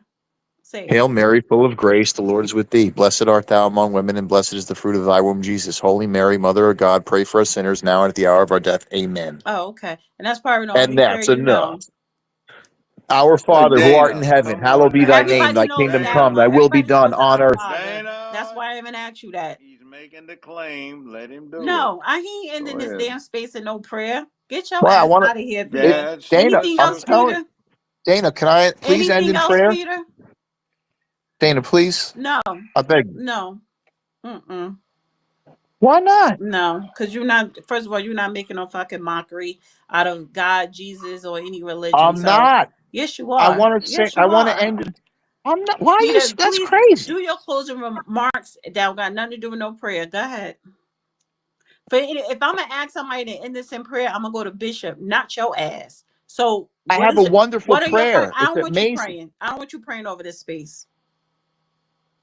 Say it. Hail Mary, full of grace, the Lord is with thee. Blessed art thou among women, and blessed is the fruit of thy womb, Jesus. Holy Mary, Mother of God, pray for us sinners now and at the hour of our death. Amen. Oh, okay. And that's probably the And only prayer that's you enough. know. Our Look, Father, who art in Dana, heaven, come hallowed on be thy name. now. Everybody Thy knows kingdom that come, thy one. Dana, will be Everybody done knows the on Our earth. Father. That's Dana. why I even asked you that. He's making the claim. Let him do it. No, I ain't ending Go this ahead. damn space in no prayer. Get your Well, I ass want to, out of here, Peter. That's Dana, Anything that's I'm else, what telling Peter? Dana, can I please end Anything in else, prayer? Peter? Dana, please. No, I beg you. no, mm-mm. Why not? No, because you're not. First of all, you're not making no fucking mockery out of God, Jesus, or any religion. I'm So, not. yes, you I are. want to say, Yes, I you want to are. end it. I'm not. Why are you? Peter, That's please crazy. do your closing remarks. That got nothing to do with no prayer. Go ahead. If I'm gonna ask somebody to end this in prayer, I'm gonna go to Bishop, not your ass. So I have a wonderful what are your prayer. I It's don't want you amazing. praying. I don't want you praying over this space.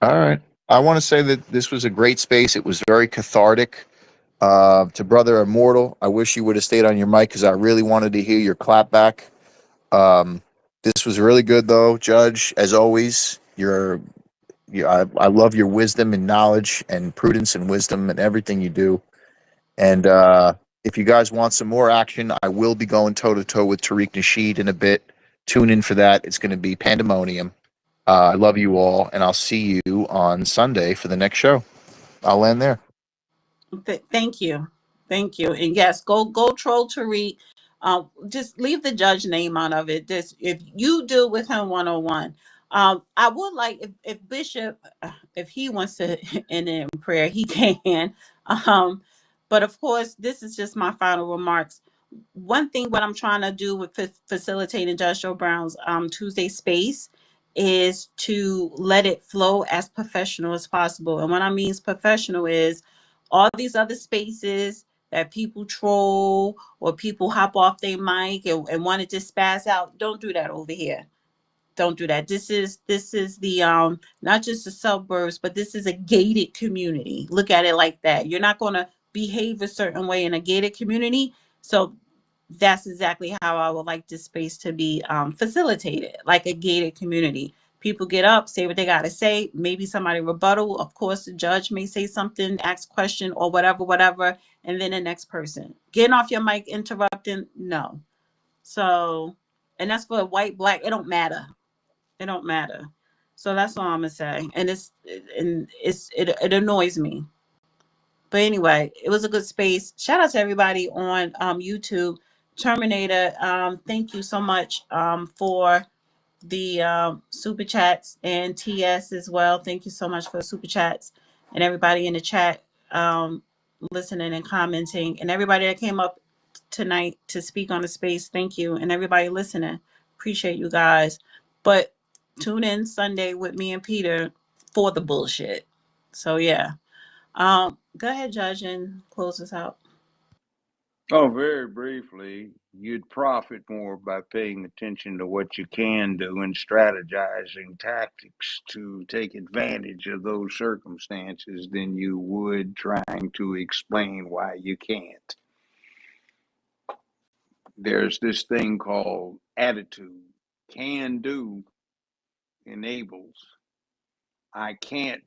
All right. I want to say that this was a great space. It was very cathartic. To Brother Immortal, I wish you would have stayed on your mic because I really wanted to hear your clap back. This was really good, though, Judge. As always, I love your wisdom and knowledge and prudence and wisdom and everything you do. And if you guys want some more action, I will be going toe to toe with Tariq Nasheed in a bit. Tune in for that. It's going to be pandemonium. I love you all, and I'll see you on Sunday for the next show. I'll end there. Thank you, thank you, and yes, go troll Tariq. Just leave the judge name out of it. This if you deal with him 101. I would like if Bishop, if he wants to end it in prayer, he can. Um, but of course, this is just my final remarks. One thing what I'm trying to do with facilitating Judge Joe Brown's Tuesday space is to let it flow as professional as possible. And what I mean is professional is all these other spaces that people troll or people hop off their mic and want to just spaz out. Don't do that over here. Don't do that. This is the not just the suburbs, but this is a gated community. Look at it like that. You're not going to behave a certain way in a gated community. So that's exactly how I would like this space to be facilitated, like a gated community. People get up, say what they got to say. Maybe somebody rebuttal. Of course, the judge may say something, ask question or whatever, whatever, and then the next person getting off your mic, interrupting. No. So, and that's for white, black. It don't matter. It don't matter. So that's all I'm gonna say. It annoys me. But anyway, it was a good space. Shout out to everybody on YouTube. Terminator, thank you so much for the super chats, and TS as well. Thank you so much for the super chats and everybody in the chat listening and commenting, and everybody that came up tonight to speak on the space. Thank you, and everybody listening. Appreciate you guys. But tune in Sunday with me and Peter for the bullshit. So yeah. Go ahead, Judge, and close us out. Oh, very briefly, you'd profit more by paying attention to what you can do and strategizing tactics to take advantage of those circumstances than you would trying to explain why you can't. There's this thing called attitude. Can do enables. I can't